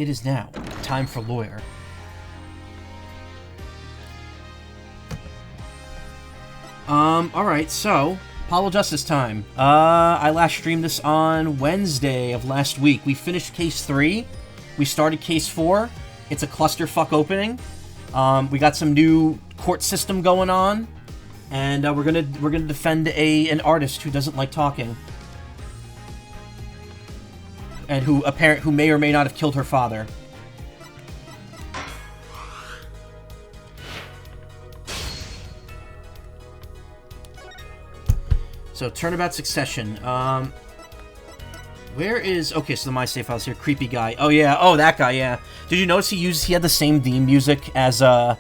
It is now time for lawyer. Alright, so, Apollo Justice time. I last streamed this on Wednesday of last week. We finished Case 3. We started Case 4. It's a clusterfuck opening. We got some new court system going on. And we're gonna defend an artist who doesn't like talking. And who may or may not have killed her father. So, Turnabout Succession. Where is... Okay, so my save file's here. Creepy guy. Oh, yeah. Oh, that guy, yeah. Did you notice he had the same theme music as the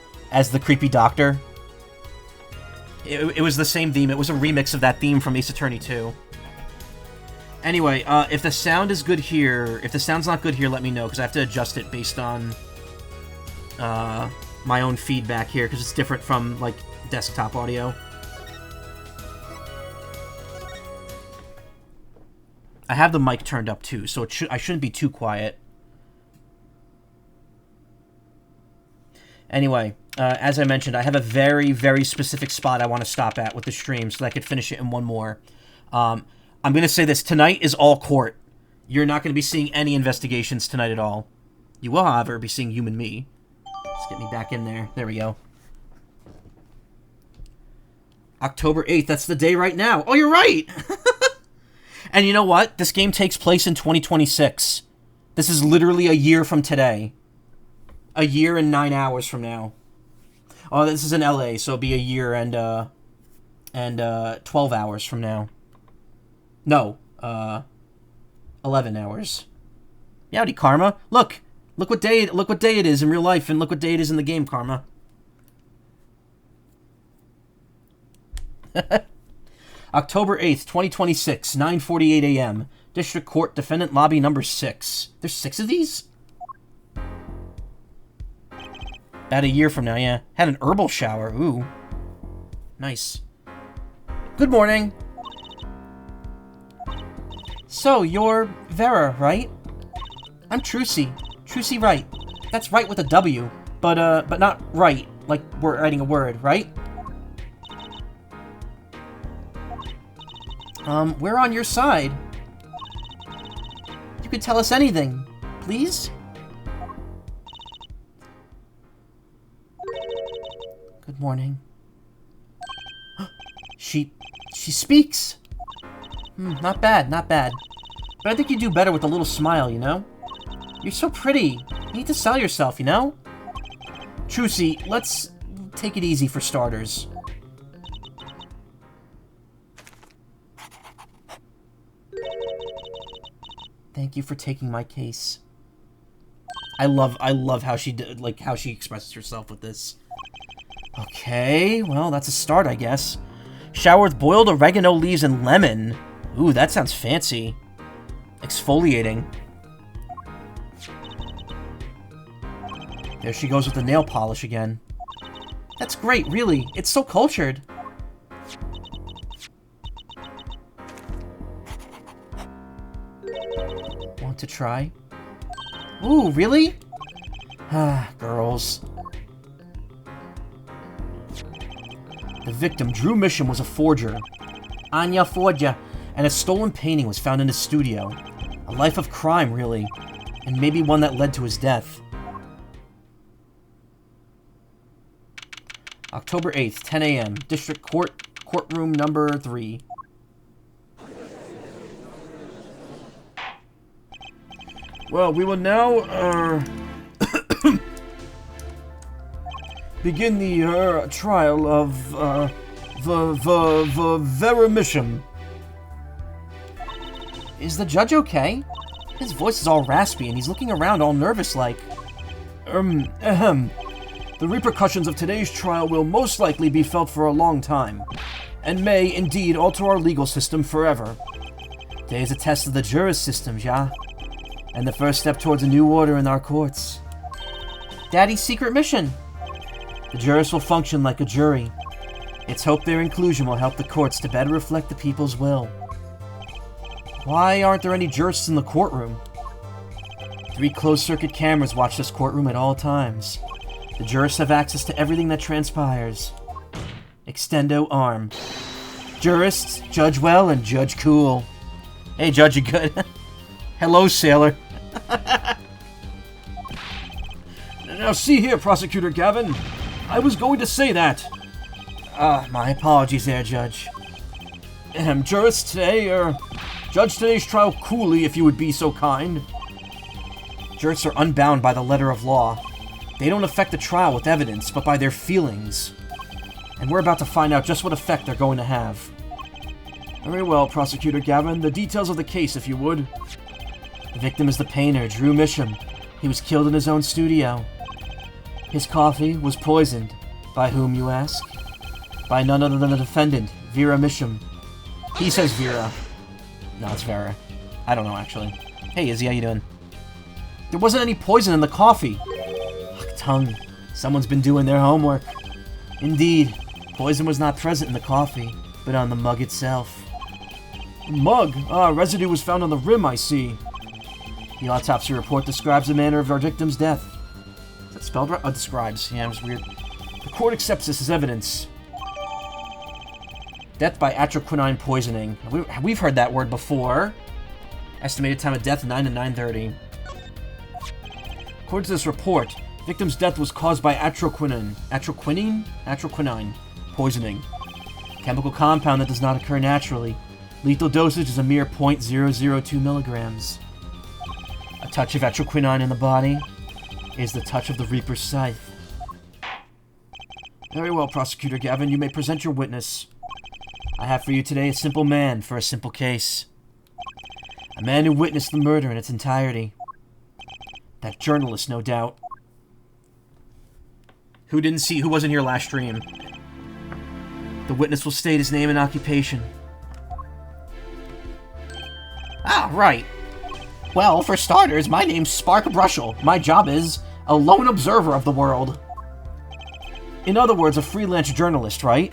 creepy doctor? It was the same theme. It was a remix of that theme from Ace Attorney 2. Anyway, if the sound is good here... If the sound's not good here, let me know, because I have to adjust it based on my own feedback here, because it's different from, like, desktop audio. I have the mic turned up too, so I shouldn't be too quiet. Anyway, as I mentioned, I have a very, very specific spot I want to stop at with the stream so that I could finish it in one more. I'm going to say this. Tonight is all court. You're not going to be seeing any investigations tonight at all. You will, however, be seeing you and me. Let's get me back in there. There we go. October 8th. That's the day right now. Oh, you're right! And you know what? This game takes place in 2026. This is literally a year from today. A year and 9 hours from now. Oh, this is in LA, so it'll be a year and 12 hours from now. No, 11 hours. Yowdy, Karma. Look what day it is in real life, and look what day it is in the game, Karma. October 8th, 2026, 9:48 a.m. District Court Defendant Lobby number 6. There's 6 of these? About a year from now, yeah. Had an herbal shower. Ooh. Nice. Good morning. So, you're Vera, right? I'm Trucy. Trucy Wright. That's right with a W. But not right, like we're writing a word, right? We're on your side. You could tell us anything, please? Good morning. She speaks! Not bad, not bad. But I think you do better with a little smile, you know? You're so pretty. You need to sell yourself, you know? Trucy, let's take it easy for starters. Thank you for taking my case. I love how she how she expresses herself with this. Okay, well, that's a start, I guess. Shower with boiled oregano leaves and lemon. Ooh, that sounds fancy. Exfoliating. There she goes with the nail polish again. That's great, really. It's so cultured. Want to try? Ooh, really? Ah, girls. The victim, Drew Mission, was a forger. Anya Forger, and a stolen painting was found in his studio. A life of crime, really. And maybe one that led to his death. October 8th, 10 a.m. District Courtroom number 3. Well, we will now, begin the, trial of, Vera Mission. Is the judge okay? His voice is all raspy, and he's looking around all nervous-like. The repercussions of today's trial will most likely be felt for a long time, and may, indeed, alter our legal system forever. Today is a test of the juris system, ja? And the first step towards a new order in our courts. Daddy's secret mission! The jurists will function like a jury. It's hoped their inclusion will help the courts to better reflect the people's will. Why aren't there any jurists in the courtroom? 3 closed-circuit cameras watch this courtroom at all times. The jurists have access to everything that transpires. Extendo arm. Jurists, Judge Well and Judge Cool. Hey, Judge, you good? Hello, sailor. Now, see here, Prosecutor Gavin. I was going to say that. My apologies there, Judge. Jurist today, judge today's trial coolly, if you would be so kind. Jurists are unbound by the letter of law. They don't affect the trial with evidence, but by their feelings. And we're about to find out just what effect they're going to have. Very well, Prosecutor Gavin. The details of the case, if you would. The victim is the painter, Drew Misham. He was killed in his own studio. His coffee was poisoned. By whom, you ask? By none other than the defendant, Vera Misham. He says Vera. No, it's Vera. I don't know, actually. Hey, Izzy, how you doing? There wasn't any poison in the coffee. Tongue. Someone's been doing their homework. Indeed, poison was not present in the coffee, but on the mug itself. Mug? Residue was found on the rim, I see. The autopsy report describes the manner of our victim's death. Is that spelled right? Oh, describes. Yeah, it was weird. The court accepts this as evidence. Death by atroquinine poisoning. We've heard that word before. Estimated time of death, 9 to 9:30. According to this report, victim's death was caused by atroquinine poisoning. Chemical compound that does not occur naturally. Lethal dosage is a mere 0.002 milligrams. A touch of atroquinine in the body is the touch of the Reaper's scythe. Very well, Prosecutor Gavin, you may present your witness. I have for you today a simple man for a simple case. A man who witnessed the murder in its entirety. That journalist, no doubt. Who wasn't here last stream. The witness will state his name and occupation. Ah, right. Well, for starters, my name's Spark Brushel. My job is a lone observer of the world. In other words, a freelance journalist, right?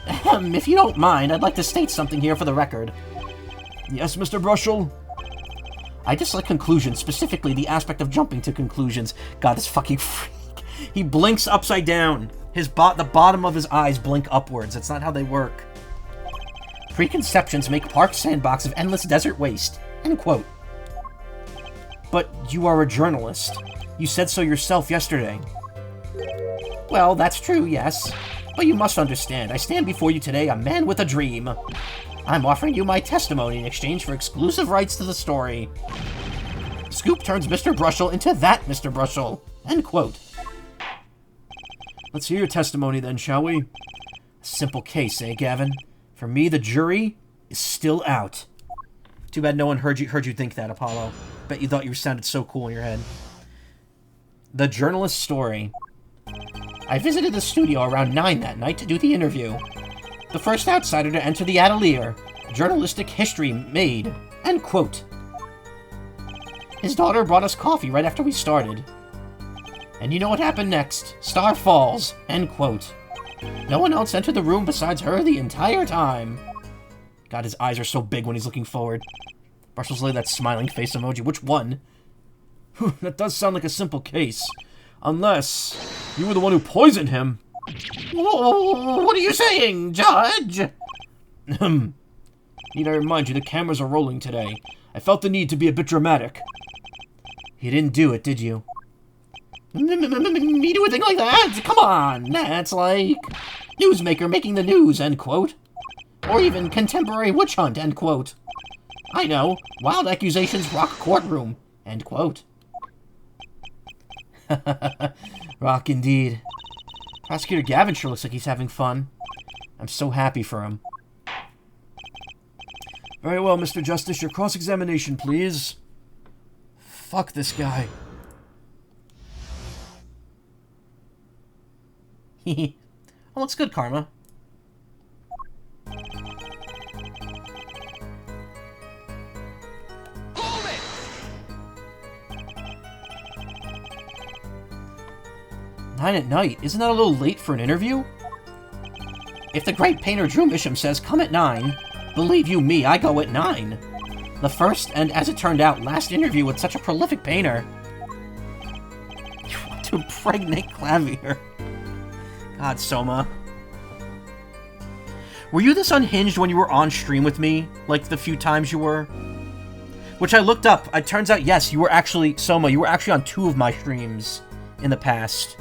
If you don't mind, I'd like to state something here for the record. Yes, Mr. Brushel? I dislike conclusions, specifically the aspect of jumping to conclusions. God, this fucking freak. He blinks upside down. The bottom of his eyes blink upwards. That's not how they work. Preconceptions make park sandbox of endless desert waste. End quote. But you are a journalist. You said so yourself yesterday. Well, that's true, yes. But you must understand, I stand before you today a man with a dream. I'm offering you my testimony in exchange for exclusive rights to the story. Scoop turns Mr. Brushel into that Mr. Brushel. End quote. Let's hear your testimony then, shall we? A simple case, eh, Gavin? For me, the jury is still out. Too bad no one heard you think that, Apollo. Bet you thought you sounded so cool in your head. The journalist's story. I visited the studio around 9 that night to do the interview. The first outsider to enter the atelier. Journalistic history made. End quote. His daughter brought us coffee right after we started. And you know what happened next? Star falls. End quote. No one else entered the room besides her the entire time. God, his eyes are so big when he's looking forward. Brushel's laid that smiling face emoji. Which one? That does sound like a simple case. Unless you were the one who poisoned him. What are you saying, Judge? Need I remind you, the cameras are rolling today. I felt the need to be a bit dramatic. You didn't do it, did you? Me do a thing like that? Come on! That's like newsmaker making the news, end quote. Or even contemporary witch hunt, end quote. I know. Wild accusations rock courtroom, end quote. Rock indeed. Prosecutor Gavin sure looks like he's having fun. I'm so happy for him. Very well, Mr. Justice. Your cross-examination, please. Fuck this guy. Oh, it's good, Karma. Hold it! 9 at night? Isn't that a little late for an interview? If the great painter Drew Misham says come at 9, believe you me, I go at 9. The first, and as it turned out, last interview with such a prolific painter. You want to impregnate Clavier. God, Soma. Were you this unhinged when you were on stream with me? Like the few times you were? Which I looked up. It turns out, yes, you were actually... Soma, you were actually on 2 of my streams in the past.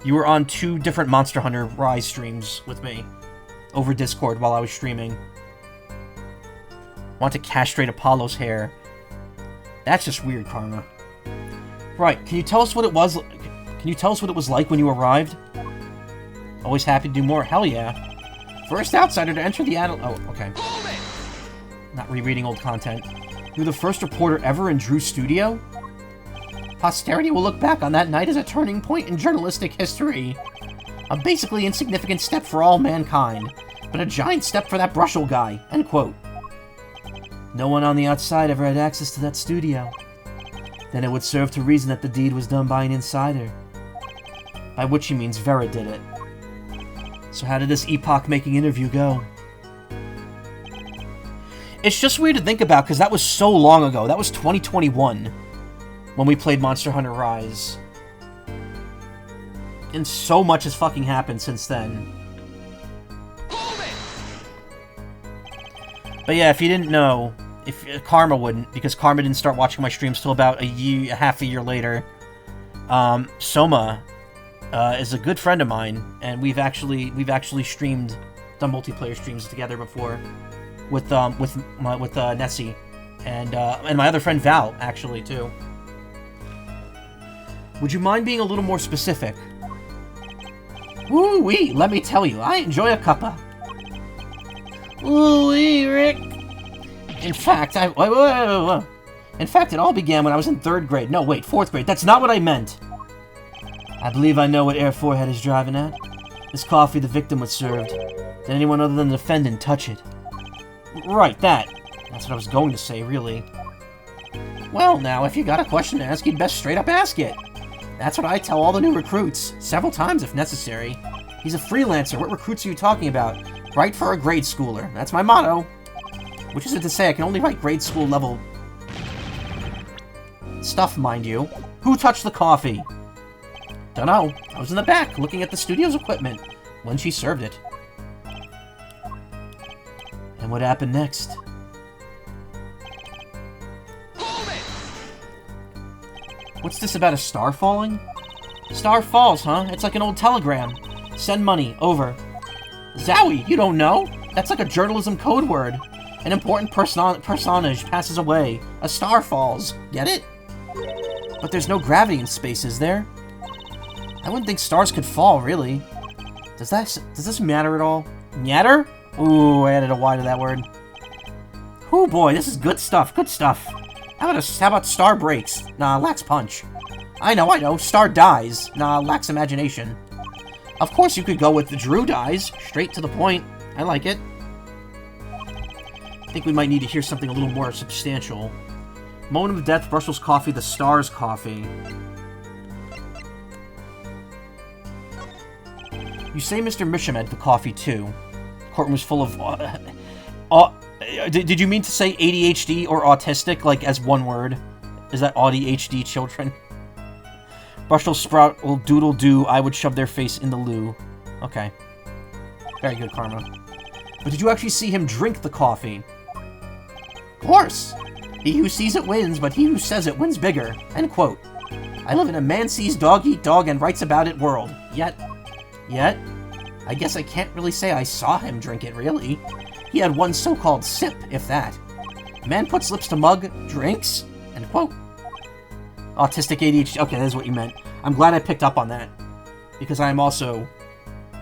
You were on 2 different Monster Hunter Rise streams with me. Over Discord while I was streaming. Want to castrate Apollo's hair. That's just weird, Karma. Right, can you tell us what it was... Can you tell us what it was like when you arrived? Always happy to do more. Hell yeah. First outsider to enter the adult... Oh, okay. Not rereading old content. You're the first reporter ever in Drew's studio? Posterity will look back on that night as a turning point in journalistic history. A basically insignificant step for all mankind, but a giant step for that Brushel guy. End quote. No one on the outside ever had access to that studio. Then it would serve to reason that the deed was done by an insider. By which he means Vera did it. So how did this epoch-making interview go? It's just weird to think about, because that was so long ago. That was 2021, when we played Monster Hunter Rise. And so much has fucking happened since then. But yeah, if you didn't know, if Karma wouldn't, because Karma didn't start watching my streams till about half a year later. Soma is a good friend of mine, and we've actually streamed, done multiplayer streams together before, with Nessie, and my other friend Val actually too. Would you mind being a little more specific? Woo-wee, let me tell you, I enjoy a cuppa. Woo-wee, Rick. In fact, In fact, it all began when I was in 3rd grade. No, wait, 4th grade. That's not what I meant. I believe I know what Air Forehead is driving at. This coffee the victim was served. Did anyone other than the defendant touch it? Right, that. That's what I was going to say, really. Well, now, if you got a question to ask, you'd best straight up ask it. That's what I tell all the new recruits. Several times, if necessary. He's a freelancer. What recruits are you talking about? Write for a grade schooler. That's my motto. Which isn't to say I can only write grade school level stuff, mind you. Who touched the coffee? Dunno. I was in the back, looking at the studio's equipment, when she served it. And what happened next? What's this about a star falling? Star falls, huh? It's like an old telegram. Send money. Over. Zowie, you don't know? That's like a journalism code word. An important personage passes away. A star falls. Get it? But there's no gravity in space, is there? I wouldn't think stars could fall, really. Does this matter at all? Matter? Ooh, I added a Y to that word. Ooh, boy, this is good stuff. Good stuff. How about star breaks? Nah, lacks punch. I know. Star dies. Nah, lacks imagination. Of course you could go with the Drew dies. Straight to the point. I like it. I think we might need to hear something a little more substantial. Moment of death, Brussels coffee, the stars coffee. You say Mr. Misham had the coffee too. Courtroom was full of... did you mean to say ADHD or autistic, like as one word? Is that ADHD children? Brussels sprout will doodle-doo, I would shove their face in the loo. Okay. Very good, Karma. But did you actually see him drink the coffee? Of course! He who sees it wins, but he who says it wins bigger. End quote. I live in a man sees dog eat dog and writes about it world. Yet, I guess I can't really say I saw him drink it, really. He had one so-called sip, if that. Man puts lips to mug, drinks, end quote. Autistic ADHD. Okay, that is what you meant. I'm glad I picked up on that. Because I am also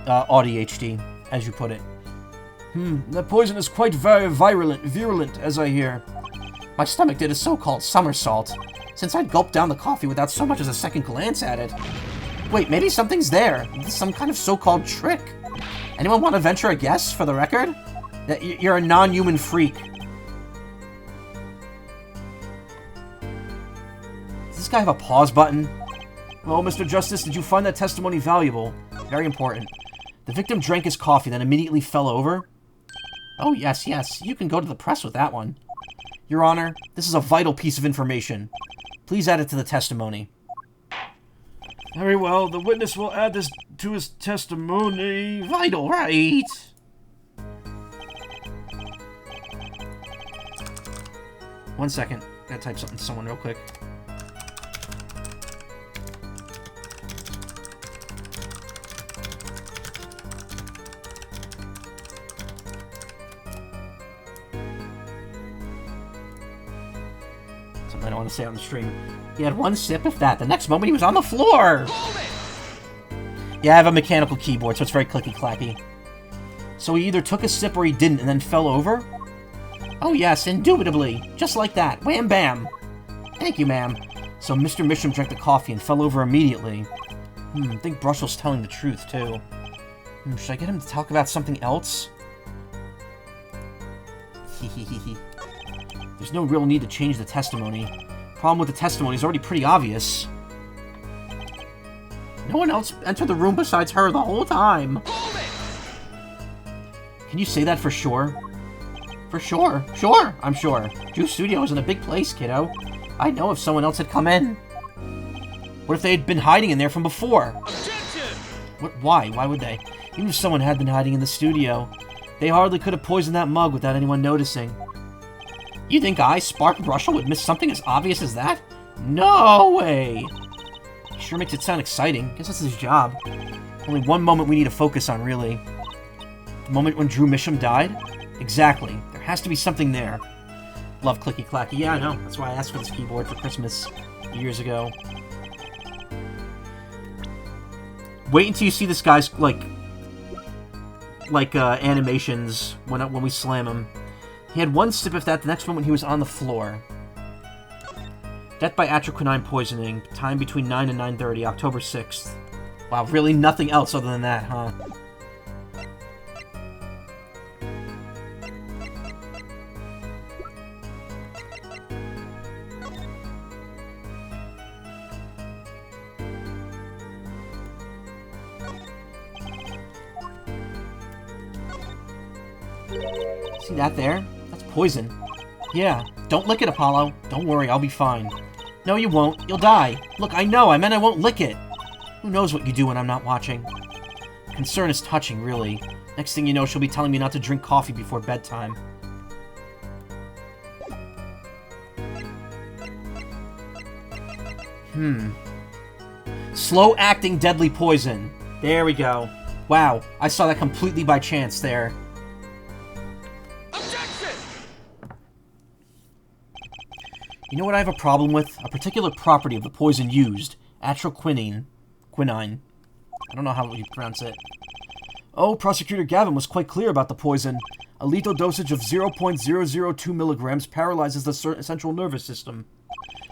ADHD, as you put it. That poison is quite very virulent, as I hear. My stomach did a so-called somersault, since I'd gulped down the coffee without so much as a second glance at it. Wait, maybe something's there. Some kind of so-called trick. Anyone want to venture a guess, for the record? That you're a non-human freak. Does this guy have a pause button? Well, Mr. Justice, did you find that testimony valuable? Very important. The victim drank his coffee, then immediately fell over. Oh, yes. You can go to the press with that one. Your Honor, this is a vital piece of information. Please add it to the testimony. Very well, the witness will add this to his testimony. Vital, right? One second. Gotta type something to someone real quick. Something I don't want to say on the stream. He had one sip, if that. The next moment, he was on the floor! Yeah, I have a mechanical keyboard, so it's very clicky-clacky. So he either took a sip or he didn't, and then fell over? Oh yes, indubitably. Just like that. Wham bam. Thank you, ma'am. So Mr. Misham drank the coffee and fell over immediately. I think Brushell's telling the truth, too. Should I get him to talk about something else? Hehehehe. There's no real need to change the testimony. Problem with the testimony is already pretty obvious. No one else entered the room besides her the whole time. Can you say that for sure? For sure. Sure, I'm sure. Juice Studio is in a big place, kiddo. I know if someone else had come in. What if they had been hiding in there from before? Objection! What? Why? Why would they? Even if someone had been hiding in the studio, they hardly could have poisoned that mug without anyone noticing. You think I, Spark Brushell, would miss something as obvious as that? No way! Sure makes it sound exciting. Guess that's his job. Only one moment we need to focus on, really. The moment when Drew Misham died? Exactly. There has to be something there. Love clicky clacky. Yeah, I know. That's why I asked for this keyboard for Christmas years ago. Wait until you see this guy's, animations when we slam him. He had one sip of that. The next moment he was on the floor. Death by atroquinine poisoning. Time between 9 and 9:30, October 6th. Wow, really nothing else other than that, huh? See that there? That's poison. Yeah, don't lick it, Apollo. Don't worry, I'll be fine. No, you won't. You'll die. Look, I know. I meant I won't lick it. Who knows what you do when I'm not watching? Concern is touching, really. Next thing you know, she'll be telling me not to drink coffee before bedtime. Slow-acting deadly poison. There we go. Wow, I saw that completely by chance there. You know what I have a problem with? A particular property of the poison used. Atroquinine. Quinine. I don't know how you pronounce it. Oh, Prosecutor Gavin was quite clear about the poison. A lethal dosage of 0.002 milligrams paralyzes the central nervous system.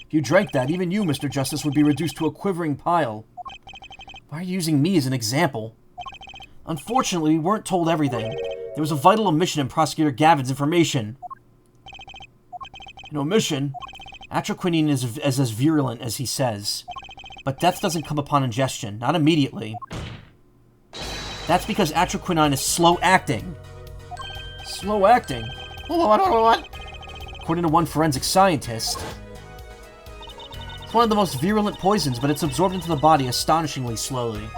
If you drank that, even you, Mr. Justice, would be reduced to a quivering pile. Why are you using me as an example? Unfortunately, we weren't told everything. There was a vital omission in Prosecutor Gavin's information. An omission? Atroquinine is as virulent as he says. But death doesn't come upon ingestion, not immediately. That's because atroquinine is slow-acting. Slow-acting? What? According to one forensic scientist. It's one of the most virulent poisons, but it's absorbed into the body astonishingly slowly.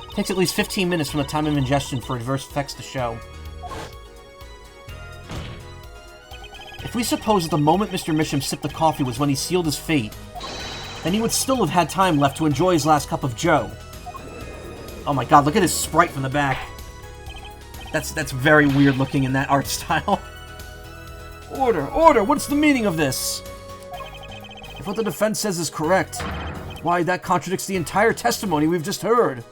It takes at least 15 minutes from the time of ingestion for adverse effects to show. If we suppose that the moment Mr. Misham sipped the coffee was when he sealed his fate, then he would still have had time left to enjoy his last cup of joe. Oh my god, look at his sprite from the back. That's very weird looking in that art style. Order, what's the meaning of this? If what the defense says is correct, why, that contradicts the entire testimony we've just heard.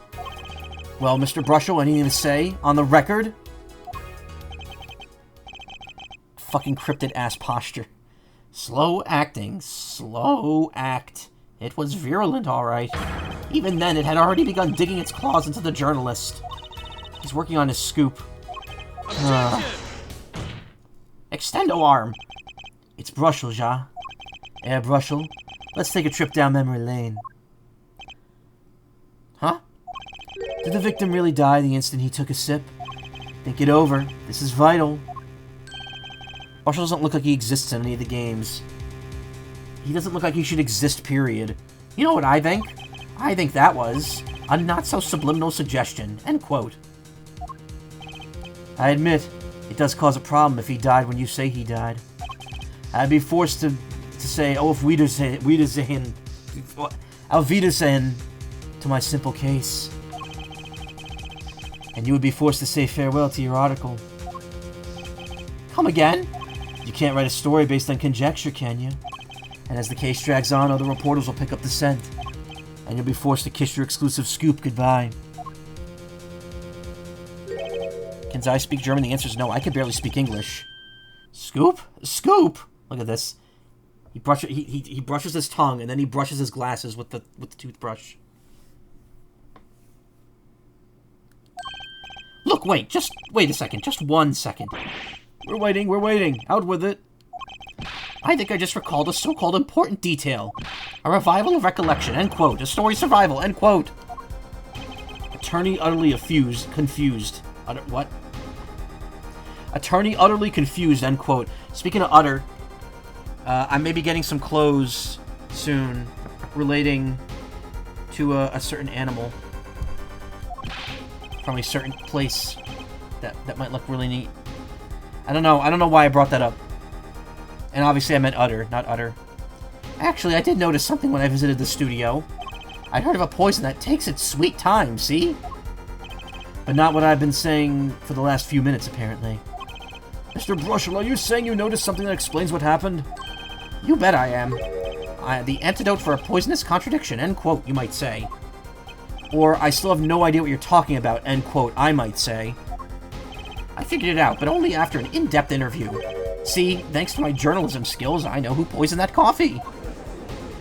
Well, Mr. Brushell, anything to say? On the record? Fucking cryptid-ass posture. Slow acting. Slow act. It was virulent, alright. Even then, it had already begun digging its claws into the journalist. He's working on his scoop. Extendo arm! It's Brushell, ja? Yeah, Brushell. Let's take a trip down memory lane. Huh? Did the victim really die the instant he took a sip? Think it over. This is vital. Brushel doesn't look like he exists in any of the games. He doesn't look like he should exist, period. You know what I think? I think that was a not-so-subliminal suggestion. End quote. I admit, it does cause a problem if he died when you say he died. I'd be forced to say, oh, auf Wiedersehen, auf Wiedersehen, to my simple case. And you would be forced to say farewell to your article. Come again? You can't write a story based on conjecture, can you? And as the case drags on, other reporters will pick up the scent. And you'll be forced to kiss your exclusive scoop goodbye. Can I speak German? The answer is no. I can barely speak English. Scoop? Scoop! Look at this. He brushes his tongue, and then he brushes his glasses with the toothbrush. Look, wait a second. Just 1 second. We're waiting. Out with it. I think I just recalled a so-called important detail. A revival of recollection, end quote. A story survival, end quote. Attorney utterly confused. What? Attorney utterly confused, end quote. Speaking of utter, I may be getting some clothes soon relating to a certain animal from a certain place that might look really neat. I don't know why I brought that up. And obviously I meant utter, not utter. Actually, I did notice something when I visited the studio. I heard of a poison that takes its sweet time, see? But not what I've been saying for the last few minutes, apparently. Mr. Brushel, are you saying you noticed something that explains what happened? You bet I am. The antidote for a poisonous contradiction, end quote, you might say. Or, I still have no idea what you're talking about, end quote, I might say. I figured it out, but only after an in-depth interview. See, thanks to my journalism skills, I know who poisoned that coffee.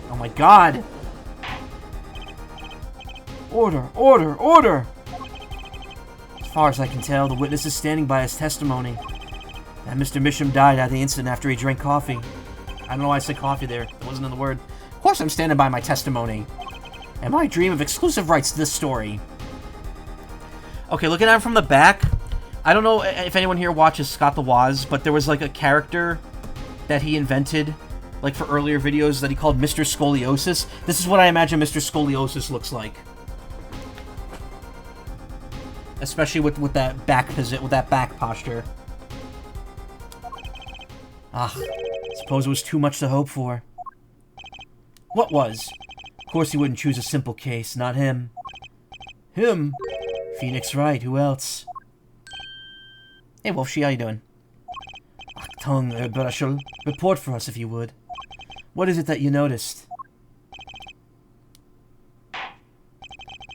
Oh my god. Order, order, order! As far as I can tell, the witness is standing by his testimony. That Mr. Misham died at the incident after he drank coffee. I don't know why I said coffee there. It wasn't in the word. Of course I'm standing by my testimony. And my dream of exclusive rights to this story. Okay, looking at it from the back, I don't know if anyone here watches Scott the Woz, but there was like a character that he invented, like for earlier videos, that he called Mr. Scoliosis. This is what I imagine Mr. Scoliosis looks like. Especially with that back posture. Ah, suppose it was too much to hope for. What was? Of course he wouldn't choose a simple case, not him. Him? Phoenix Wright, who else? Hey Wolfshe, how you doing? Achtung, Brushel, report for us if you would. What is it that you noticed?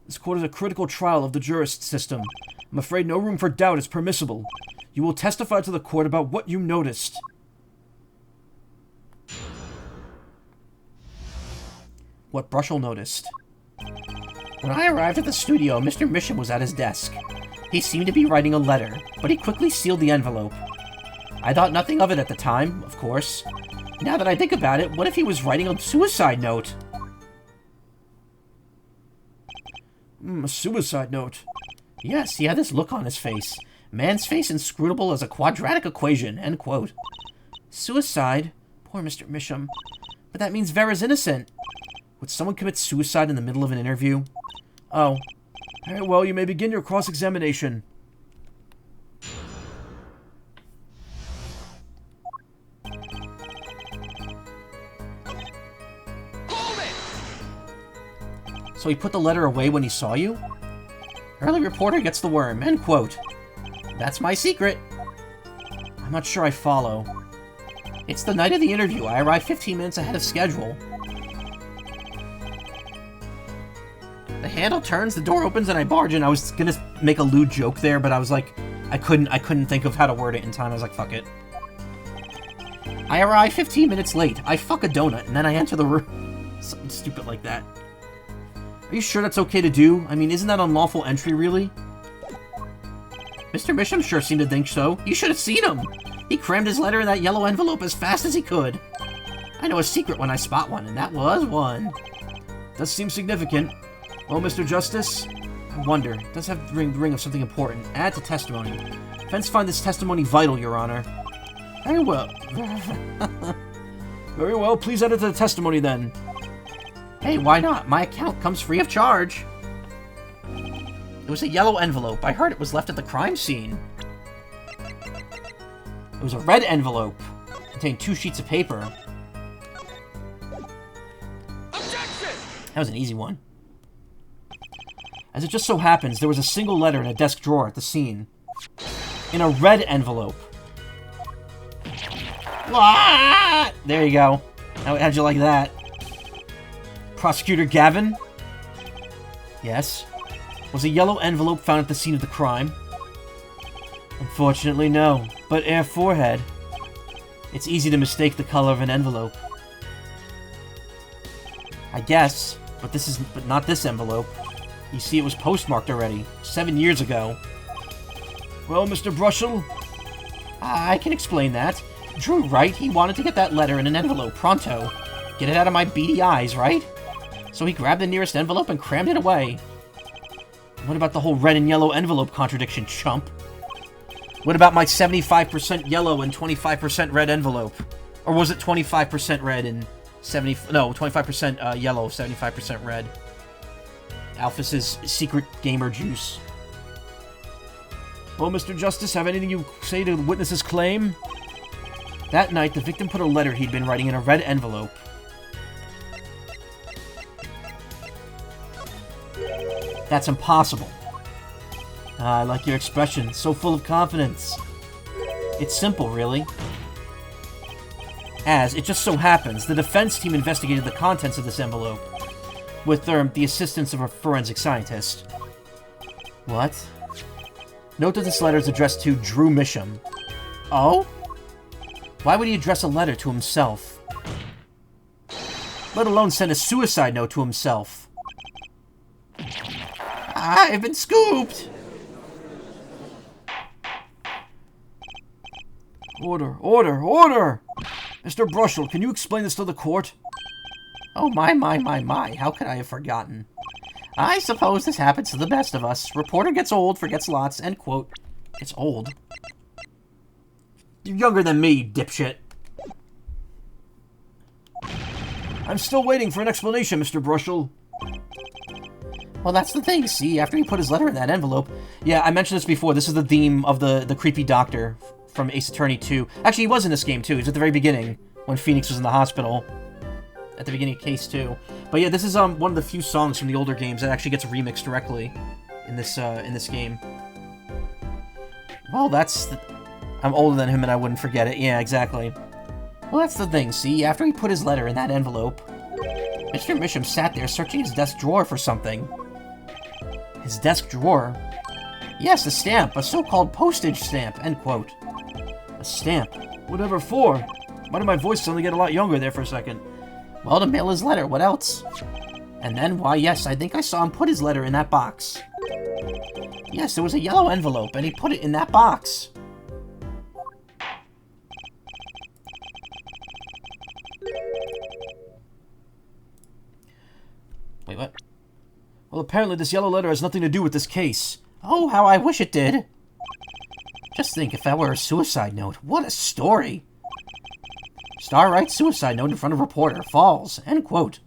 This court is a critical trial of the jurist system. I'm afraid no room for doubt is permissible. You will testify to the court about what you noticed. What Brushel noticed. When I arrived at the studio, Mr. Misham was at his desk. He seemed to be writing a letter, but he quickly sealed the envelope. I thought nothing of it at the time, of course. Now that I think about it, what if he was writing a suicide note? A suicide note. Yes, he had this look on his face. Man's face inscrutable as a quadratic equation, end quote. Suicide? Poor Mr. Misham. But that means Vera's innocent. Would someone commit suicide in the middle of an interview? Oh. Very well, you may begin your cross-examination. So he put the letter away when he saw you? Early reporter gets the worm, end quote. That's my secret. I'm not sure I follow. It's the night of the interview. I arrived 15 minutes ahead of schedule. The handle turns, the door opens, and I barge in. I was gonna make a lewd joke there, but I was like, I couldn't think of how to word it in time. I was like, fuck it. I arrive 15 minutes late. I fuck a donut, and then I enter the room. Something stupid like that. Are you sure that's okay to do? I mean, isn't that unlawful entry, really? Mr. Misham sure seemed to think so. You should have seen him. He crammed his letter in that yellow envelope as fast as he could. I know a secret when I spot one, and that was one. Does seem significant. Well, Mr. Justice, I wonder. It does have the ring of something important. Add to testimony. Defense find this testimony vital, Your Honor. Very well. Very well, please edit the testimony then. Hey, why not? My account comes free of charge. It was a yellow envelope. I heard it was left at the crime scene. It was a red envelope. It contained 2 sheets of paper. Objection! That was an easy one. As it just so happens, there was a single letter in a desk drawer at the scene. In a red envelope. What? There you go. How'd you like that? Prosecutor Gavin? Yes? Was a yellow envelope found at the scene of the crime? Unfortunately, no. But Air Forehead. It's easy to mistake the color of an envelope. I guess, but not this envelope. You see, it was postmarked already, 7 years ago. Well, Mr. Brushel? I can explain that. Drew, right? He wanted to get that letter in an envelope pronto. Get it out of my beady eyes, right? So he grabbed the nearest envelope and crammed it away. What about the whole red and yellow envelope contradiction, chump? What about my 75% yellow and 25% red envelope? Or was it 25% red and 25% yellow, 75% red? Alphys's secret gamer juice. Well, Mr. Justice, have anything you say to the witness's claim? That night, the victim put a letter he'd been writing in a red envelope. That's impossible. I like your expression. So full of confidence. It's simple, really. As it just so happens, the defense team investigated the contents of this envelope with the assistance of a forensic scientist. What? Note that this letter is addressed to Drew Misham. Oh? Why would he address a letter to himself? Let alone send a suicide note to himself. I've been scooped! Order, order, order! Mr. Brushel, can you explain this to the court? Oh, my. How could I have forgotten? I suppose this happens to the best of us. Reporter gets old, forgets lots, end quote. It's old. You're younger than me, dipshit. I'm still waiting for an explanation, Mr. Brushel. Well, that's the thing, see? After he put his letter in that envelope... Yeah, I mentioned this before. This is the theme of the creepy doctor from Ace Attorney 2. Actually, he was in this game, too. He was at the very beginning, when Phoenix was in the hospital. At the beginning of Case 2. But yeah, this is one of the few songs from the older games that actually gets remixed directly in this game. Well, I'm older than him and I wouldn't forget it. Yeah, exactly. Well, that's the thing, see? After he put his letter in that envelope, Mr. Misham sat there searching his desk drawer for something. His desk drawer? Yes, a stamp. A so-called postage stamp, end quote. A stamp? Whatever for? Why did my voice suddenly get a lot younger there for a second? Well, to mail his letter, what else? And then, why, yes, I think I saw him put his letter in that box. Yes, it was a yellow envelope, and he put it in that box. Wait, what? Well, apparently this yellow letter has nothing to do with this case. Oh, how I wish it did. Just think, if that were a suicide note, what a story. Star writes suicide note in front of reporter, falls, end quote.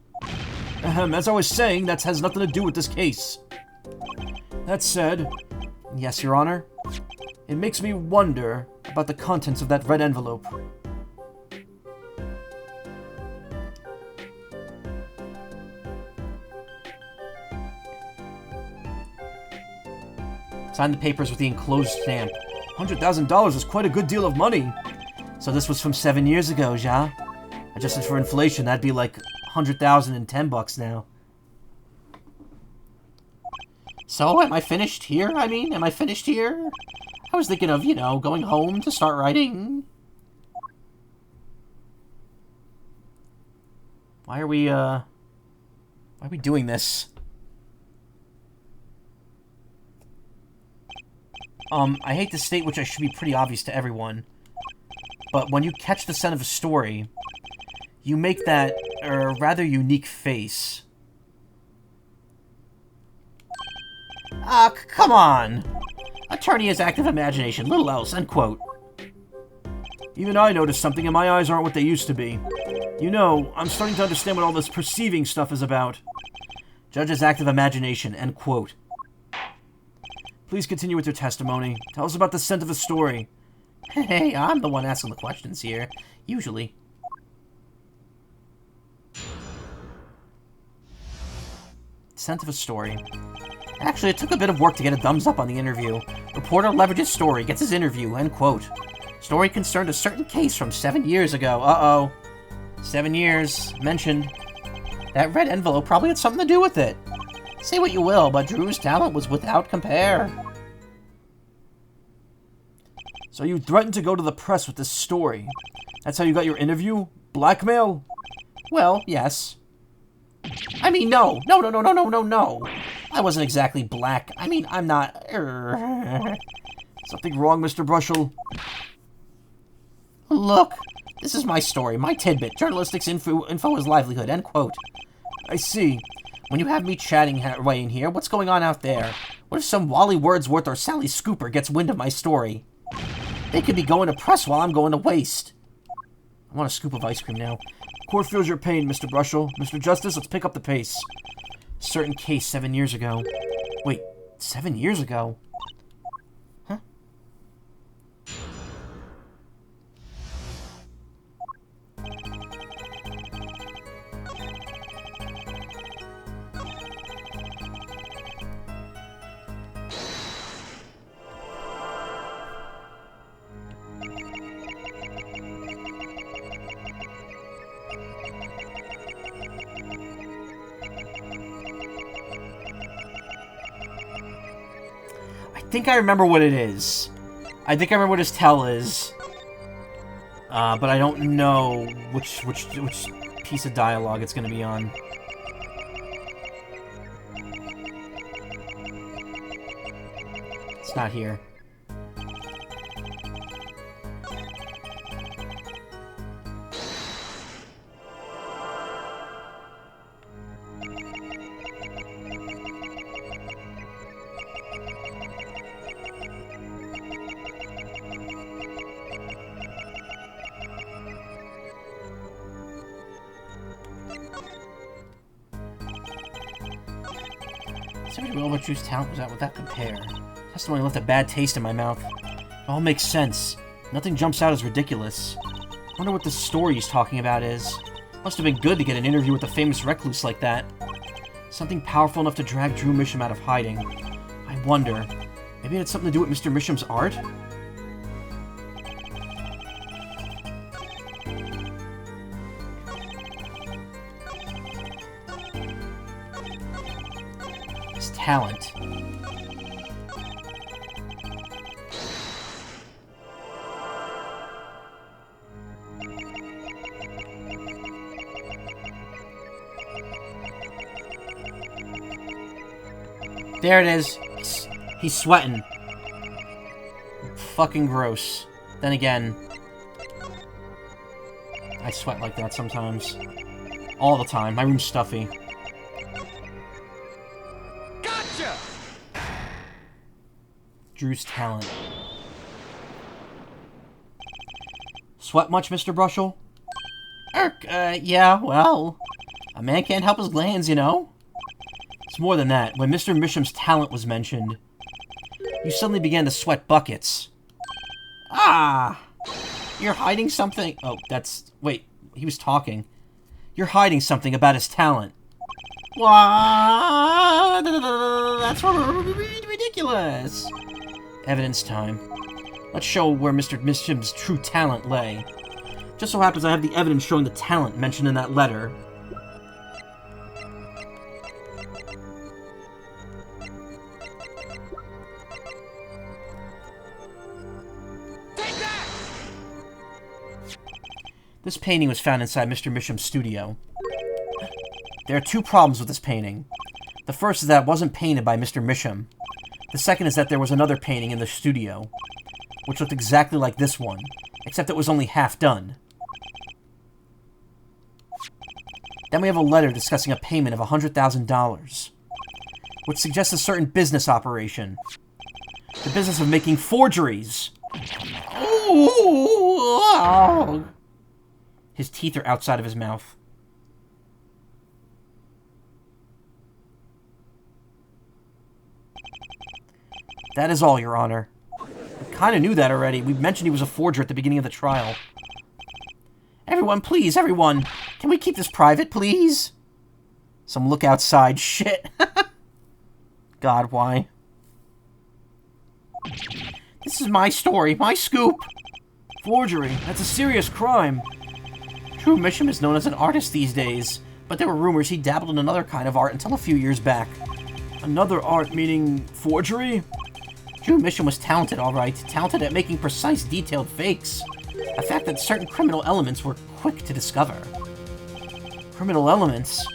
As I was saying, that has nothing to do with this case. That said, yes, Your Honor, it makes me wonder about the contents of that red envelope. Sign the papers with the enclosed stamp. $100,000 is quite a good deal of money. So this was from 7 years ago, ja? Adjusted for inflation, that'd be like $100,010 now. So, am I finished here? Am I finished here? I was thinking of, going home to start writing. Why are we doing this? I hate to state, which should be pretty obvious to everyone, but when you catch the scent of a story, you make that rather unique face. Come on! Attorney has active imagination, little else, end quote. Even I noticed something, and my eyes aren't what they used to be. You know, I'm starting to understand what all this perceiving stuff is about. Judge's active imagination, end quote. Please continue with your testimony. Tell us about the scent of the story. Hey, I'm the one asking the questions here. Usually. Scent of a story. Actually, it took a bit of work to get a thumbs up on the interview. Reporter leverages story, gets his interview, end quote. Story concerned a certain case from 7 years ago. Uh-oh. 7 years. Mentioned. That red envelope probably had something to do with it. Say what you will, but Drew's talent was without compare. So you threatened to go to the press with this story. That's how you got your interview? Blackmail? Well, yes. I mean, no. No. I wasn't exactly black. I mean, I'm not... Something wrong, Mr. Brushel? Look, this is my story, my tidbit. Journalistics info is livelihood, end quote. I see. When you have me chatting away in here, what's going on out there? What if some Wally Wordsworth or Sally Scooper gets wind of my story? They could be going to press while I'm going to waste. I want a scoop of ice cream now. Court feels your pain, Mr. Brushel. Mr. Justice, let's pick up the pace. Certain case 7 years ago. Wait, 7 years ago? Huh? I think I remember what it is. I think I remember what his tell is. But I don't know which piece of dialogue it's going to be on. It's not here. Somebody will what Drew's talent was at. Would that compare? Testimony left a bad taste in my mouth. It all makes sense. Nothing jumps out as ridiculous. Wonder what the story he's talking about is. Must have been good to get an interview with a famous recluse like that. Something powerful enough to drag Drew Misham out of hiding. I wonder. Maybe it had something to do with Mr. Misham's art? Talent. There it is. He's sweating. Fucking gross. Then again, I sweat like that sometimes. All the time. My room's stuffy. Drew's talent. Sweat much, Mr. Brushel? Yeah, well, a man can't help his glands, you know? It's more than that. When Mr. Misham's talent was mentioned, you suddenly began to sweat buckets. Ah! You're hiding something? Oh, that's... Wait, he was talking. You're hiding something about his talent. What? That's ridiculous. Evidence time. Let's show where Mr. Misham's true talent lay. Just so happens I have the evidence showing the talent mentioned in that letter. Take that! This painting was found inside Mr. Misham's studio. There are two problems with this painting. The first is that it wasn't painted by Mr. Misham. The second is that there was another painting in the studio, which looked exactly like this one, except it was only half done. Then we have a letter discussing a payment of $100,000, which suggests a certain business operation. The business of making forgeries. Ooh, dog. His teeth are outside of his mouth. That is all, Your Honor. We kind of knew that already. We mentioned he was a forger at the beginning of the trial. Everyone, please, everyone. Can we keep this private, please? Some look outside shit. God, why? This is my story, my scoop. Forgery. That's a serious crime. Drew Misham is known as an artist these days, but there were rumors he dabbled in another kind of art until a few years back. Another art meaning forgery? Drew Misham was talented, alright. Talented at making precise, detailed fakes. A fact that certain criminal elements were quick to discover. Criminal elements?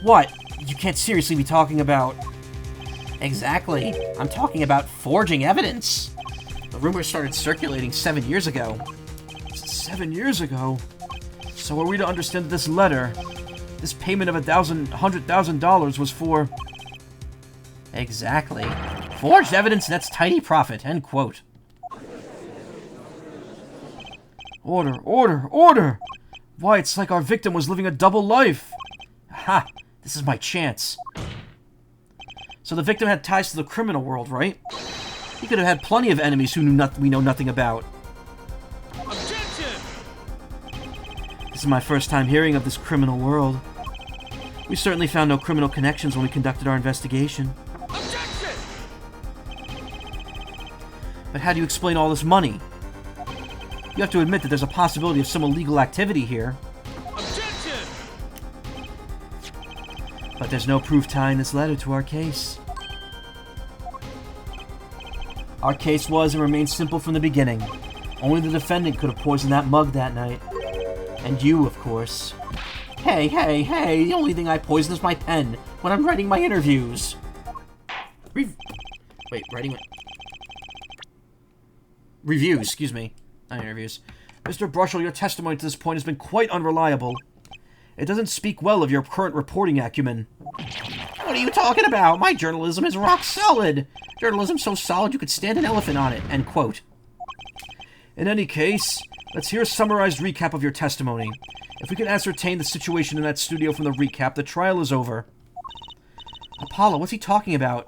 What? You can't seriously be talking about... Exactly. I'm talking about forging evidence. The rumors started circulating 7 years ago. 7 years ago? So are we to understand that this letter, this payment of $100,000 was for... Exactly. Forged evidence nets tidy profit, end quote. Order, order, order! Why, it's like our victim was living a double life. Ha! This is my chance. So the victim had ties to the criminal world, right? He could have had plenty of enemies who we know nothing about. Objection! This is my first time hearing of this criminal world. We certainly found no criminal connections when we conducted our investigation. Objection! But how do you explain all this money? You have to admit that there's a possibility of some illegal activity here. Objection! But there's no proof tying this letter to our case. Our case was and remains simple from the beginning. Only the defendant could have poisoned that mug that night. And you, of course. Hey, hey, hey, the only thing I poison is my pen when I'm writing my interviews. Reviews, excuse me. Not interviews. Mr. Brushel, your testimony to this point has been quite unreliable. It doesn't speak well of your current reporting acumen. What are you talking about? My journalism is rock solid. Journalism so solid you could stand an elephant on it, end quote. In any case, let's hear a summarized recap of your testimony. If we can ascertain the situation in that studio from the recap, the trial is over. Apollo, what's he talking about?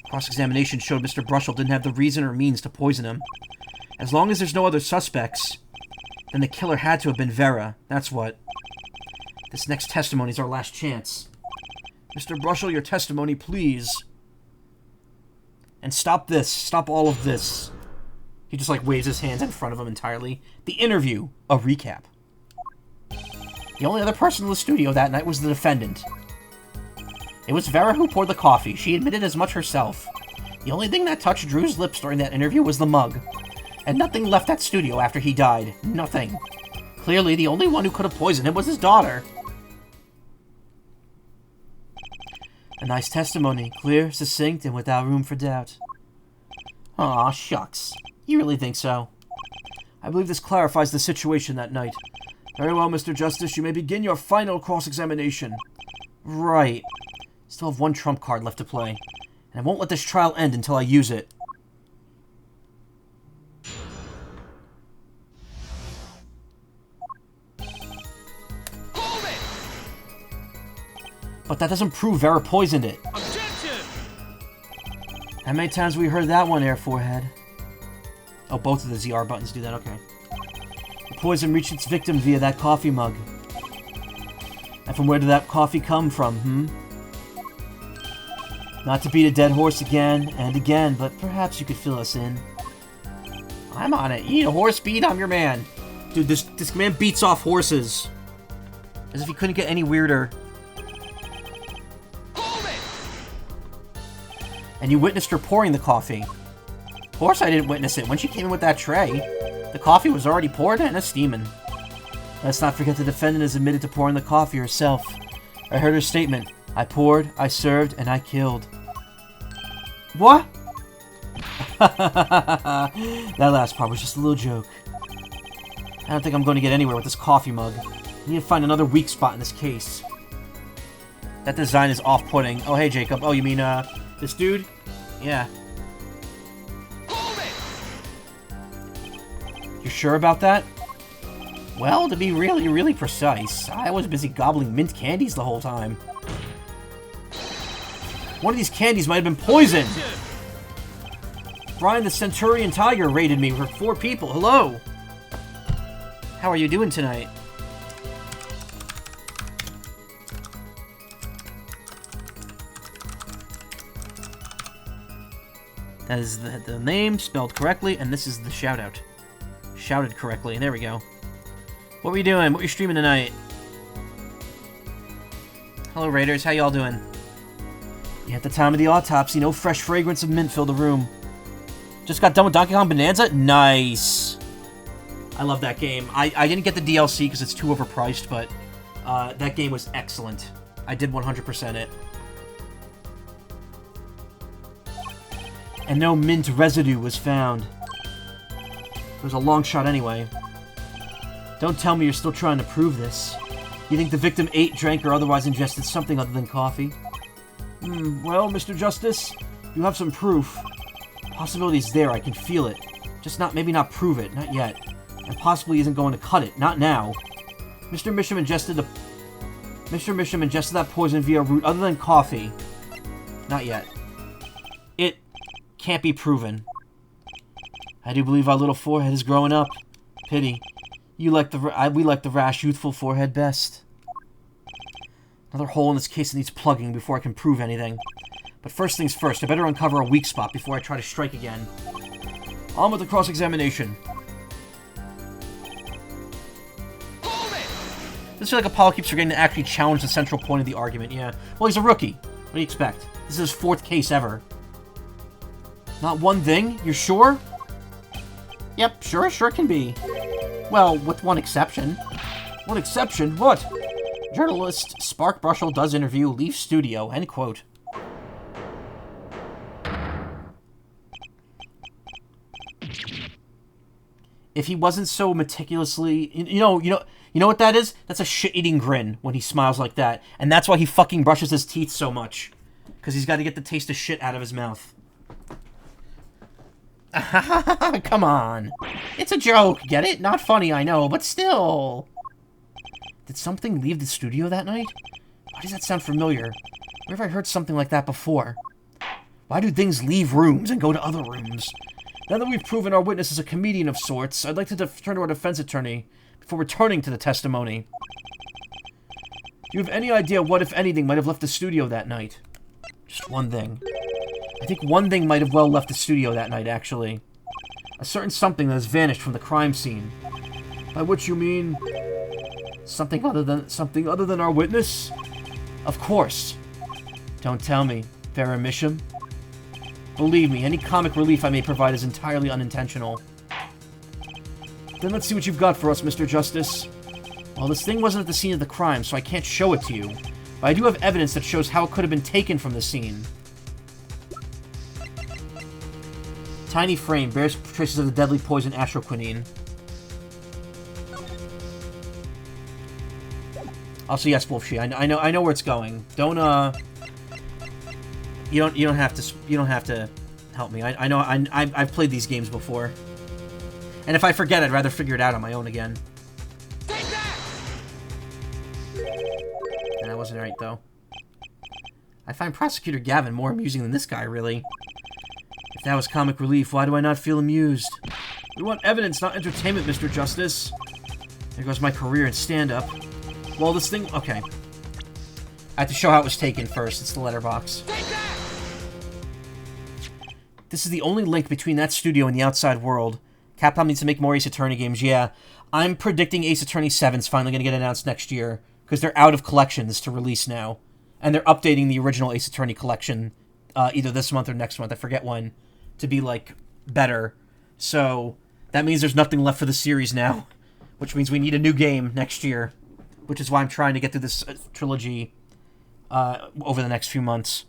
Cross-examination showed Mr. Brushel didn't have the reason or means to poison him. As long as there's no other suspects, then the killer had to have been Vera. That's what. This next testimony is our last chance. Mr. Brushel, your testimony, please. And stop this. Stop all of this. He just, waves his hands in front of him entirely. The interview. A recap. The only other person in the studio that night was the defendant. It was Vera who poured the coffee. She admitted as much herself. The only thing that touched Drew's lips during that interview was the mug. And nothing left that studio after he died. Nothing. Clearly, the only one who could have poisoned him was his daughter. A nice testimony. Clear, succinct, and without room for doubt. Aw, shucks. You really think so? I believe this clarifies the situation that night. Very well, Mr. Justice, you may begin your final cross-examination. Right. Still have one trump card left to play. And I won't let this trial end until I use it. Hold it! But that doesn't prove Vera poisoned it. Objection! How many times have we heard that one, Air Forehead? Oh, both of the ZR buttons do that, okay. The poison reached its victim via that coffee mug. And from where did that coffee come from, Not to beat a dead horse again and again, but perhaps you could fill us in. I'm on it. You need a horse beat? I'm your man. Dude, this man beats off horses. As if he couldn't get any weirder. Hold it! And you witnessed her pouring the coffee. Of course I didn't witness it. When she came in with that tray, the coffee was already poured and steaming. Let's not forget the defendant has admitted to pouring the coffee herself. I heard her statement. I poured, I served, and I killed. What? That last part was just a little joke. I don't think I'm going to get anywhere with this coffee mug. I need to find another weak spot in this case. That design is off-putting. Oh, hey, Jacob. Oh, you mean, this dude? Yeah. Hold it! You sure about that? Well, to be really, really precise, I was busy gobbling mint candies the whole time. One of these candies might have been poisoned! Brian the Centurion Tiger raided me for 4 people. Hello! How are you doing tonight? That is the name spelled correctly, and this is the shout-out. Shouted correctly. There we go. What were you doing? What were you streaming tonight? Hello, Raiders. How y'all doing? Yeah, at the time of the autopsy, no fresh fragrance of mint filled the room. Just got done with Donkey Kong Bonanza? Nice! I love that game. I didn't get the DLC because it's too overpriced, but that game was excellent. I did 100% it. And no mint residue was found. It was a long shot anyway. Don't tell me you're still trying to prove this. You think the victim ate, drank, or otherwise ingested something other than coffee? Well, Mr. Justice, you have some proof. Possibility's there, I can feel it. Just maybe not prove it, not yet. And possibly isn't going to cut it, not now. Mr. Misham ingested that poison via a route other than coffee. Not yet. It can't be proven. I do believe our little forehead is growing up. Pity. We like the rash, youthful forehead best. Another hole in this case that needs plugging before I can prove anything. But first things first, I better uncover a weak spot before I try to strike again. On with the cross-examination. This feels like Apollo keeps forgetting to actually challenge the central point of the argument, yeah. Well, he's a rookie. What do you expect? This is his 4th case ever. Not one thing? You're sure? Yep, sure it can be. Well, with one exception. One exception? What? Journalist Spark Brushel does interview, leave studio, end quote. If he wasn't so meticulously... You know what that is? That's a shit-eating grin when he smiles like that. And that's why he fucking brushes his teeth so much. Because he's got to get the taste of shit out of his mouth. Come on. It's a joke, get it? Not funny, I know, but still. Did something leave the studio that night? Why does that sound familiar? Where have I heard something like that before? Why do things leave rooms and go to other rooms? Now that we've proven our witness is a comedian of sorts, I'd like to turn to our defense attorney before returning to the testimony. Do you have any idea what, if anything, might have left the studio that night? Just one thing. I think one thing might have well left the studio that night, actually. A certain something that has vanished from the crime scene. By which you mean... something other than our witness? Of course. Don't tell me. Farrah Misham? Believe me, any comic relief I may provide is entirely unintentional. Then let's see what you've got for us, Mr. Justice. Well, this thing wasn't at the scene of the crime, so I can't show it to you. But I do have evidence that shows how it could have been taken from the scene. Tiny frame bears traces of the deadly poison astroquinine. Also, yes, Wolfshe, I know where it's going. Don't you don't have to help me. I know I've played these games before, and if I forget, I'd rather figure it out on my own again. Take that! And that wasn't right though. I find Prosecutor Gavin more amusing than this guy, really. If that was comic relief, why do I not feel amused? We want evidence, not entertainment, Mr. Justice. There goes my career in stand-up. Well, this thing... Okay. I have to show how it was taken first. It's the letterbox. Take that! This is the only link between that studio and the outside world. Capcom needs to make more Ace Attorney games, yeah. I'm predicting Ace Attorney 7's finally going to get announced next year, because they're out of collections to release now. And they're updating the original Ace Attorney collection either this month or next month, I forget when, to be, like, better. So, that means there's nothing left for the series now, which means we need a new game next year, which is why I'm trying to get through this trilogy over the next few months.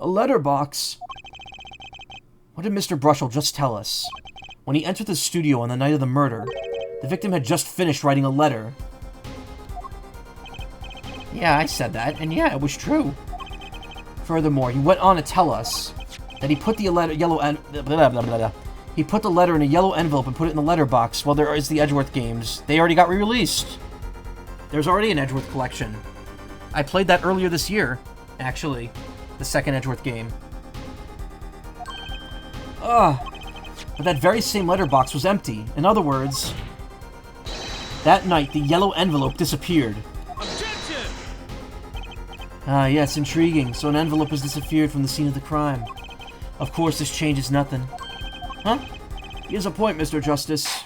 A letterbox? What did Mr. Brushel just tell us? When he entered the studio on the night of the murder, the victim had just finished writing a letter. Yeah, I said that, and yeah, it was true. Furthermore, he went on to tell us that he put the He put the letter in a yellow envelope and put it in the letterbox. Well, there is the Edgeworth games. They already got re-released. There's already an Edgeworth collection. I played that earlier this year, actually. The second Edgeworth game. But that very same letterbox was empty. In other words, that night the yellow envelope disappeared. Objection! Ah, yes, intriguing. So an envelope has disappeared from the scene of the crime. Of course, this changes nothing. Huh? He has a point, Mr. Justice.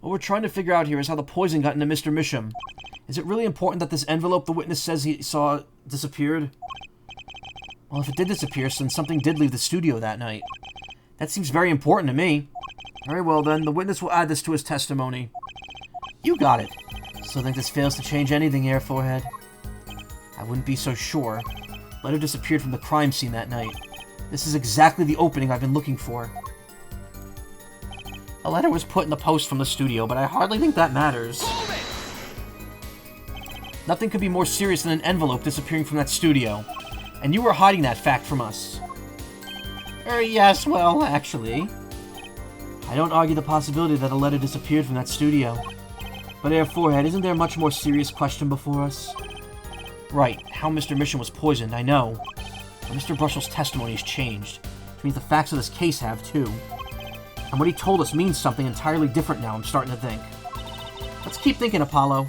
What we're trying to figure out here is how the poison got into Mr. Misham. Is it really important that this envelope the witness says he saw disappeared? Well, if it did disappear, then something did leave the studio that night. That seems very important to me. Very well, then. The witness will add this to his testimony. You got it. Still think this fails to change anything here, Forehead? I wouldn't be so sure. Letter disappeared from the crime scene that night. This is exactly the opening I've been looking for. A letter was put in the post from the studio, but I hardly think that matters. Nothing could be more serious than an envelope disappearing from that studio. And you were hiding that fact from us. Yes, well, actually. I don't argue the possibility that a letter disappeared from that studio. But Forehead, isn't there a much more serious question before us? Right, how Mr. Misham was poisoned, I know. But Mr. Brushell's testimony has changed, which means the facts of this case have, too. And what he told us means something entirely different now, I'm starting to think. Let's keep thinking, Apollo.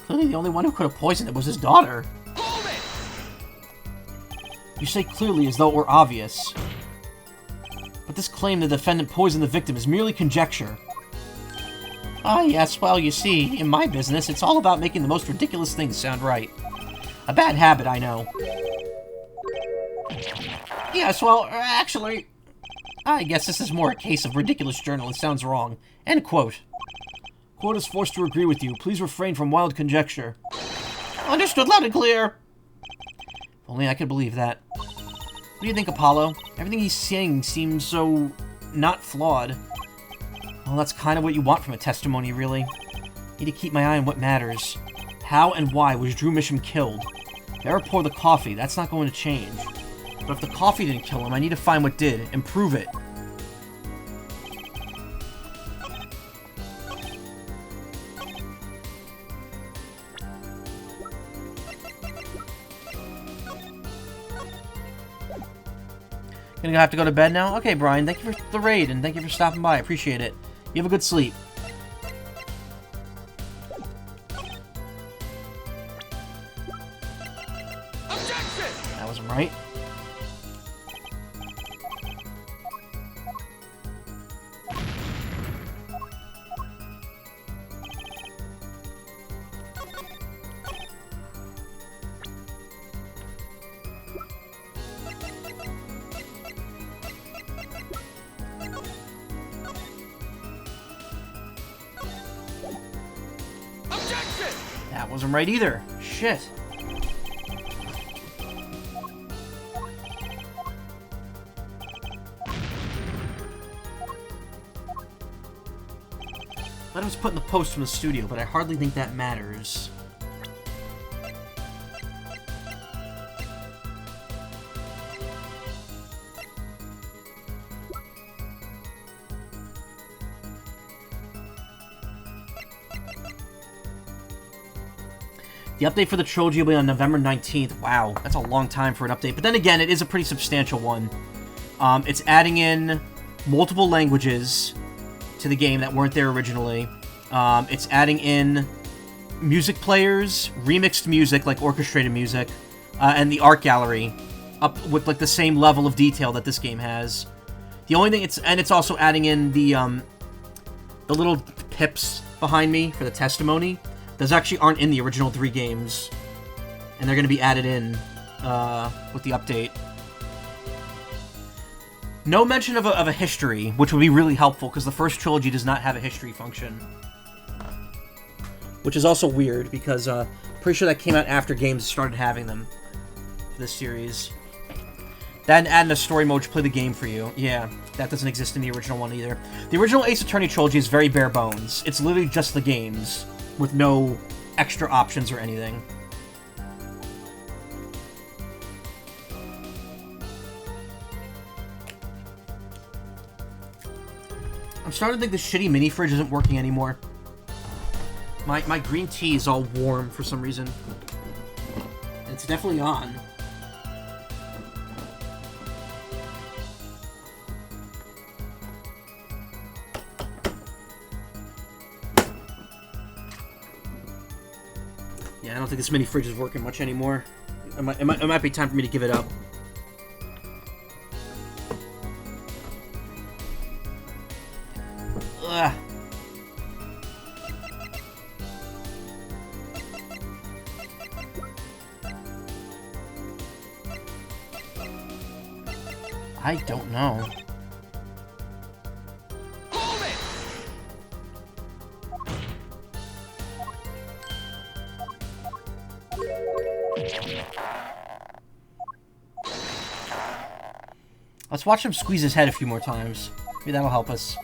Clearly the only one who could have poisoned it was his daughter. Hold it! You say clearly as though it were obvious. But this claim the defendant poisoned the victim is merely conjecture. Ah, yes, well, you see, in my business, it's all about making the most ridiculous things sound right. A bad habit, I know. Yes, well, actually, I guess this is more a case of ridiculous journalist sounds wrong. End quote. Court is forced to agree with you. Please refrain from wild conjecture. Understood loud and clear. If only I could believe that. What do you think, Apollo? Everything he's saying seems so not flawed. Well, that's kind of what you want from a testimony, really. Need to keep my eye on what matters. How and why was Drew Misham killed? Better pour the coffee. That's not going to change. But if the coffee didn't kill him, I need to find what did and prove it. Gonna have to go to bed now? Okay, Brian, thank you for the raid, and thank you for stopping by. I appreciate it. You have a good sleep. Objection! That wasn't right. Objection! That wasn't right either. Shit. Letter was put in the post from the studio, but I hardly think that matters. The update for the trilogy will be on November 19th. Wow, that's a long time for an update. But then again, it is a pretty substantial one. It's adding in multiple languages to the game that weren't there originally. It's adding in music players, remixed music, like orchestrated music, and the art gallery, up with like the same level of detail that this game has. The only thing it's also adding in the little pips behind me for the testimony. Those actually aren't in the original 3 games, and they're going to be added in with the update. No mention of a history, which would be really helpful, because the first trilogy does not have a history function. Which is also weird, because pretty sure that came out after games started having them for this series. Then adding a story mode to play the game for you. Yeah, that doesn't exist in the original one either. The original Ace Attorney trilogy is very bare bones. It's literally just the games, with no extra options or anything. starting to think the shitty mini fridge isn't working anymore. My green tea is all warm for some reason. And it's definitely on. Yeah, I don't think this mini fridge is working much anymore. It might be time for me to give it up. Ugh. I don't know. Hold it! Let's watch him squeeze his head a few more times. Maybe that'll help us.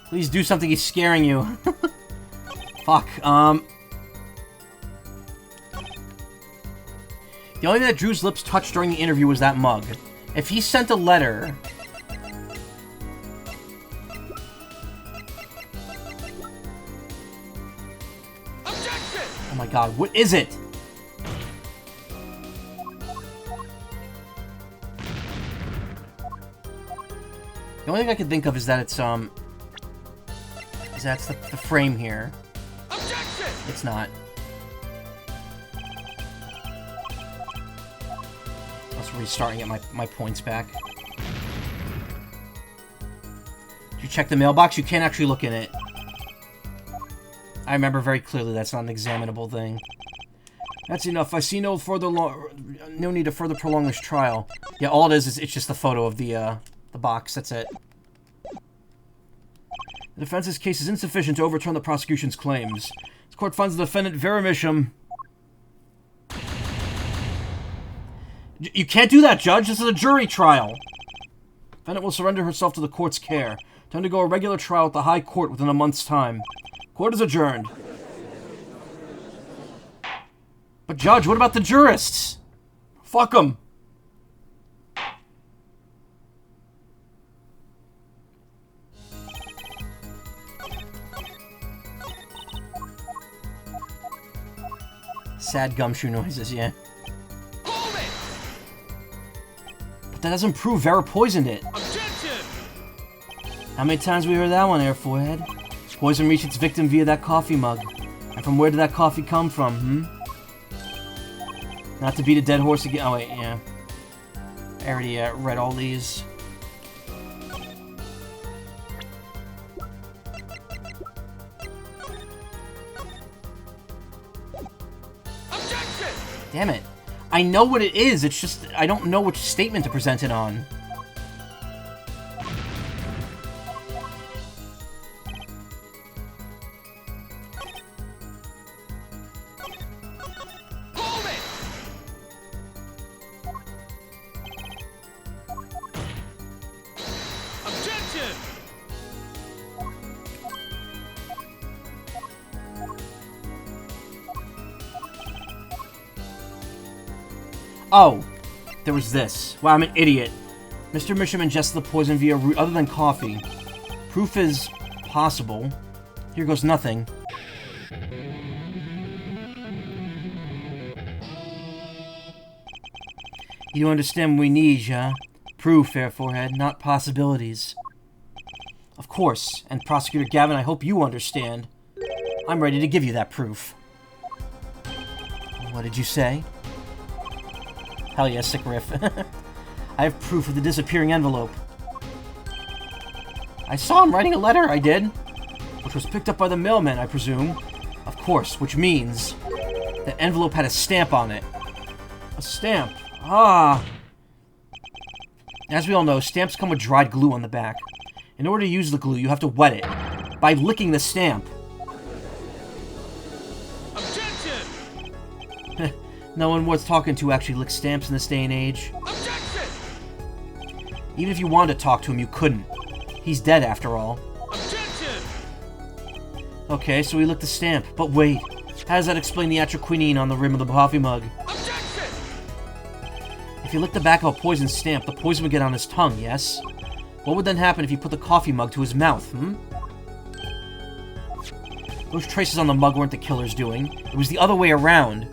Please do something, he's scaring you. Fuck, The only thing that Drew's lips touched during the interview was that mug. If he sent a letter... Objection! Oh my god, what is it? The only thing I can think of is that it's, that's the frame here. Objection! It's not. Let's restart and get my points back. Did you check the mailbox? You can't actually look in it. I remember very clearly that's not an examinable thing. That's enough. I see no need to further prolong this trial. Yeah, all it is it's just the photo of the box. That's it. The defense's case is insufficient to overturn the prosecution's claims. The court finds the defendant Veramisham. You can't do that, Judge. This is a jury trial. The defendant will surrender herself to the court's care to undergo a regular trial at the High Court within a month's time. Court is adjourned. But, Judge, what about the jurists? Fuck them. Sad gumshoe noises, yeah. Hold it! But that doesn't prove Vera poisoned it. Objection! How many times we heard that one, Air Forehead? Poison reached its victim via that coffee mug. And from where did that coffee come from, Not to beat a dead horse again. Oh, wait, yeah. I already read all these. Objection! Damn it. I know what it is, it's just I don't know which statement to present it on. Hold it! Objection! Oh, there was this. Wow, I'm an idiot. Mr. Misham ingested the poison via a route other than coffee. Proof is possible. Here goes nothing. You don't understand what we need, yeah? Proof, Fair Forehead, not possibilities. Of course, and Prosecutor Gavin, I hope you understand. I'm ready to give you that proof. What did you say? Hell yeah, sick riff. I have proof of the disappearing envelope. I saw him writing a letter, I did. Which was picked up by the mailman, I presume. Of course, which means... the envelope had a stamp on it. A stamp. Ah. As we all know, stamps come with dried glue on the back. In order to use the glue, you have to wet it. By licking the stamp. Objection! No one worth talking to actually licks stamps in this day and age. Objection! Even if you wanted to talk to him, you couldn't. He's dead, after all. Objection! Okay, so he licked the stamp. But wait, how does that explain the atroquinine on the rim of the coffee mug? Objection! If he licked the back of a poison stamp, the poison would get on his tongue, yes? What would then happen if you put the coffee mug to his mouth, Those traces on the mug weren't the killer's doing. It was the other way around.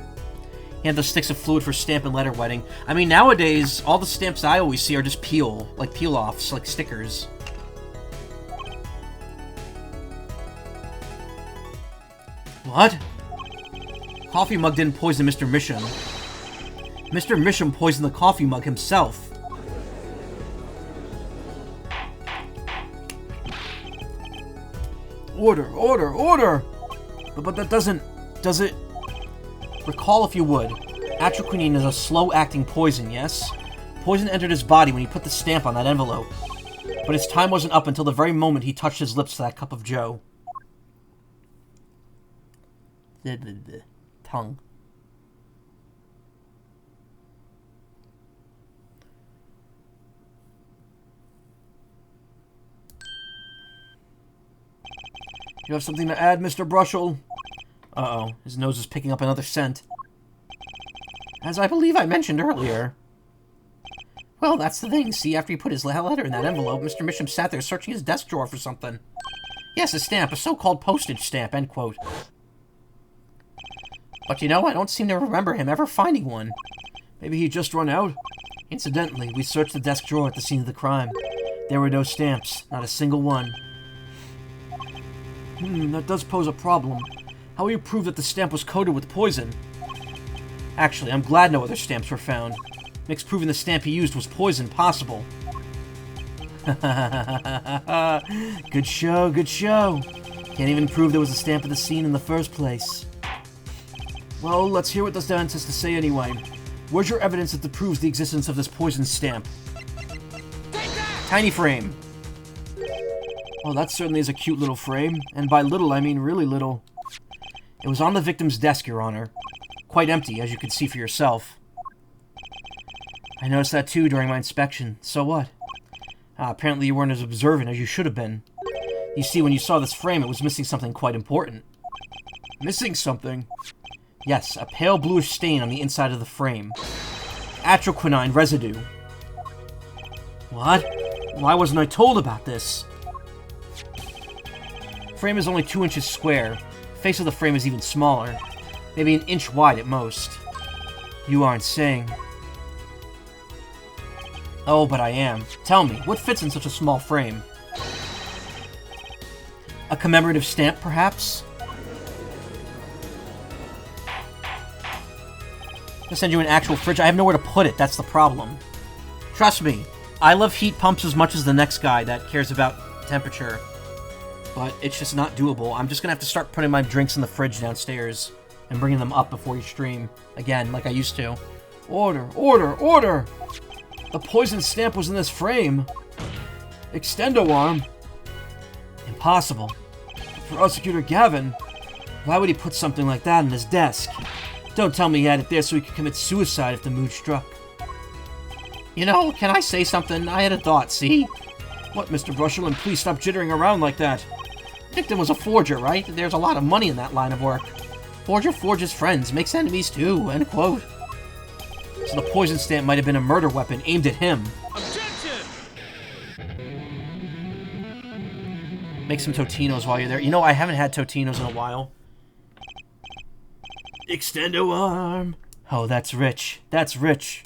He had those sticks of fluid for stamp and letter wetting. I mean, nowadays, all the stamps I always see are just peel-offs, like stickers. What? Coffee mug didn't poison Mr. Misham. Mr. Misham poisoned the coffee mug himself. Order, order, order! But that doesn't... Does it... Recall, if you would, atroquinine is a slow-acting poison, yes? Poison entered his body when he put the stamp on that envelope. But his time wasn't up until the very moment he touched his lips to that cup of joe. Tongue. You have something to add, Mr. Brushel? Uh-oh, his nose is picking up another scent. As I believe I mentioned earlier. Well, that's the thing. See, after he put his letter in that envelope, Mr. Misham sat there searching his desk drawer for something. Yes, a stamp, a so-called postage stamp, end quote. But you know, I don't seem to remember him ever finding one. Maybe he just run out? Incidentally, we searched the desk drawer at the scene of the crime. There were no stamps, not a single one. That does pose a problem. How will you prove that the stamp was coated with poison? Actually, I'm glad no other stamps were found. Makes proving the stamp he used was poison possible. Good show, good show. Can't even prove there was a stamp at the scene in the first place. Well, let's hear what the dentist has to say anyway. Where's your evidence that proves the existence of this poison stamp? Tiny frame. Oh, that certainly is a cute little frame. And by little, I mean really little. It was on the victim's desk, Your Honor. Quite empty, as you could see for yourself. I noticed that too during my inspection. So what? Apparently you weren't as observant as you should have been. You see, when you saw this frame, it was missing something quite important. Missing something? Yes, a pale bluish stain on the inside of the frame. Atroquinine residue. What? Why wasn't I told about this? Frame is only 2 inches square. Face of the frame is even smaller. Maybe an inch wide at most. You aren't saying... Oh, but I am. Tell me, what fits in such a small frame? A commemorative stamp, perhaps? I'll send you an actual fridge. I have nowhere to put it, that's the problem. Trust me, I love heat pumps as much as the next guy that cares about temperature. But it's just not doable. I'm just gonna have to start putting my drinks in the fridge downstairs and bringing them up before you stream. Again, like I used to. Order, order, order! The poison stamp was in this frame. Extendo arm. Impossible. Prosecutor Gavin. Why would he put something like that on his desk? Don't tell me he had it there so he could commit suicide if the mood struck. You know, can I say something? I had a thought, see? What, Mr. Brushel? And please stop jittering around like that. Victim was a forger, right? There's a lot of money in that line of work. Forger forges friends, makes enemies too, end quote. So the poison stamp might have been a murder weapon aimed at him. Objection! Make some Totinos while you're there. You know, I haven't had Totinos in a while. Extendo arm. Oh, that's rich. That's rich.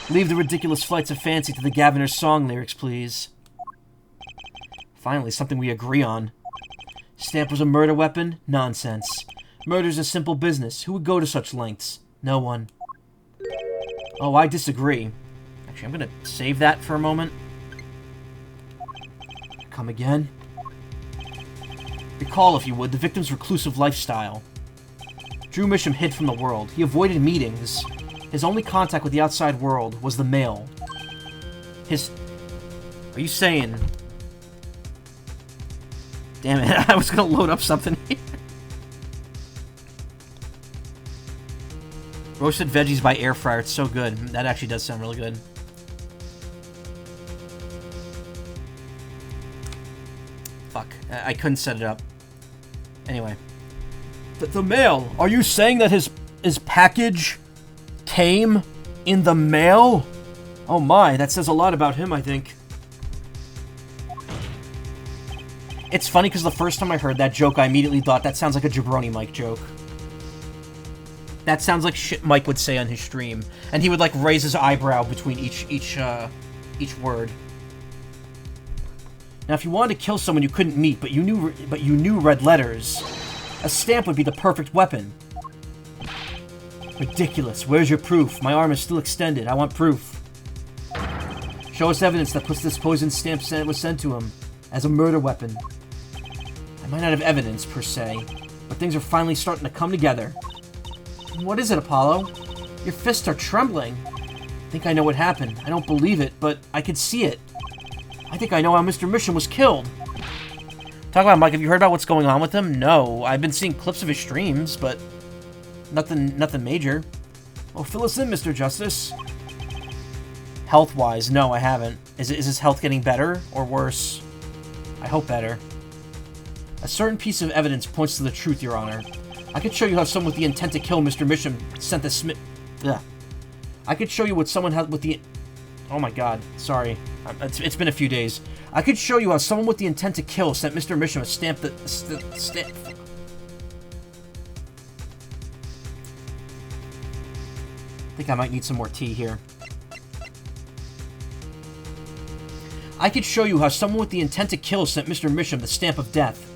Leave the ridiculous flights of fancy to the Gaviner's song lyrics, please. Finally, something we agree on. Stamp was a murder weapon? Nonsense. Murder's a simple business. Who would go to such lengths? No one. Oh, I disagree. Actually, I'm gonna save that for a moment. Come again. Recall, if you would, the victim's reclusive lifestyle. Drew Misham hid from the world. He avoided meetings. His only contact with the outside world was the mail. Are you saying... Damn it, I was gonna load up something here. Roasted veggies by air fryer, it's so good. That actually does sound really good. Fuck, I couldn't set it up. Anyway. The mail! Are you saying that his package came in the mail? Oh my, that says a lot about him, I think. It's funny because the first time I heard that joke, I immediately thought that sounds like a Jabroni Mike joke. That sounds like shit Mike would say on his stream, and he would like raise his eyebrow between each word. Now, if you wanted to kill someone you couldn't meet, but you knew red letters, a stamp would be the perfect weapon. Ridiculous. Where's your proof? My arm is still extended. I want proof. Show us evidence that puts this poison stamp was sent to him as a murder weapon. I might not have evidence, per se, but things are finally starting to come together. What is it, Apollo? Your fists are trembling. I think I know what happened. I don't believe it, but I can see it. I think I know how Mr. Mission was killed. Talk about Mike. Have you heard about what's going on with him? No. I've been seeing clips of his streams, but nothing major. Well, fill us in, Mr. Justice. Health-wise, no, I haven't. Is his health getting better or worse? I hope better. A certain piece of evidence points to the truth, Your Honor. I could show you how someone with the intent to kill Mr. Mission sent the Smith. I could show you what someone had with the. Oh my God, sorry. It's been a few days. I could show you how someone with the intent to kill sent Mr. Mission a stamp that stamp. I think I might need some more tea here. I could show you how someone with the intent to kill sent Mr. Mission the stamp of death.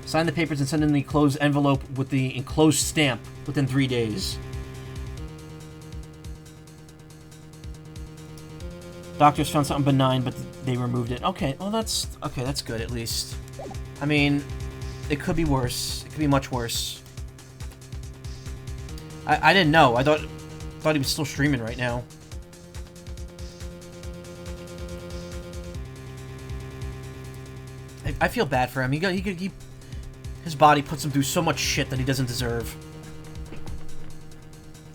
Sign the papers and send in the enclosed envelope with the enclosed stamp within 3 days. Doctors found something benign, but they removed it. Okay, well that's good at least. I mean, it could be worse. It could be much worse. I didn't know. I thought he was still streaming right now. I feel bad for him. His body puts him through so much shit that he doesn't deserve.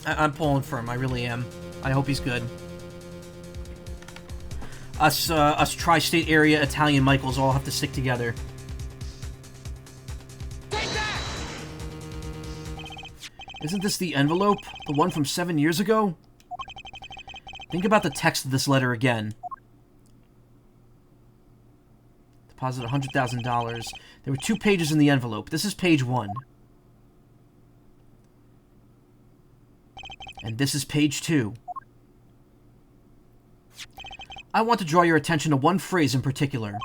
I'm pulling for him. I really am. I hope he's good. Us tri-state area Italian Michaels all have to stick together. Take that! Isn't this the envelope? The one from 7 years ago? Think about the text of this letter again. Deposit $100,000. There were 2 pages in the envelope. This is page 1. And this is page 2. I want to draw your attention to one phrase in particular.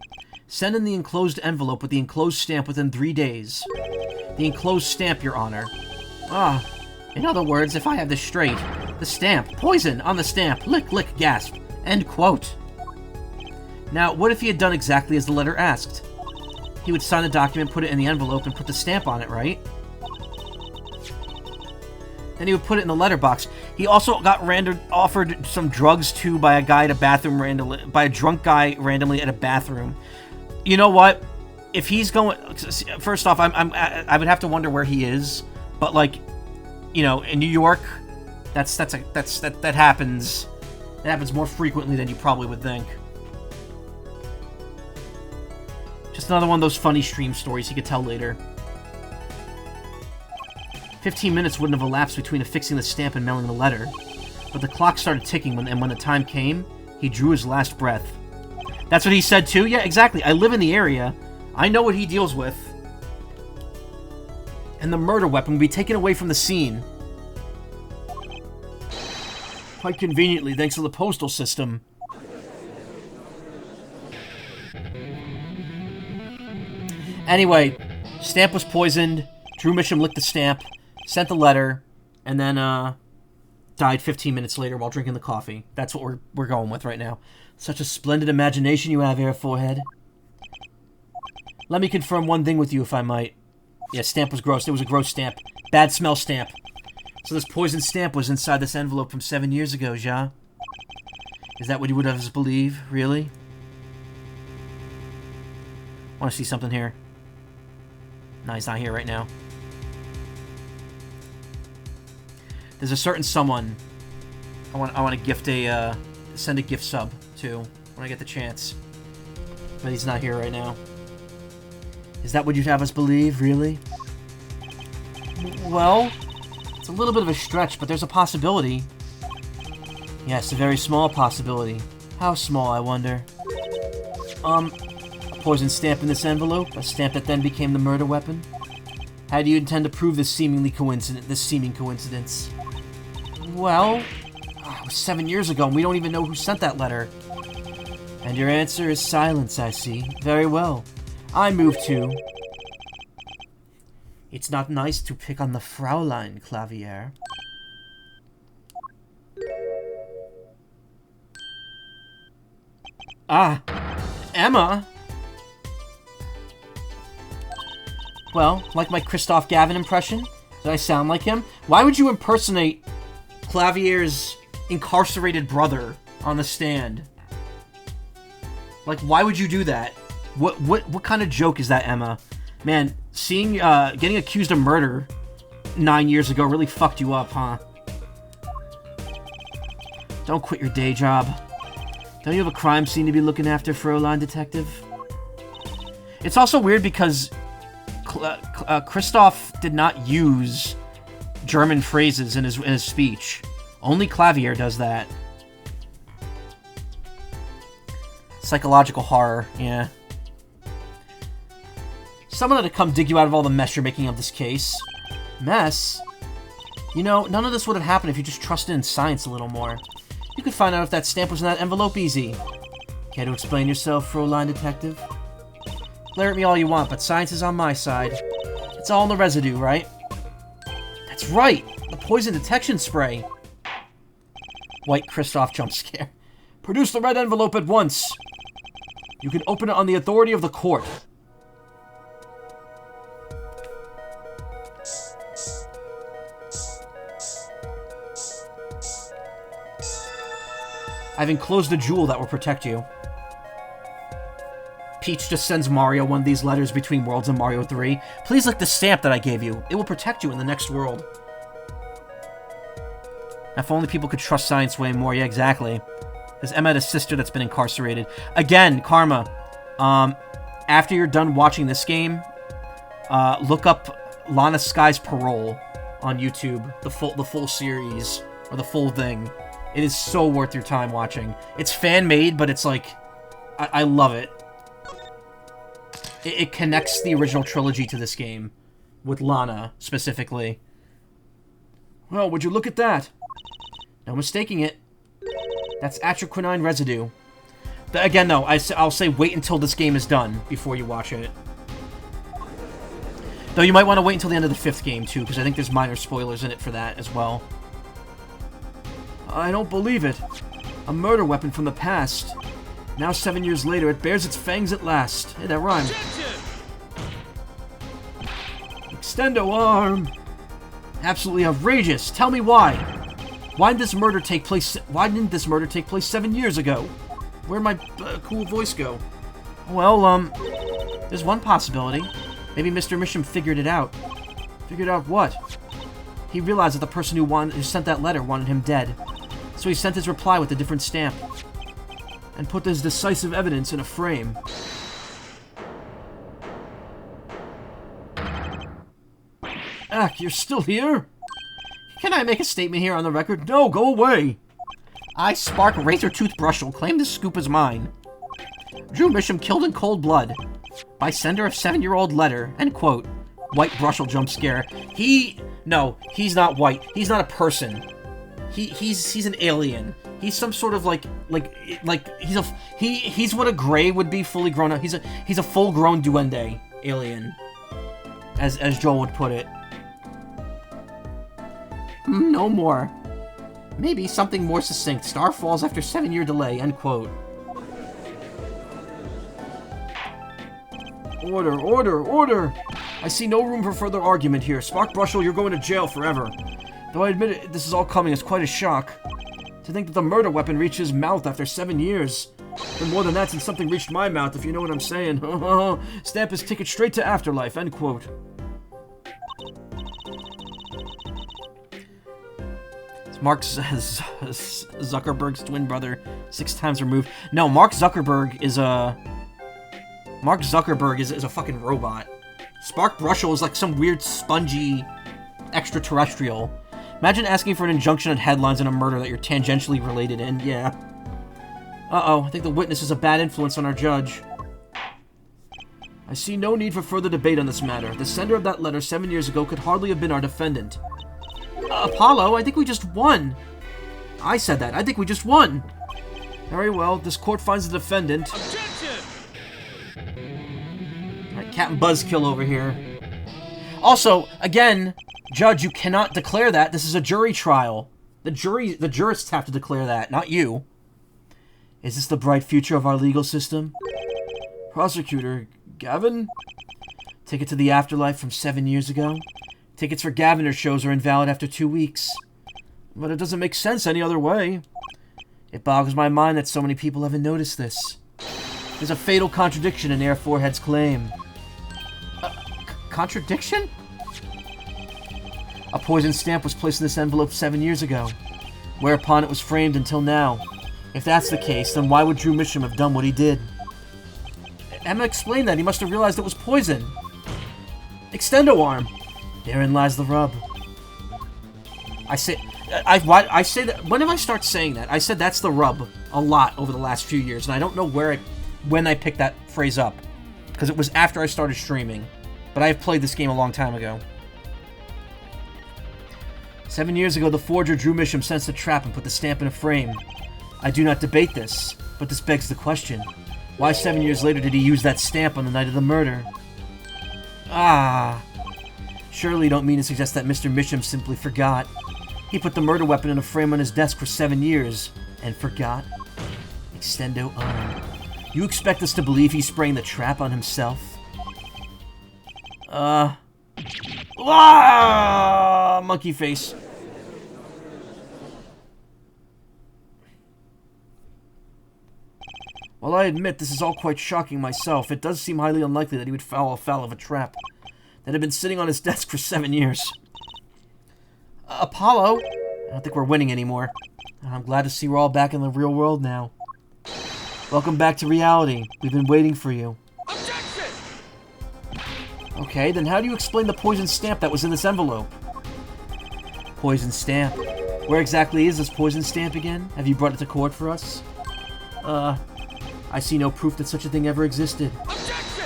Send in the enclosed envelope with the enclosed stamp within 3 days. The enclosed stamp, Your Honor. In other words, if I have this straight, the stamp, poison on the stamp, lick, lick, gasp. End quote. Now, what if he had done exactly as the letter asked? He would sign the document, put it in the envelope, and put the stamp on it, right? Then he would put it in the letterbox. He also got offered some drugs too by a guy at a bathroom randomly, by a drunk guy randomly at a bathroom. You know what? If he's going, first off, I would have to wonder where he is. But like, you know, in New York, that happens. It happens more frequently than you probably would think. Just another one of those funny stream stories he could tell later. 15 minutes wouldn't have elapsed between affixing the stamp and mailing the letter, but the clock started ticking and when the time came, he drew his last breath. That's what he said too? Yeah, exactly. I live in the area. I know what he deals with. And the murder weapon will be taken away from the scene. Quite conveniently, thanks to the postal system. Anyway, stamp was poisoned. Drew Mitchum licked the stamp, sent the letter, and then died 15 minutes later while drinking the coffee. That's what we're going with right now. Such a splendid imagination you have, Air Forehead. Let me confirm one thing with you, if I might. Yeah, stamp was gross. It was a gross stamp. Bad smell stamp. So this poison stamp was inside this envelope from 7 years ago, Ja? Is that what you would have us believe? Really? Want to see something here? No, he's not here right now. There's a certain someone I want to gift send a gift sub to when I get the chance. But he's not here right now. Is that what you'd have us believe, really? Well, it's a little bit of a stretch, but there's a possibility. Yes, a very small possibility. How small, I wonder? A poison stamp in this envelope, a stamp that then became the murder weapon. How do you intend to prove this seeming coincidence? Well, it was 7 years ago, and we don't even know who sent that letter. And your answer is silence, I see. Very well. I move to... It's not nice to pick on the Fraulein, Clavier. Ah, Emma? Well, like my Christoph Gavin impression? Did I sound like him? Why would you impersonate Clavier's incarcerated brother on the stand? Like, why would you do that? What kind of joke is that, Emma? Man, getting accused of murder 9 years ago really fucked you up, huh? Don't quit your day job. Don't you have a crime scene to be looking after, Fraulein Detective? It's also weird because Christoph did not use German phrases in his speech. Only Clavier does that. Psychological horror, yeah. Someone had to come dig you out of all the mess you're making of this case. Mess? You know, none of this would have happened if you just trusted in science a little more. You could find out if that stamp was in that envelope easy. Care to explain yourself, Fraulein Detective? Glare at me all you want, but science is on my side. It's all in the residue, right? That's right! The poison detection spray! White Christoph jump scare. Produce the red envelope at once! You can open it on the authority of the court. I've enclosed a jewel that will protect you. Peach just sends Mario one of these letters between worlds in Mario 3. Please lick the stamp that I gave you. It will protect you in the next world. If only people could trust science way more. Yeah, exactly. Because Emma had a sister that's been incarcerated. Again, Karma. After you're done watching this game, look up Lana Sky's Parole on YouTube. The full series. Or the full thing. It is so worth your time watching. It's fan-made, but it's like... I love it. It connects the original trilogy to this game. With Lana, specifically. Well, would you look at that? No mistaking it. That's atroquinine residue. Again, though, I'll say wait until this game is done before you watch it. Though you might want to wait until the end of the 5th game, too, because I think there's minor spoilers in it for that as well. I don't believe it. A murder weapon from the past. Now 7 years later, it bears its fangs at last. Hey, that rhymed. Extendo arm. Absolutely outrageous. Tell me why. Why didn't this murder take place 7 years ago? Where'd my cool voice go? Well, there's one possibility. Maybe Mr. Misham figured it out. Figured out what? He realized that the person who sent that letter wanted him dead. So he sent his reply with a different stamp. And put this decisive evidence in a frame. Ack, you're still here? Can I make a statement here on the record? No, go away! I, Spark Razortooth Brushel, claim this scoop is mine. Drew Misham killed in cold blood. By sender of 7-year-old letter. End quote. White Brushel jump scare. No, he's not white. He's not a person. He's an alien. He's some sort of he's what a gray would be fully grown up. He's a full-grown duende alien, as Joel would put it. No more. Maybe something more succinct. Star falls after 7-year delay. End quote. Order, order, order! I see no room for further argument here. Spark Brushel, you're going to jail forever. Though I admit it, this is all coming as quite a shock. To think that the murder weapon reached his mouth after 7 years. And more than that, since something reached my mouth, if you know what I'm saying. Stamp his ticket straight to afterlife. End quote. It's Mark Zuckerberg's twin brother, 6 times removed. No, Mark Zuckerberg is a fucking robot. Spark Brushel is like some weird spongy extraterrestrial. Imagine asking for an injunction on headlines in a murder that you're tangentially related in. Yeah. Uh-oh, I think the witness is a bad influence on our judge. I see no need for further debate on this matter. The sender of that letter 7 years ago could hardly have been our defendant. Apollo, I think we just won. I said that. I think we just won. Very well. This court finds the defendant. Objection! Alright, Captain Buzzkill over here. Also, again, Judge, you cannot declare that. This is a jury trial. The jurists have to declare that, not you. Is this the bright future of our legal system? Prosecutor, Gavin? Ticket to the afterlife from 7 years ago? Tickets for Gaviner shows are invalid after 2 weeks. But it doesn't make sense any other way. It boggles my mind that so many people haven't noticed this. There's a fatal contradiction in Air Forehead's claim. Contradiction? A poison stamp was placed in this envelope 7 years ago, whereupon it was framed until now. If that's the case, then why would Drew Misham have done what he did? Emma explained that. He must have realized it was poison. Extendo arm. Therein lies the rub. I say that. Whenever I start saying that, I said that's the rub a lot over the last few years, and I don't know when I picked that phrase up, because it was after I started streaming. But I have played this game a long time ago. 7 years ago, the forger Drew Misham sensed a trap and put the stamp in a frame. I do not debate this, but this begs the question. Why 7 years later did he use that stamp on the night of the murder? Surely you don't mean to suggest that Mr. Misham simply forgot. He put the murder weapon in a frame on his desk for 7 years, and forgot? Extendo arm. You expect us to believe he's spraying the trap on himself? Monkey face. While I admit this is all quite shocking myself, it does seem highly unlikely that he would fall foul of a trap that had been sitting on his desk for 7 years. Apollo? I don't think we're winning anymore. I'm glad to see we're all back in the real world now. Welcome back to reality. We've been waiting for you. Objection! Okay, then how do you explain the poison stamp that was in this envelope? Poison stamp. Where exactly is this poison stamp again? Have you brought it to court for us? I see no proof that such a thing ever existed. Objection!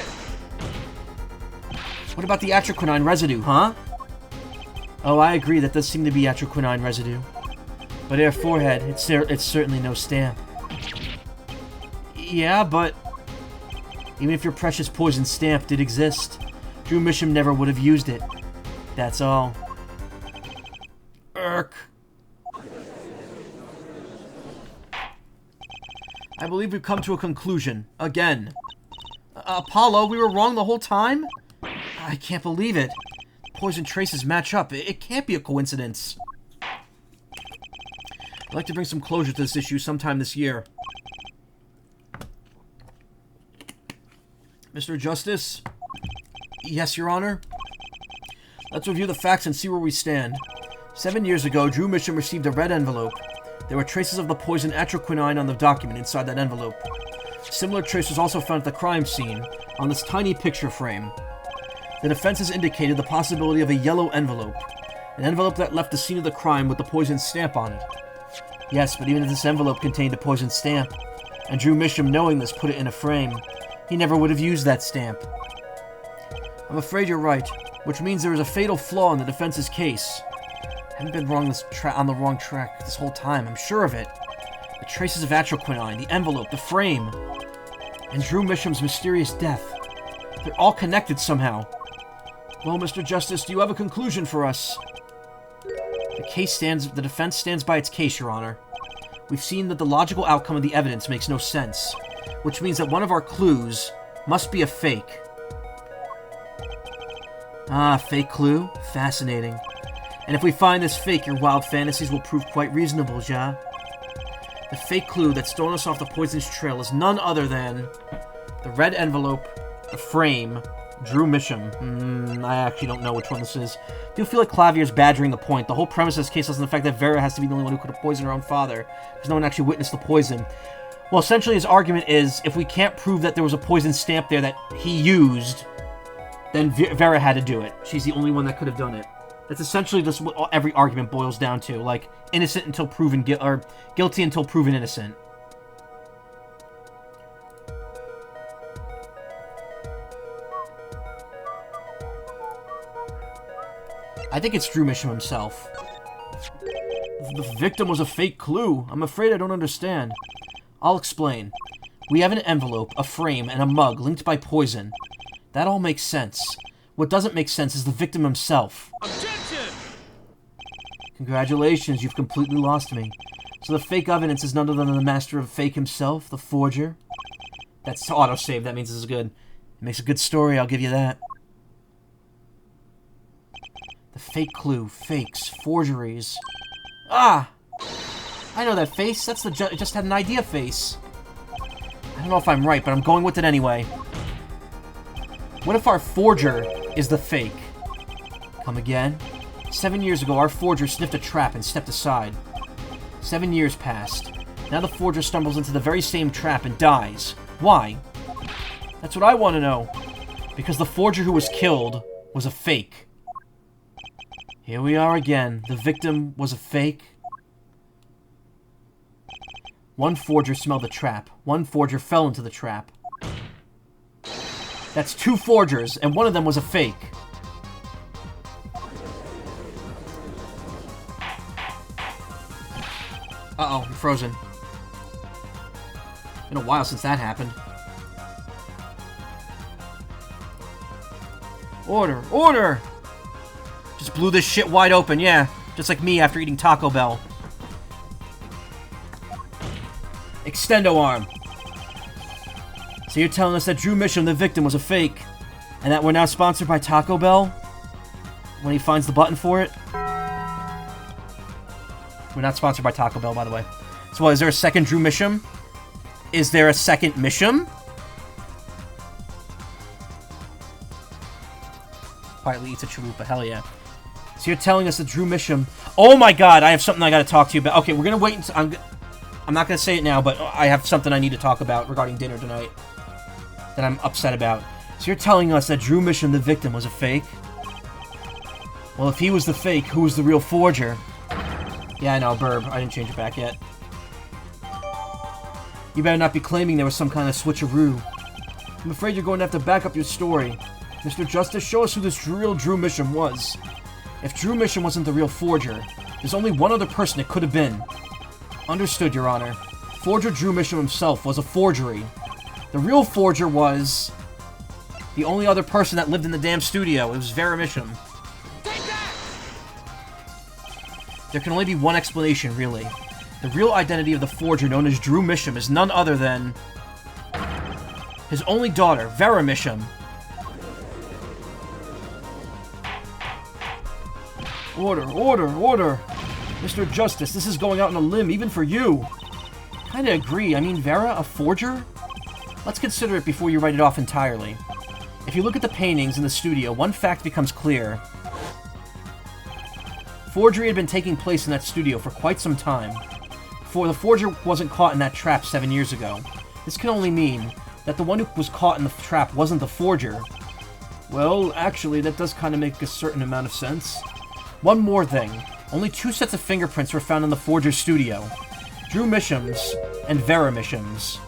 What about the atroquinine residue, huh? Oh, I agree, that does seem to be atroquinine residue. But Air Forehead, it's certainly no stamp. Yeah, but even if your precious poison stamp did exist, Drew Misham never would have used it. That's all. Irk. I believe we've come to a conclusion. Again. Apollo, we were wrong the whole time? I can't believe it. Poison traces match up. It can't be a coincidence. I'd like to bring some closure to this issue sometime this year. Mr. Justice? Yes, Your Honor? Let's review the facts and see where we stand. 7 years ago, Drew Misham received a red envelope. There were traces of the poison atroquinine on the document inside that envelope. Similar trace was also found at the crime scene, on this tiny picture frame. The defense has indicated the possibility of a yellow envelope. An envelope that left the scene of the crime with the poison stamp on it. Yes, but even if this envelope contained a poison stamp, and Drew Misham, knowing this, put it in a frame, he never would have used that stamp. I'm afraid you're right, which means there is a fatal flaw in the defense's case. I haven't been on the wrong track this whole time, I'm sure of it. The traces of atroquinine, the envelope, the frame, and Drew Misham's mysterious death. They're all connected somehow. Well, Mr. Justice, do you have a conclusion for us? The defense stands by its case, Your Honor. We've seen that the logical outcome of the evidence makes no sense, which means that one of our clues must be a fake. Fake clue? Fascinating. And if we find this fake, your wild fantasies will prove quite reasonable, Ja. The fake clue that's thrown us off the poison's trail is none other than the red envelope, the frame, Drew Misham. I actually don't know which one this is. I do feel like Clavier's badgering the point. The whole premise of this case is the fact that Vera has to be the only one who could have poisoned her own father, because no one actually witnessed the poison. Well, essentially his argument is, if we can't prove that there was a poison stamp there that he used, then Vera had to do it. She's the only one that could have done it. That's essentially just what every argument boils down to. Like, innocent until proven or guilty until proven innocent. I think it's Drew Misham himself. The victim was a fake clue. I'm afraid I don't understand. I'll explain. We have an envelope, a frame, and a mug linked by poison. That all makes sense. What doesn't make sense is the victim himself. Objection! Congratulations, you've completely lost me. So the fake evidence is none other than the master of fake himself, the forger? That's autosave. That means this is good. It makes a good story, I'll give you that. The fake clue, fakes, forgeries. Ah! I know that face. That's the just had an idea face. I don't know if I'm right, but I'm going with it anyway. What if our forger is the fake? Come again? 7 years ago, our forger sniffed a trap and stepped aside. 7 years passed. Now the forger stumbles into the very same trap and dies. Why? That's what I want to know. Because the forger who was killed was a fake. Here we are again. The victim was a fake. One forger smelled the trap. One forger fell into the trap. That's 2 forgers, and one of them was a fake. Uh-oh, I'm frozen. Been a while since that happened. Order! Order! Just blew this shit wide open, yeah. Just like me after eating Taco Bell. Extendo arm. So you're telling us that Drew Misham, the victim, was a fake, and that we're now sponsored by Taco Bell? When he finds the button for it? We're not sponsored by Taco Bell, by the way. So what, is there a second Drew Misham? Is there a second Misham? Quietly eats a chalupa, hell yeah. So you're telling us that Drew Misham... Oh my god, I have something I gotta talk to you about. Okay, we're gonna wait until... I'm not gonna say it now, but I have something I need to talk about regarding dinner tonight. That I'm upset about. So you're telling us that Drew Misham, the victim, was a fake? Well, if he was the fake, who was the real forger? Yeah, I know, burb. I didn't change it back yet. You better not be claiming there was some kind of switcheroo. I'm afraid you're going to have to back up your story. Mr. Justice, show us who this real Drew Misham was. If Drew Misham wasn't the real forger, there's only one other person it could have been. Understood, Your Honor. Forger Drew Misham himself was a forgery. The real forger was... the only other person that lived in the damn studio. It was Vera Misham. There can only be one explanation, really. The real identity of the forger known as Drew Misham is none other than... his only daughter, Vera Misham. Order, order, order! Mr. Justice, this is going out on a limb, even for you! Kinda agree. I mean, Vera, a forger? Let's consider it before you write it off entirely. If you look at the paintings in the studio, one fact becomes clear. Forgery had been taking place in that studio for quite some time. For the forger wasn't caught in that trap 7 years ago. This can only mean that the one who was caught in the trap wasn't the forger. Well, actually, that does kind of make a certain amount of sense. One more thing. Only 2 sets of fingerprints were found in the forger's studio. Drew Misham's and Vera Misham's.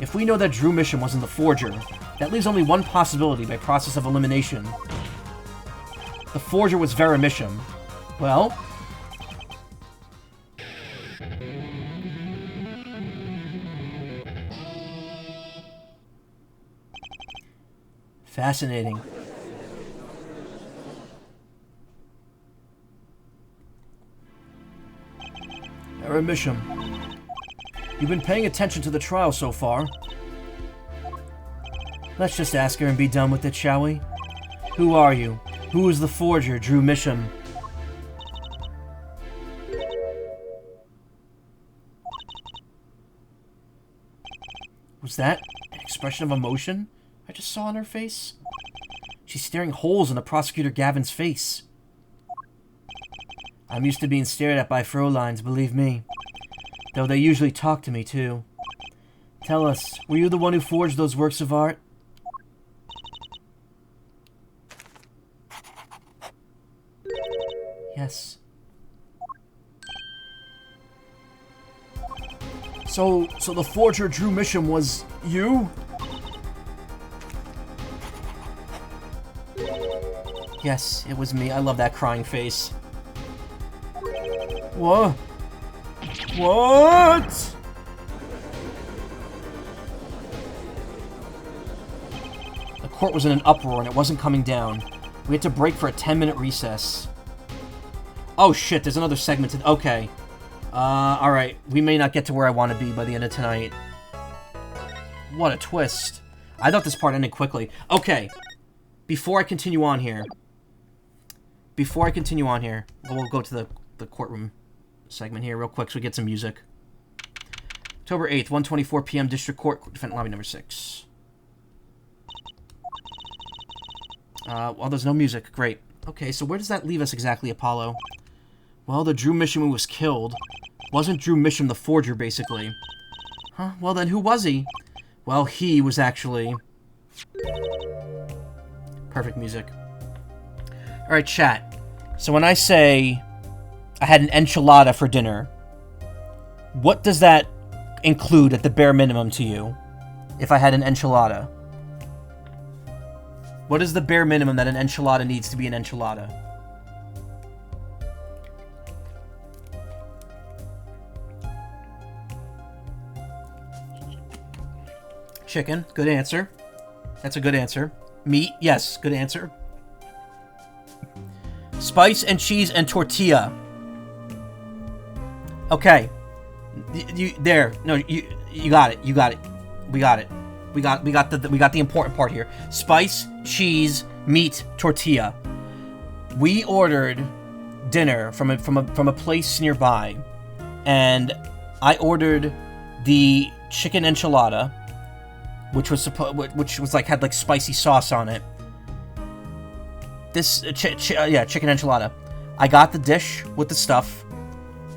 If we know that Drew Misham wasn't the forger, that leaves only one possibility by process of elimination. The forger was Vera Misham. Well... fascinating. Vera Misham. You've been paying attention to the trial so far. Let's just ask her and be done with it, shall we? Who are you? Who is the forger, Drew Misham? Was that an expression of emotion I just saw on her face? She's staring holes in the prosecutor Gavin's face. I'm used to being stared at by Frolines, believe me. Though they usually talk to me, too. Tell us, were you the one who forged those works of art? Yes. So the forger Drew Misham was you? Yes, it was me. I love that crying face. Whoa. What? The court was in an uproar and it wasn't coming down. We had to break for a 10-minute recess. Oh shit, there's another segment to... Okay. Alright. We may not get to where I want to be by the end of tonight. What a twist. I thought this part ended quickly. Okay. Before I continue on here... we'll go to the courtroom segment here real quick so we get some music. October 8th, 1:24 p.m. District Court, Defendant Lobby number 6. Well, there's no music. Great. Okay, so where does that leave us exactly, Apollo? Well, the Drew Misham was killed. Wasn't Drew Misham the forger, basically? Huh? Well, then who was he? Well, he was actually... Perfect music. Alright, chat. So when I say I had an enchilada for dinner, what does that include at the bare minimum to you? If I had an enchilada? What is the bare minimum that an enchilada needs to be an enchilada? Chicken, good answer. That's a good answer. Meat, yes, good answer. Spice and cheese and tortilla. Okay. You got it. You got it. We got it. We got the important part here. Spice, cheese, meat, tortilla. We ordered dinner from a place nearby, and I ordered the chicken enchilada, which was like had like spicy sauce on it. This chicken enchilada. I got the dish with the stuff.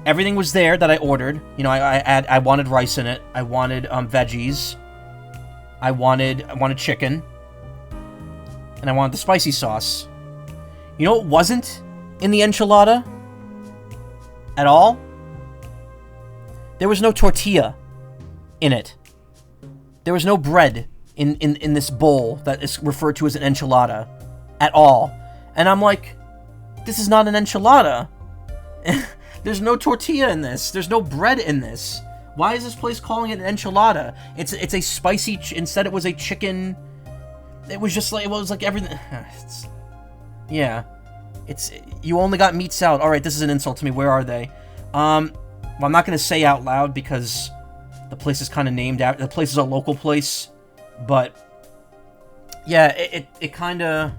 Everything was there that I ordered. You know, I wanted rice in it. I wanted veggies. I wanted chicken. And I wanted the spicy sauce. You know what wasn't in the enchilada? At all? There was no tortilla in it. There was no bread in this bowl that is referred to as an enchilada. At all. And I'm like, this is not an enchilada. There's no tortilla in this. There's no bread in this. Why is this place calling it an enchilada? It's a spicy... Instead, it was a chicken... It was just like... It was like everything... Yeah. You only got meat salad. Alright, this is an insult to me. Where are they? Well, I'm not going to say out loud because the place is kind of named after... The place is a local place. But... Yeah, it kind of...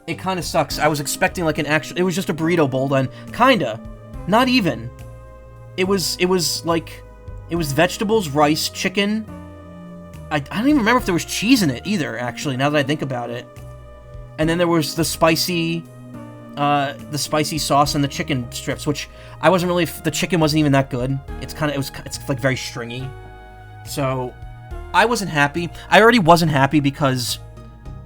It kind of sucks. I was expecting like an actual... It was just a burrito bowl then. Kinda. Not even. It was like... It was vegetables, rice, chicken. I don't even remember if there was cheese in it either, actually, now that I think about it. And then there was the spicy sauce and the chicken strips, which I wasn't really... The chicken wasn't even that good. It's like very stringy. So, I wasn't happy. I already wasn't happy because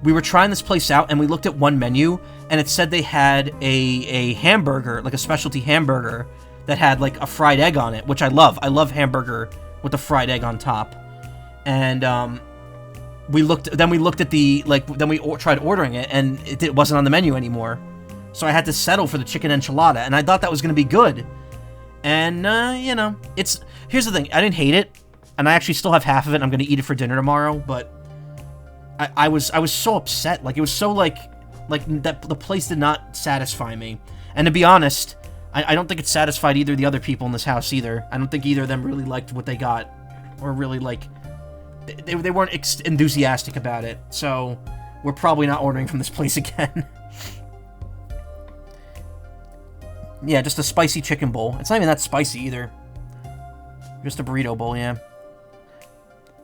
we were trying this place out and we looked at one menu and it said they had a hamburger, like a specialty hamburger, that had like a fried egg on it, which I love. I love hamburger with the fried egg on top. And we looked at the tried ordering it, and it wasn't on the menu anymore. So I had to settle for the chicken enchilada, and I thought that was going to be good. And you know, here's the thing. I didn't hate it, and I actually still have half of it. I'm going to eat it for dinner tomorrow. But I was so upset. Like it was so like that the place did not satisfy me. And to be honest, I don't think it satisfied either of the other people in this house either. I don't think either of them really liked what they got, or really like they weren't enthusiastic about it. So we're probably not ordering from this place again. Yeah, just a spicy chicken bowl. It's not even that spicy either. Just a burrito bowl, yeah.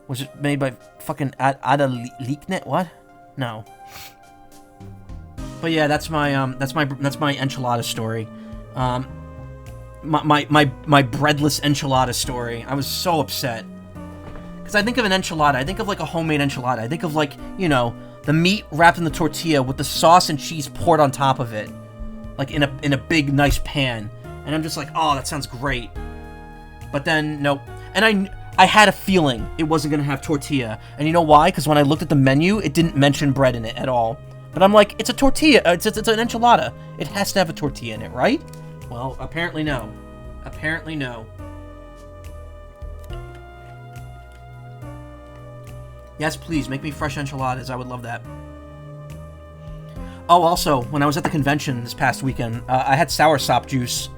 Was it made by fucking Ada Leeknet? What? No. But yeah, that's my enchilada story. My breadless enchilada story. I was so upset. Because I think of an enchilada, I think of like a homemade enchilada. I think of like, you know, the meat wrapped in the tortilla with the sauce and cheese poured on top of it. Like in a big, nice pan. And I'm just like, oh, that sounds great. But then, nope. And I had a feeling it wasn't going to have tortilla. And you know why? Because when I looked at the menu, it didn't mention bread in it at all. But I'm like, it's a tortilla. It's an enchilada. It has to have a tortilla in it, right? Well, apparently no. Apparently no. Yes, please, make me fresh enchiladas. I would love that. Oh, also, when I was at the convention this past weekend, I had soursop juice.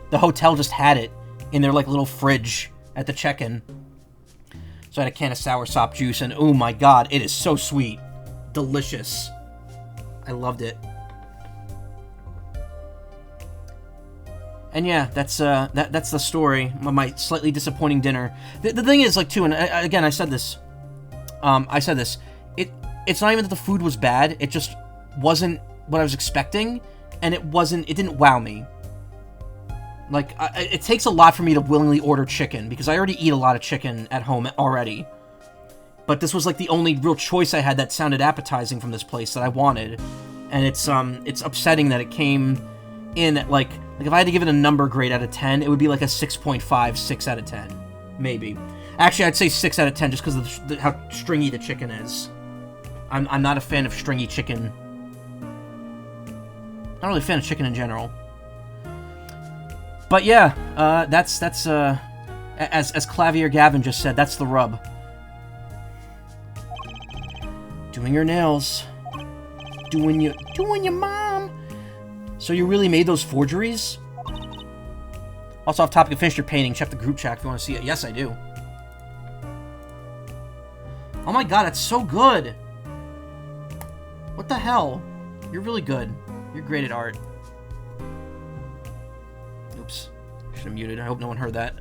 The hotel just had it in their, like, little fridge at the check-in. So I had a can of soursop juice, and oh my god, it is so sweet. Delicious. I loved it. And yeah, that's the story of my slightly disappointing dinner. The thing is, like, too, and again, I said this. It's not even that the food was bad. It just wasn't what I was expecting, and it didn't wow me. Like, it takes a lot for me to willingly order chicken, because I already eat a lot of chicken at home already. But this was, like, the only real choice I had that sounded appetizing from this place that I wanted. And it's upsetting that it came in at, like, if I had to give it a number grade out of 10, it would be like a 6.5, 6 out of 10. Maybe. Actually, I'd say 6 out of 10 just because of how stringy the chicken is. I'm not a fan of stringy chicken. Not really a fan of chicken in general. But yeah, that's as Clavier Gavin just said, that's the rub. Doing your nails. Doing your mom. So you really made those forgeries? Also, off topic, finish your painting. Check the group chat if you want to see it. Yes, I do. Oh my god, that's so good! What the hell? You're really good. You're great at art. Oops. Should have muted. I hope no one heard that.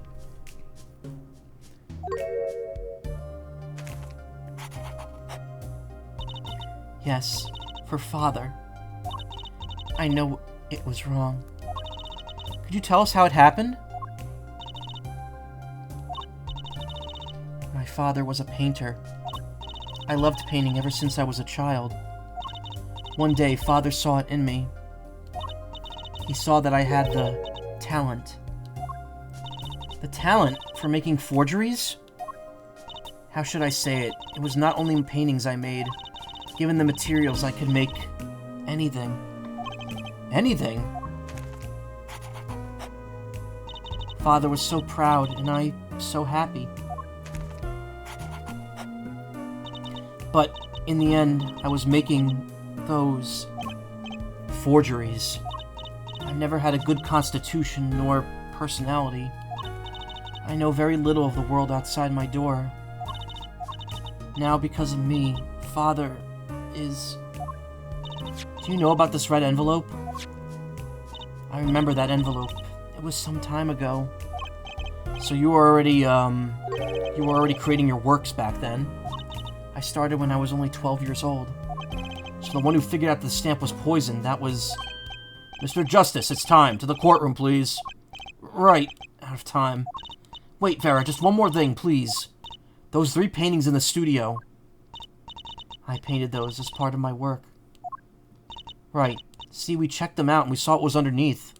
Yes, for Father. I know it was wrong. Could you tell us how it happened? My father was a painter. I loved painting ever since I was a child. One day, Father saw it in me. He saw that I had the talent. The talent for making forgeries? How should I say it? It was not only paintings I made. Given the materials, I could make anything. Anything? Father was so proud, and I so happy. But in the end, I was making those forgeries. I never had a good constitution nor personality. I know very little of the world outside my door. Now, because of me, Father is... Do you know about this red envelope? I remember that envelope. It was some time ago. So you were already creating your works back then. I started when I was only 12 years old. So the one who figured out the stamp was poisoned, that was... Mr. Justice, it's time. To the courtroom, please. Right. Out of time. Wait, Vera, just one more thing, please. Those 3 paintings in the studio. I painted those as part of my work. Right. See, we checked them out and we saw what was underneath.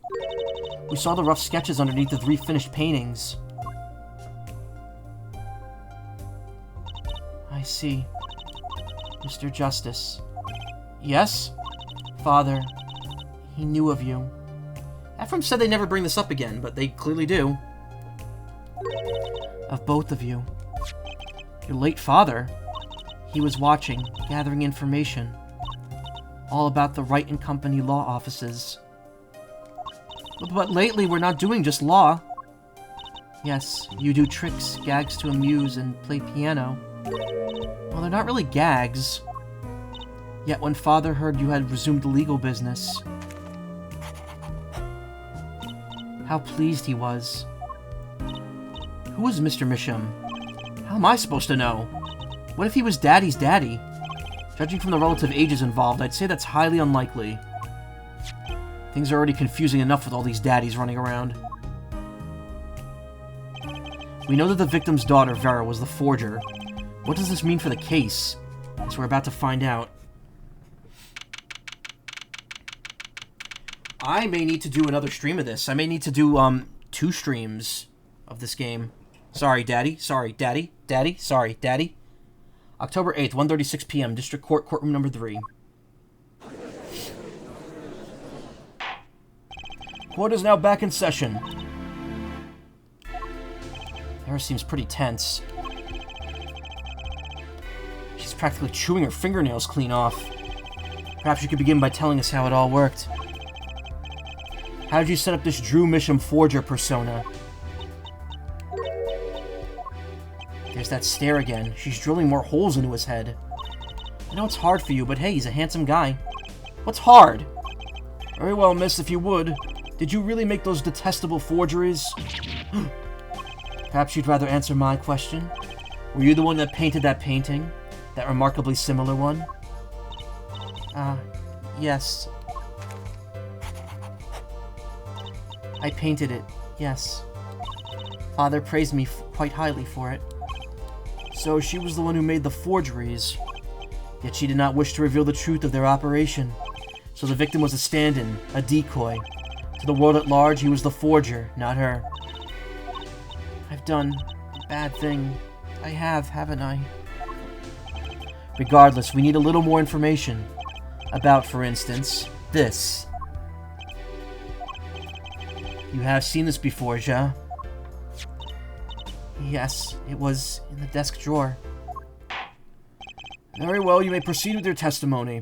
We saw the rough sketches underneath the 3 finished paintings. I see. Mr. Justice. Yes? Father, he knew of you. Ephraim said they never bring this up again, but they clearly do. Of both of you. Your late father, he was watching, gathering information. All about the Wright and Company law offices. But lately we're not doing just law. Yes, you do tricks, gags to amuse, and play piano. Well, they're not really gags. Yet when Father heard you had resumed the legal business, how pleased he was. Who was Mr. Misham? How am I supposed to know? What if he was Daddy's daddy? Judging from the relative ages involved, I'd say that's highly unlikely. Things are already confusing enough with all these daddies running around. We know that the victim's daughter, Vera, was the forger. What does this mean for the case? As we're about to find out. I may need to do another stream of this. I may need to do, 2 streams of this game. Sorry, Daddy. Sorry, Daddy. Daddy. Sorry, Daddy. October 8th, 1:36 p.m., District Court, Courtroom number 3. Court is now back in session. Eris seems pretty tense. She's practically chewing her fingernails clean off. Perhaps you could begin by telling us how it all worked. How did you set up this Drew Misham forger persona? There's that stare again. She's drilling more holes into his head. I know it's hard for you, but hey, he's a handsome guy. What's hard? Very well, miss, if you would. Did you really make those detestable forgeries? Perhaps you'd rather answer my question? Were you the one that painted that painting? That remarkably similar one? Yes. I painted it, yes. Father praised me quite highly for it. So she was the one who made the forgeries. Yet she did not wish to reveal the truth of their operation. So the victim was a stand-in, a decoy. To the world at large, he was the forger, not her. I've done a bad thing. I have, haven't I? Regardless, we need a little more information. About, for instance, this. You have seen this before, Ja? Yes, it was in the desk drawer. Very well, you may proceed with your testimony.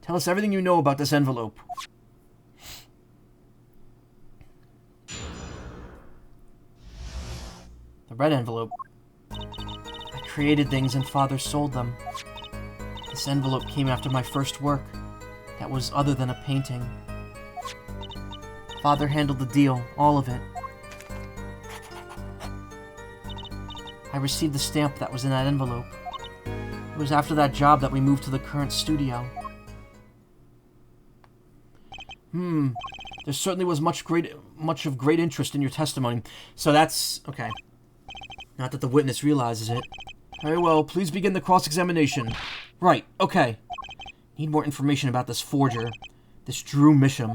Tell us everything you know about this envelope. The red envelope. I created things and Father sold them. This envelope came after my first work. That was other than a painting. Father handled the deal, all of it. I received the stamp that was in that envelope. It was after that job that we moved to the current studio. There certainly was much of great interest in your testimony. So that's... okay. Not that the witness realizes it. Very well, please begin the cross-examination. Right, okay. Need more information about this forger. This Drew Misham.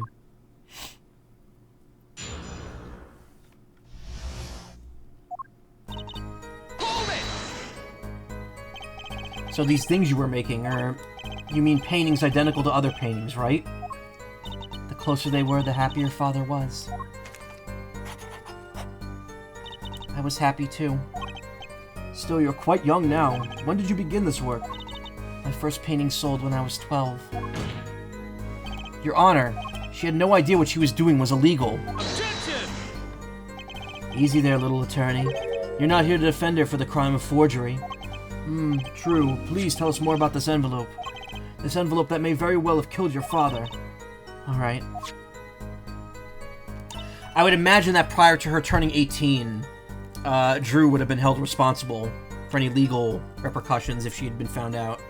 So these things you were making are... you mean paintings identical to other paintings, right? The closer they were, the happier Father was. I was happy too. Still, you're quite young now. When did you begin this work? My first painting sold when I was 12. Your Honor, she had no idea what she was doing was illegal. Objection! Easy there, little attorney. You're not here to defend her for the crime of forgery. True. Please tell us more about this envelope. This envelope that may very well have killed your father. Alright. I would imagine that prior to her turning 18, Drew would have been held responsible for any legal repercussions if she had been found out.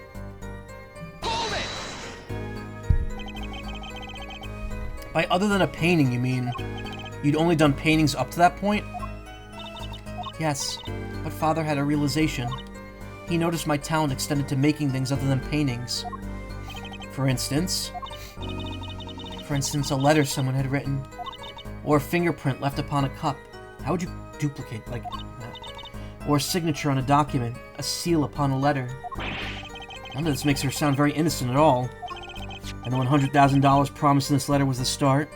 Hold it! By other than a painting, you mean you'd only done paintings up to that point? Yes, but Father had a realization. He noticed my talent extended to making things other than paintings. For instance? For instance, a letter someone had written. Or a fingerprint left upon a cup. How would you duplicate like that? Or a signature on a document, a seal upon a letter. None of this makes her sound very innocent at all. And the $100,000 promised in this letter was the start.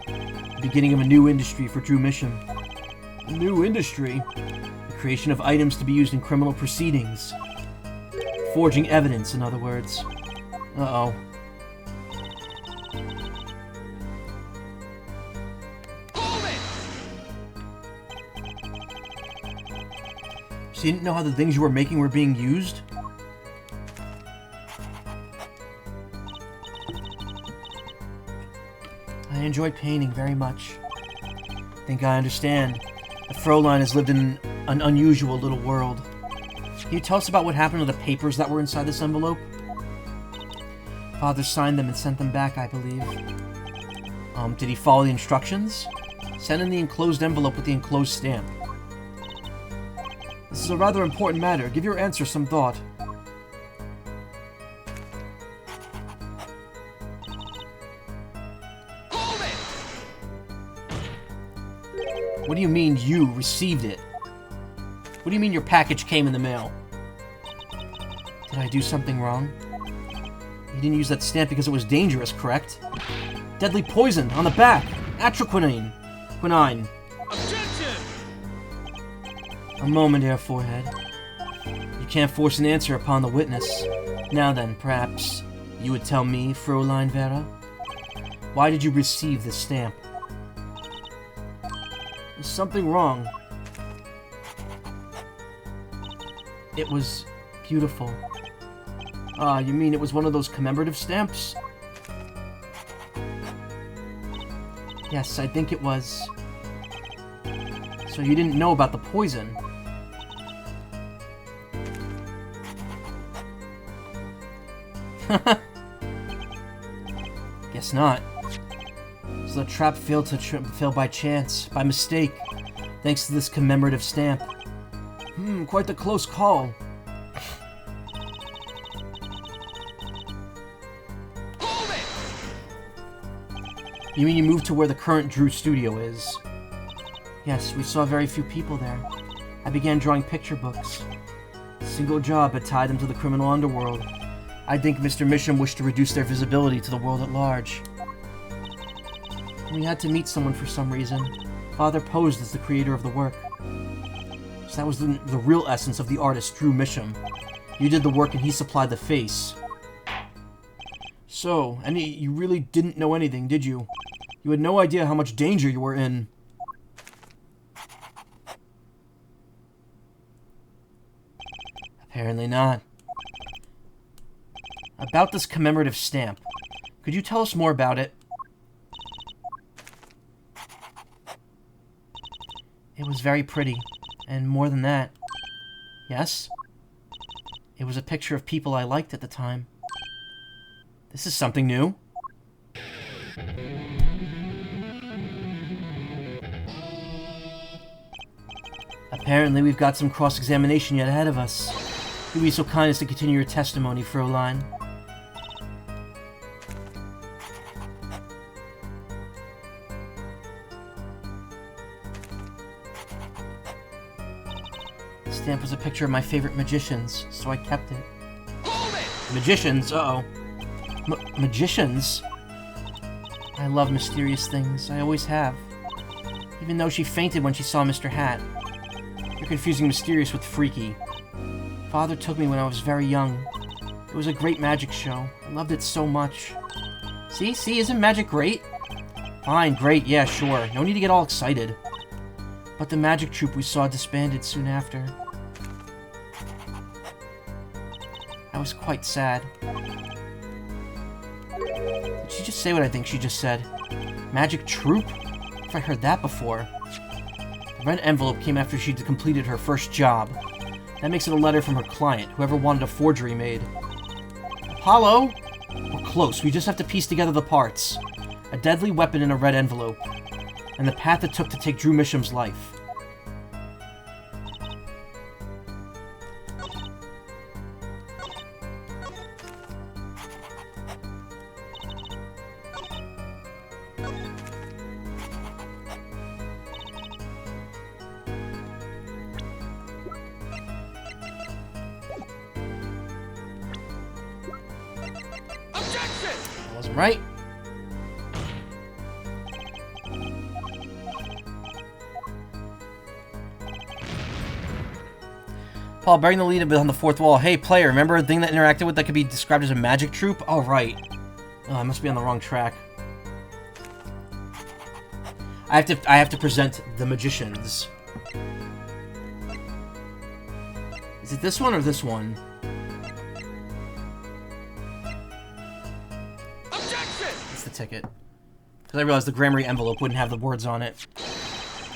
The beginning of a new industry for Drew Misham. A new industry? The creation of items to be used in criminal proceedings. Forging evidence, in other words. Uh-oh. So you didn't know how the things you were making were being used? I enjoy painting very much. Think I understand. The Fräulein has lived in an unusual little world. Can you tell us about what happened to the papers that were inside this envelope? Father signed them and sent them back, I believe. Did he follow the instructions? Send in the enclosed envelope with the enclosed stamp. This is a rather important matter. Give your answer some thought. What do you mean you received it? What do you mean your package came in the mail? Did I do something wrong? You didn't use that stamp because it was dangerous, correct? Deadly poison on the back. Atroquinine. Quinine. Objection! A moment, Air Forehead. You can't force an answer upon the witness. Now then, perhaps you would tell me, Fräulein Vera? Why did you receive this stamp? Is something wrong? It was beautiful. Ah, you mean it was one of those commemorative stamps? Yes, I think it was. So you didn't know about the poison? Guess not. So the trap failed failed by chance, by mistake, thanks to this commemorative stamp. Quite the close call. Hold it! You mean you moved to where the current Drew studio is? Yes, we saw very few people there. I began drawing picture books. A single job had tied them to the criminal underworld. I think Mr. Misham wished to reduce their visibility to the world at large. We had to meet someone for some reason. Father posed as the creator of the work. So that was the real essence of the artist, Drew Misham. You did the work and he supplied the face. So, and you really didn't know anything, did you? You had no idea how much danger you were in. Apparently not. About this commemorative stamp. Could you tell us more about it? It was very pretty. And more than that. Yes? It was a picture of people I liked at the time. This is something new. Apparently we've got some cross-examination yet ahead of us. You'll be so kind as to continue your testimony, Fräulein. The stamp was a picture of my favorite magicians, so I kept it. Hold it! Magicians? Uh-oh. Magicians? I love mysterious things. I always have. Even though she fainted when she saw Mr. Hat. You're confusing mysterious with freaky. Father took me when I was very young. It was a great magic show. I loved it so much. See? Isn't magic great? Fine, great, yeah, sure. No need to get all excited. But the magic troupe we saw disbanded soon after. I was quite sad. Did she just say what I think she just said? Magic troupe? If I heard that before. The red envelope came after she'd completed her first job. That makes it a letter from her client, whoever wanted a forgery made. Apollo? We're close, we just have to piece together the parts. A deadly weapon in a red envelope. And the path it took to take Drew Misham's life. Objection! That wasn't right. Paul, bearing the lead on the fourth wall. Hey, player, remember a thing that interacted with that could be described as a magic troupe? Oh, right. Oh, I must be on the wrong track. I have to present the magicians. Is it this one or this one? Objection! It's the ticket. Because I realized the Grammary envelope wouldn't have the words on it.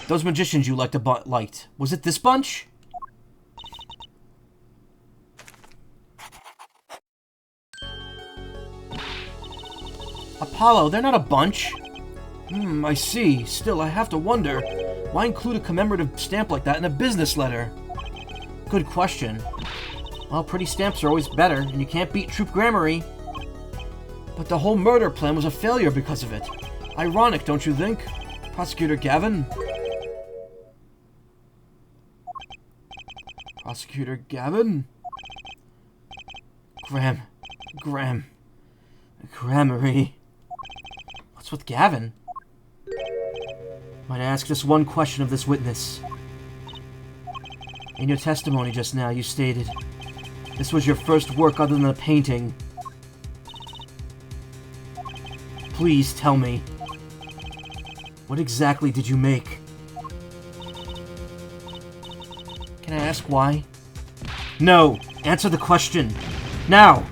Those magicians you liked liked. Was it this bunch? Apollo, they're not a bunch. I see. Still, I have to wonder. Why include a commemorative stamp like that in a business letter? Good question. Well, pretty stamps are always better, and you can't beat Troop Grammary. But the whole murder plan was a failure because of it. Ironic, don't you think? Prosecutor Gavin? Prosecutor Gavin? Graham. Gramarye. What's with Gavin? Might I ask just one question of this witness? In your testimony just now, you stated this was your first work other than a painting. Please tell me, what exactly did you make? Can I ask why? No! Answer the question! Now!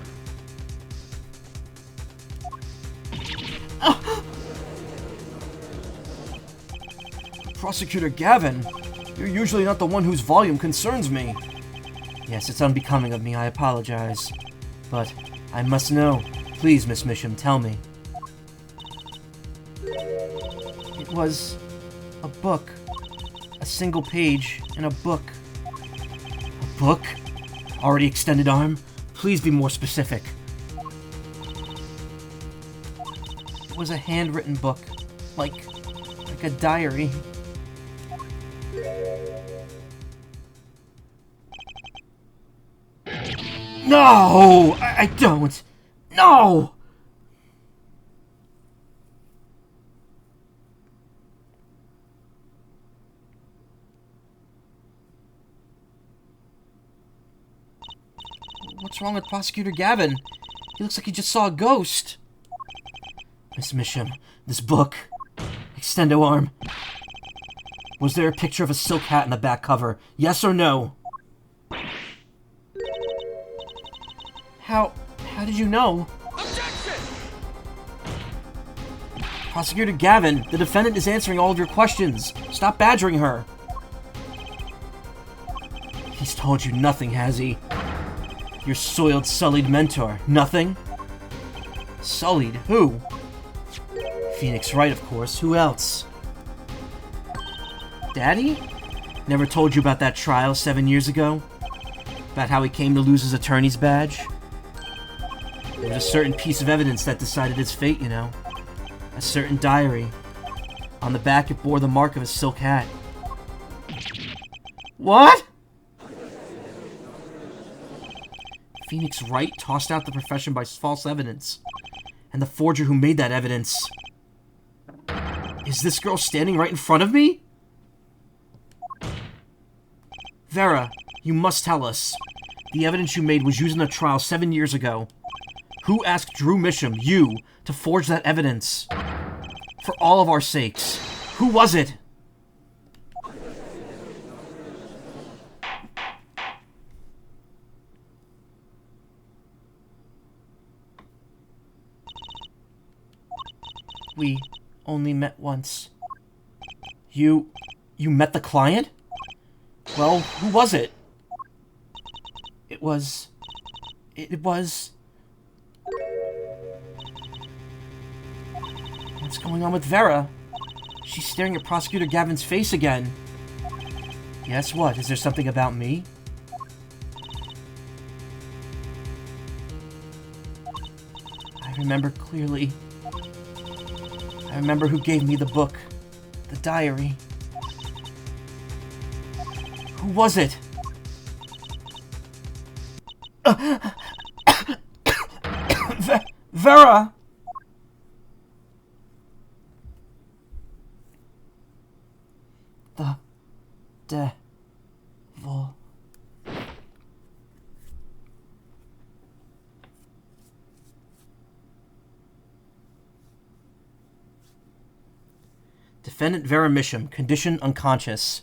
Prosecutor Gavin, you're usually not the one whose volume concerns me. Yes, it's unbecoming of me, I apologize. But I must know. Please, Miss Misham, tell me. It was a book. A single page in a book. A book? Already extended arm? Please be more specific. It was a handwritten book. Like a diary. No! I don't! No! What's wrong with Prosecutor Gavin? He looks like he just saw a ghost. Miss Misham, this book. Extendo arm. Was there a picture of a silk hat in the back cover? Yes or no? How did you know? Objection! Prosecutor Gavin, the defendant is answering all of your questions. Stop badgering her. He's told you nothing, has he? Your soiled, sullied mentor. Nothing? Sullied? Who? Phoenix Wright, of course. Who else? Daddy? Never told you about that trial 7 years ago? About how he came to lose his attorney's badge? There was a certain piece of evidence that decided his fate, you know. A certain diary. On the back it bore the mark of a silk hat. What? Phoenix Wright tossed out the profession by false evidence. And the forger who made that evidence... Is this girl standing right in front of me? Vera, you must tell us. The evidence you made was used in the trial 7 years ago. Who asked Drew Misham, you, to forge that evidence? For all of our sakes. Who was it? We only met once. You met the client? Well, who was it? It was... What's going on with Vera? She's staring at Prosecutor Gavin's face again. Yes, what? Is there something about me? I remember clearly. I remember who gave me the book. The diary. Who was it? Vera! The devil. Defendant Vera Misham, condition unconscious.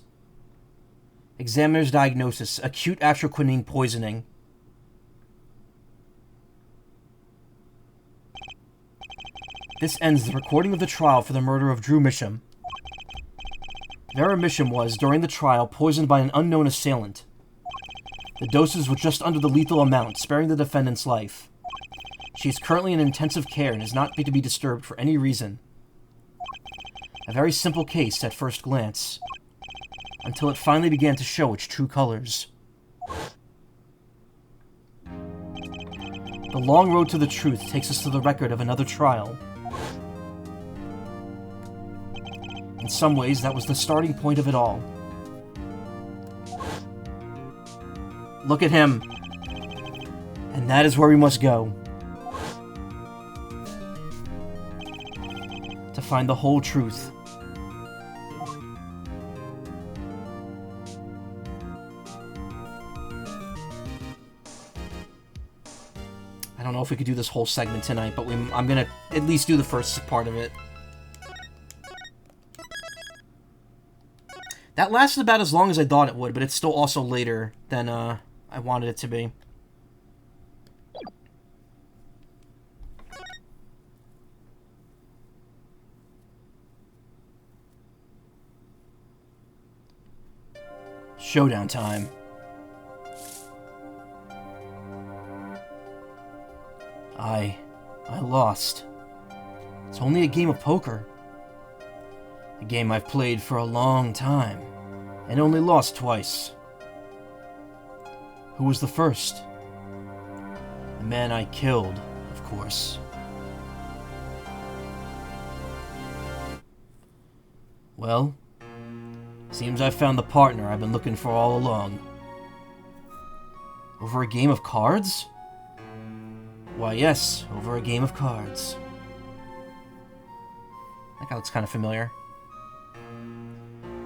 Examiner's diagnosis, acute atroquinine poisoning. This ends the recording of the trial for the murder of Drew Misham. Vera Misham was, during the trial, poisoned by an unknown assailant. The doses were just under the lethal amount, sparing the defendant's life. She is currently in intensive care and is not to be disturbed for any reason. A very simple case at first glance, until it finally began to show its true colors. The long road to the truth takes us to the record of another trial. In some ways, that was the starting point of it all. Look at him. And that is where we must go. find the whole truth. I don't know if we could do this whole segment tonight, but I'm gonna at least do the first part of it. That lasted about as long as I thought it would, but it's still also later than I wanted it to be. Showdown time. I lost. It's only a game of poker. A game I've played for a long time, and only lost twice. Who was the first? The man I killed, of course. Well, seems I found the partner I've been looking for all along. Over a game of cards? Why, yes, over a game of cards. That guy looks kind of familiar.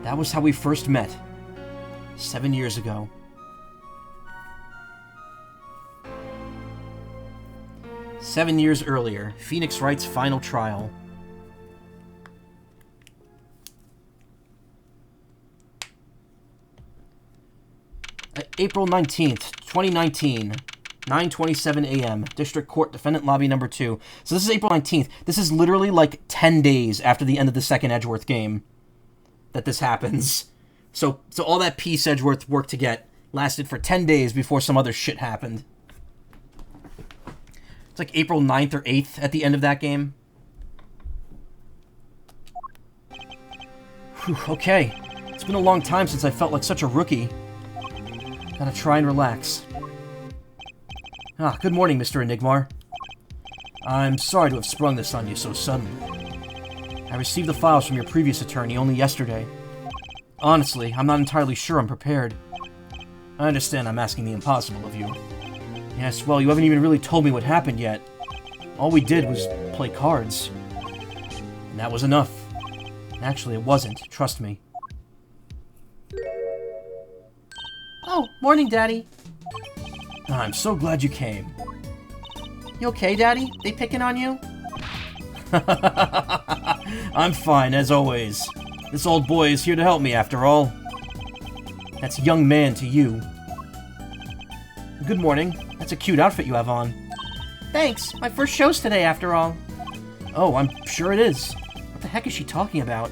That was how we first met. 7 years ago. "7 years earlier, Phoenix Wright's final trial. April 19th, 2019, 9:27 a.m., District Court, Defendant Lobby Number 2. So this is April 19th. This is literally like 10 days after the end of the second Edgeworth game that this happens. So all that peace Edgeworth worked to get lasted for 10 days before some other shit happened. It's like April 9th or 8th at the end of that game. Whew, okay. It's been a long time since I felt like such a rookie. Gotta try and relax. Good morning, Mr. Enigmar. I'm sorry to have sprung this on you so suddenly. I received the files from your previous attorney only yesterday. Honestly, I'm not entirely sure I'm prepared. I understand I'm asking the impossible of you. Yes, well, you haven't even really told me what happened yet. All we did was play cards. And that was enough. Actually, it wasn't. Trust me. Oh, morning, Daddy. I'm so glad you came. You okay, Daddy? They picking on you? I'm fine, as always. This old boy is here to help me, after all. That's young man to you. Good morning. That's a cute outfit you have on. Thanks. My first show's today, after all. Oh, I'm sure it is. What the heck is she talking about?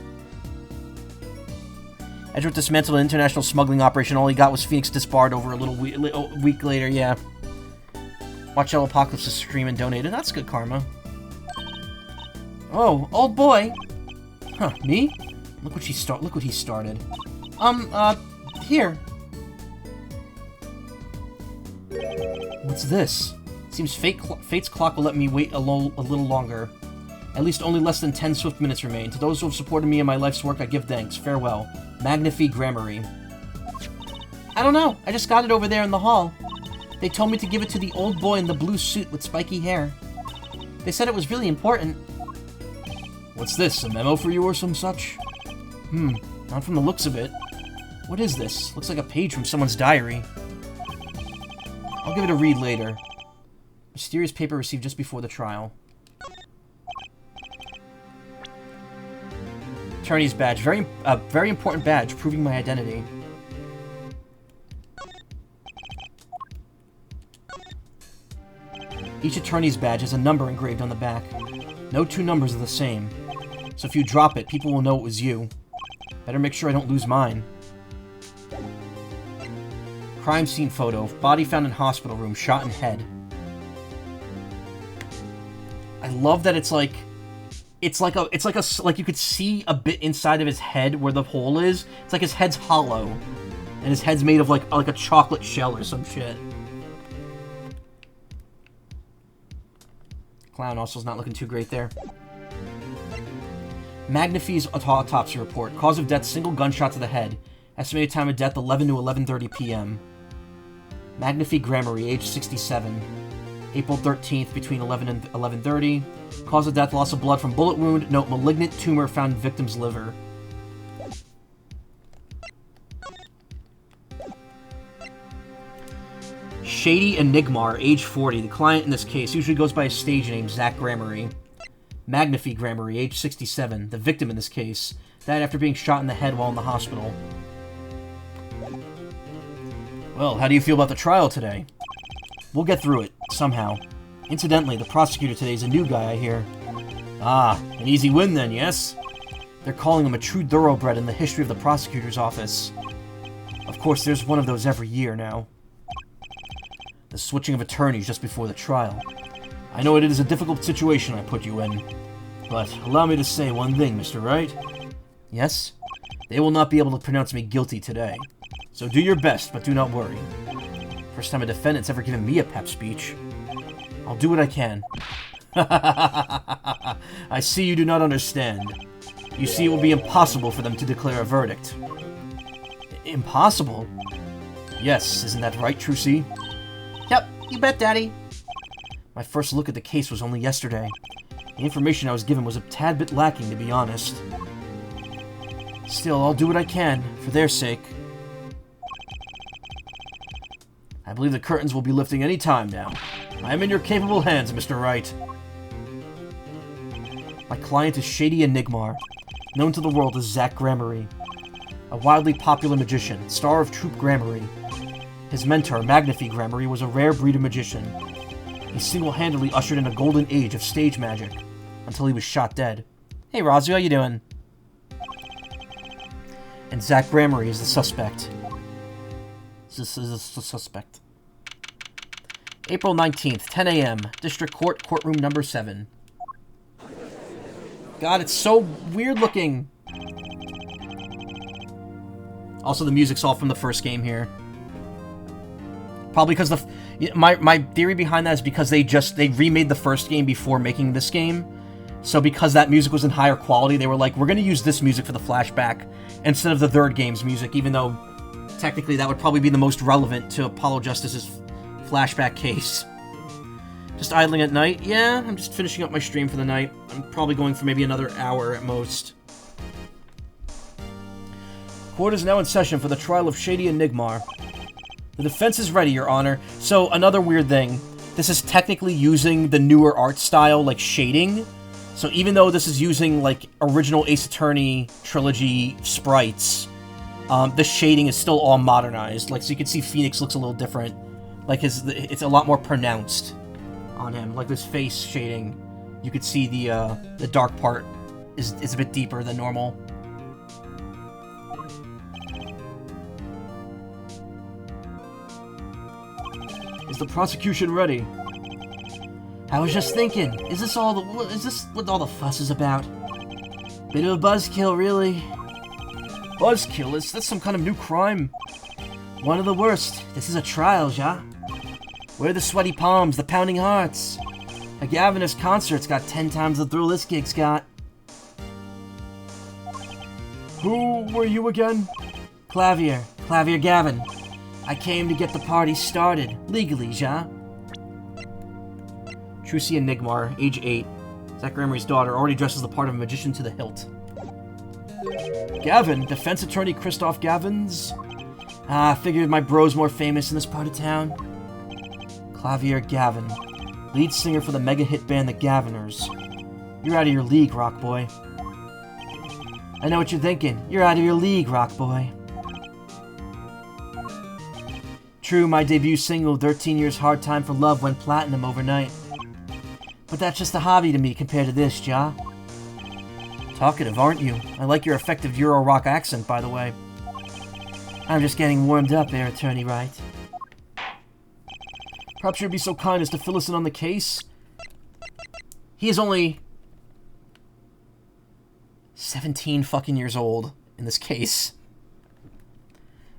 Edgeworth dismantled an international smuggling operation. All he got was Phoenix disbarred over a week later, yeah. Watch Yellow Apocalypse's stream and donated. That's good karma. Oh, old boy. Huh, me? Look what he started. Here. What's this? Seems Fate's clock will let me wait a little longer. At least only less than 10 swift minutes remain. To those who have supported me in my life's work, I give thanks. Farewell. Magnifi Grammary. I don't know. I just got it over there in the hall. They told me to give it to the old boy in the blue suit with spiky hair. They said it was really important. What's this, a memo for you or some such? Not from the looks of it. What is this? Looks like a page from someone's diary. I'll give it a read later. Mysterious paper received just before the trial. Attorney's badge. Very important badge, proving my identity. Each attorney's badge has a number engraved on the back. No two numbers are the same. So if you drop it, people will know it was you. Better make sure I don't lose mine. Crime scene photo. Body found in hospital room. Shot in head. I love that it's like you could see a bit inside of his head where the hole is. It's like his head's hollow, and his head's made of like a chocolate shell or some shit. Clown also is not looking too great there. Magnifi's autopsy report. Cause of death: single gunshot to the head. Estimated time of death: 11 to 11:30 p.m. Magnifi Grammary, age 67. April 13th between 11 and 11:30. Cause of death, loss of blood from bullet wound. Note, malignant tumor found in victim's liver. Shady Enigmar, age 40. The client in this case usually goes by a stage name, Zach Gramarye. Magnify Gramarye, age 67. The victim in this case died after being shot in the head while in the hospital. Well, how do you feel about the trial today? We'll get through it, somehow. Incidentally, the prosecutor today is a new guy, I hear. Ah, an easy win then, yes? They're calling him a true thoroughbred in the history of the prosecutor's office. Of course, there's one of those every year now. The switching of attorneys just before the trial. I know it is a difficult situation I put you in. But allow me to say one thing, Mr. Wright. Yes? They will not be able to pronounce me guilty today. So do your best, but do not worry. First time a defendant's ever given me a pep speech. I'll do what I can. I see you do not understand. You see, it will be impossible for them to declare a verdict. Impossible? Yes, isn't that right, Trucy? Yep, you bet, Daddy. My first look at the case was only yesterday. The information I was given was a tad bit lacking, to be honest. Still, I'll do what I can, for their sake. I believe the curtains will be lifting any time now. I am in your capable hands, Mr. Wright. My client is Shady Enigmar, known to the world as Zach Gramarye, a wildly popular magician, star of Troupe Gramarye. His mentor, Magnify Gramarye, was a rare breed of magician. He single-handedly ushered in a golden age of stage magic, until he was shot dead. Hey, Razu, how you doing? And Zach Gramarye is the suspect. This is a suspect. April 19th, 10 a.m., District Court, Courtroom number 7. God, it's so weird looking. Also, the music's all from the first game here. Probably because my theory behind that is because they remade the first game before making this game. So because that music was in higher quality, they were like, we're going to use this music for the flashback instead of the third game's music, even though technically that would probably be the most relevant to Apollo Justice's flashback case. Just idling at night? Yeah, I'm just finishing up my stream for the night. I'm probably going for maybe another hour at most. Court is now in session for the trial of Shady Enigmar. The defense is ready, Your Honor. So, another weird thing. This is technically using the newer art style, like shading. So even though this is using, like, original Ace Attorney trilogy sprites, the shading is still all modernized. Like, so you can see Phoenix looks a little different. Like, it's a lot more pronounced on him. Like, this face shading, you could see the dark part is a bit deeper than normal. Is the prosecution ready? I was just thinking, is this what all the fuss is about? Bit of a buzzkill, really. Buzzkill? That's some kind of new crime. One of the worst. This is a trial, ja? Where are the sweaty palms, the pounding hearts? A Gaviner's concert's got 10 times the thrill this gig's got. Who were you again? Clavier Gavin. I came to get the party started, legally, ja? Trucy Enigmar, age 8. Zach Gramarye's daughter, already dresses the part of a magician to the hilt. Gavin, defense attorney Christoph Gavins? Ah, figured my bro's more famous in this part of town. Clavier Gavin, lead singer for the mega hit band The Gaviners. You're out of your league, rock boy. I know what you're thinking. You're out of your league, rock boy. True, my debut single, 13 Years Hard Time for Love, went platinum overnight. But that's just a hobby to me compared to this, ja? Talkative, aren't you? I like your effective Euro rock accent, by the way. I'm just getting warmed up there, Attorney Wright. Perhaps you'd be so kind as to fill us in on the case? He is only 17 fucking years old in this case.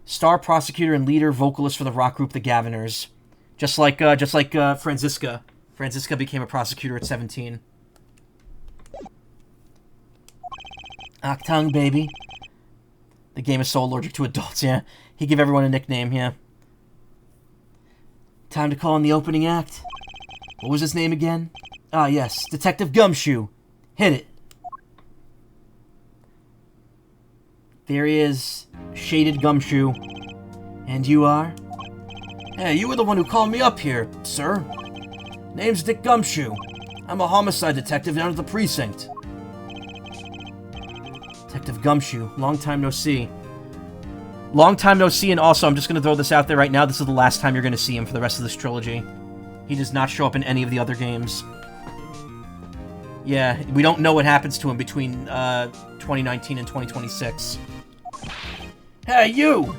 Star prosecutor and leader vocalist for the rock group The Gaviners. Just like Franziska. Franziska became a prosecutor at 17. Octung, baby. The game is so allergic to adults, yeah. He gave everyone a nickname, yeah. Time to call in the opening act. What was his name again? Ah, yes, Detective Gumshoe. Hit it. There he is, shaded Gumshoe. And you are? Hey, you were the one who called me up here, sir. Name's Dick Gumshoe. I'm a homicide detective down at the precinct. Detective Gumshoe, long time no see. Long time no see, and also, I'm just going to throw this out there right now, this is the last time you're going to see him for the rest of this trilogy. He does not show up in any of the other games. Yeah, we don't know what happens to him between 2019 and 2026. Hey, you!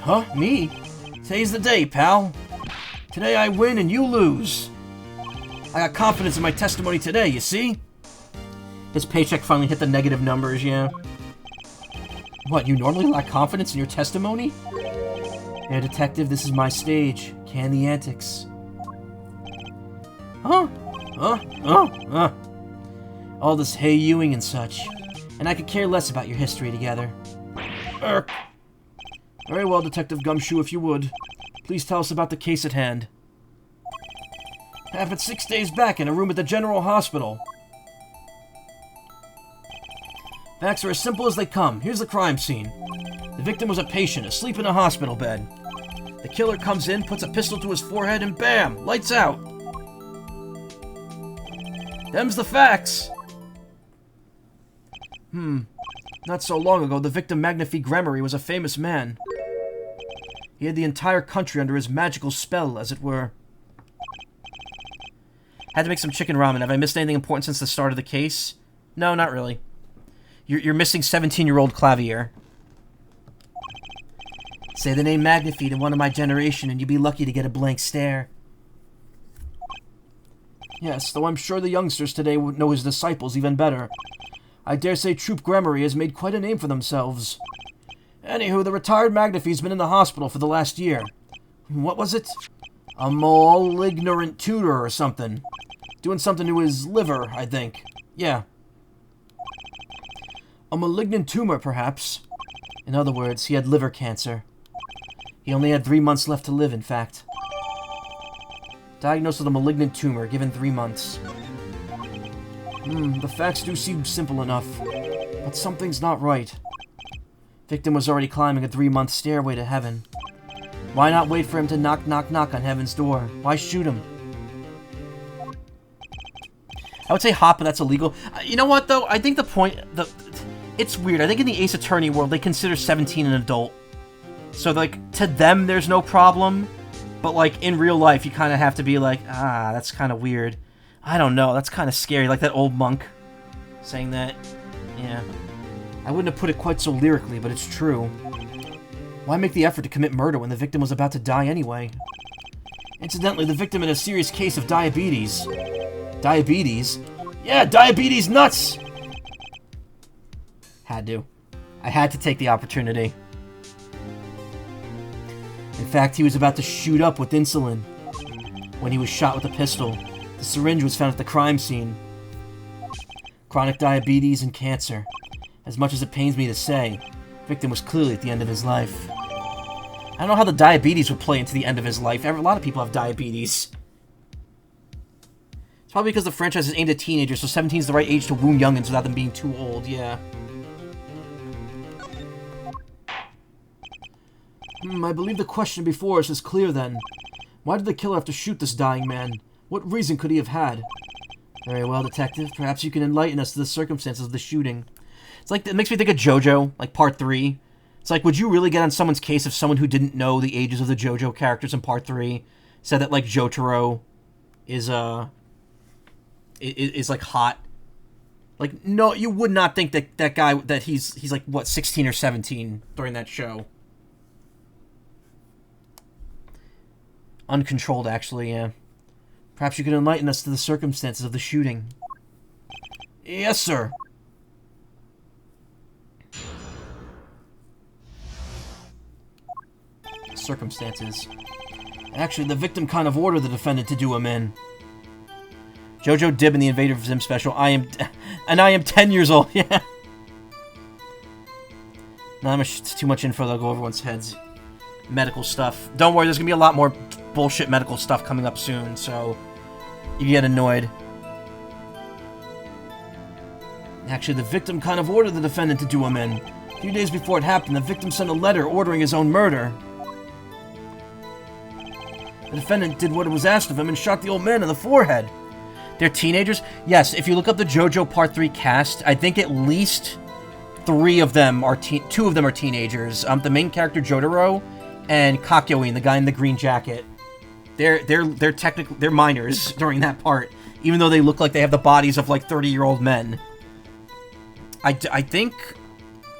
Huh? Me? Today's the day, pal. Today I win and you lose. I got confidence in my testimony today, you see? His paycheck finally hit the negative numbers, yeah. What, you normally lack confidence in your testimony? Yeah, detective, this is my stage. Can the antics. Huh? All this hey-youing and such. And I could care less about your history together. Very well, Detective Gumshoe, if you would. Please tell us about the case at hand. Happened 6 days back in a room at the General Hospital. Facts are as simple as they come. Here's the crime scene. The victim was a patient, asleep in a hospital bed. The killer comes in, puts a pistol to his forehead, and bam! Lights out! Them's the facts! Not so long ago, the victim Magnifique Gremory was a famous man. He had the entire country under his magical spell, as it were. Had to make some chicken ramen. Have I missed anything important since the start of the case? No, not really. You're missing 17-year-old Clavier. Say the name Magnifique in one of my generation, and you'd be lucky to get a blank stare. Yes, though I'm sure the youngsters today would know his disciples even better. I dare say Troop Gremory has made quite a name for themselves. Anywho, the retired Magnifique's been in the hospital for the last year. What was it? A malignant tutor or something. Doing something to his liver, I think. Yeah. A malignant tumor, perhaps. In other words, he had liver cancer. He only had 3 months left to live, in fact. Diagnosed with a malignant tumor, given 3 months. The facts do seem simple enough. But something's not right. Victim was already climbing a 3-month stairway to heaven. Why not wait for him to knock, knock, knock on heaven's door? Why shoot him? I would say hot, but that's illegal. You know what, though? I think it's weird. I think in the Ace Attorney world, they consider 17 an adult. So, like, to them, there's no problem. But, like, in real life, you kind of have to be like, that's kind of weird. I don't know. That's kind of scary. Like that old monk saying that. Yeah. I wouldn't have put it quite so lyrically, but it's true. Why make the effort to commit murder when the victim was about to die anyway? Incidentally, the victim had a serious case of diabetes. Diabetes? Yeah, diabetes nuts! Had to. I had to take the opportunity. In fact, he was about to shoot up with insulin when he was shot with a pistol. The syringe was found at the crime scene. Chronic diabetes and cancer. As much as it pains me to say, the victim was clearly at the end of his life. I don't know how the diabetes would play into the end of his life. A lot of people have diabetes. It's probably because the franchise is aimed at teenagers, so 17 is the right age to wound youngins without them being too old, yeah. I believe the question before us is clear then. Why did the killer have to shoot this dying man? What reason could he have had? Very well, detective. Perhaps you can enlighten us to the circumstances of the shooting. It's like, it makes me think of JoJo, like Part 3. It's like, would you really get on someone's case if someone who didn't know the ages of the JoJo characters in Part 3 said that, like, Jotaro is like, hot? Like, no, you would not think that guy, that he's like, what, 16 or 17 during that show. Uncontrolled, actually, yeah. Perhaps you can enlighten us to the circumstances of the shooting. Yes, sir. Circumstances. Actually, the victim kind of ordered the defendant to do him in. Jojo Dib in the Invader Zim special. I am 10 years old, yeah. Not much, too much info that'll go over everyone's heads. Medical stuff. Don't worry, there's gonna be a lot more bullshit medical stuff coming up soon, so you get annoyed. Actually, the victim kind of ordered the defendant to do him in. A few days before it happened, the victim sent a letter ordering his own murder. The defendant did what was asked of him and shot the old man in the forehead. They're teenagers? Yes, if you look up the JoJo Part 3 cast, I think at least two of them are teenagers. The main character, Jotaro, and Kakyoin, the guy in the green jacket. They're minors during that part, even though they look like they have the bodies of like 30-year-old men. I think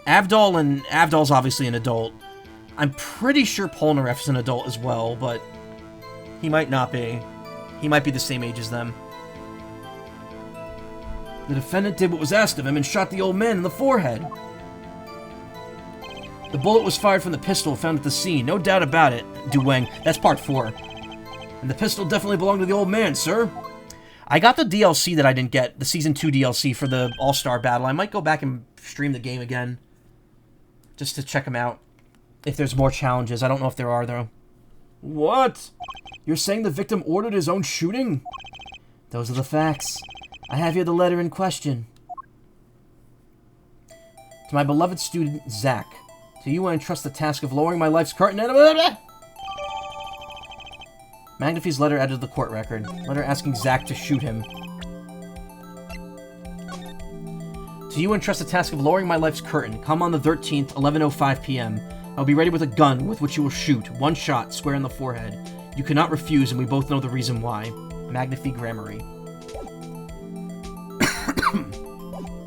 Avdol's obviously an adult. I'm pretty sure Polnareff's an adult as well, but he might not be. He might be the same age as them. The defendant did what was asked of him and shot the old man in the forehead. The bullet was fired from the pistol found at the scene, no doubt about it, Duweng. That's part 4. And the pistol definitely belonged to the old man, sir. I got the DLC that I didn't get, the Season 2 DLC for the All-Star Battle. I might go back and stream the game again, just to check them out. If there's more challenges. I don't know if there are, though. What? You're saying the victim ordered his own shooting? Those are the facts. I have here the letter in question. To my beloved student, Zach. To you I entrust the task of lowering my life's curtain and... Magnify's letter added to the court record. Letter asking Zach to shoot him. To you I entrust the task of lowering my life's curtain. Come on the 13th, 11:05 p.m. I'll be ready with a gun with which you will shoot. One shot, square in the forehead. You cannot refuse, and we both know the reason why. Magnify Grammary.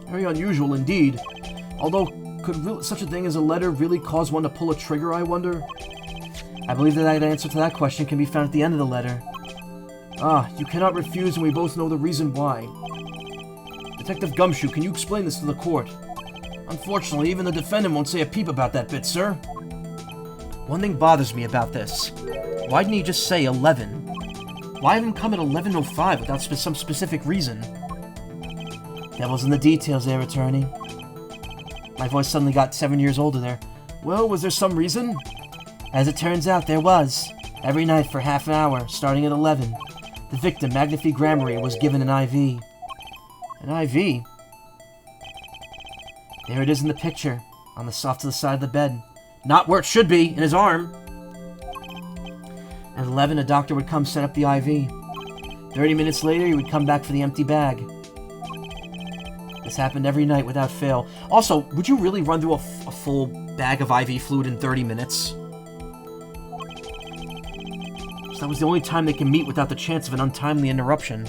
Very unusual indeed. Although, could such a thing as a letter really cause one to pull a trigger, I wonder? I believe that answer to that question can be found at the end of the letter. Ah, you cannot refuse, and we both know the reason why. Detective Gumshoe, can you explain this to the court? Unfortunately, even the defendant won't say a peep about that bit, sir. One thing bothers me about this. Why didn't he just say 11? Why have him come at 11:05 without some specific reason? Devil's in the details there, attorney. My voice suddenly got 7 years older there. Well, was there some reason? As it turns out, there was. Every night for half an hour, starting at 11. The victim, Magnify Grammary, was given an IV. An IV? There it is in the picture, on the soft to the side of the bed. Not where it should be, in his arm. At 11, a doctor would come set up the IV. 30 minutes later, he would come back for the empty bag. This happened every night without fail. Also, would you really run through a full bag of IV fluid in 30 minutes? So that was the only time they can meet without the chance of an untimely interruption.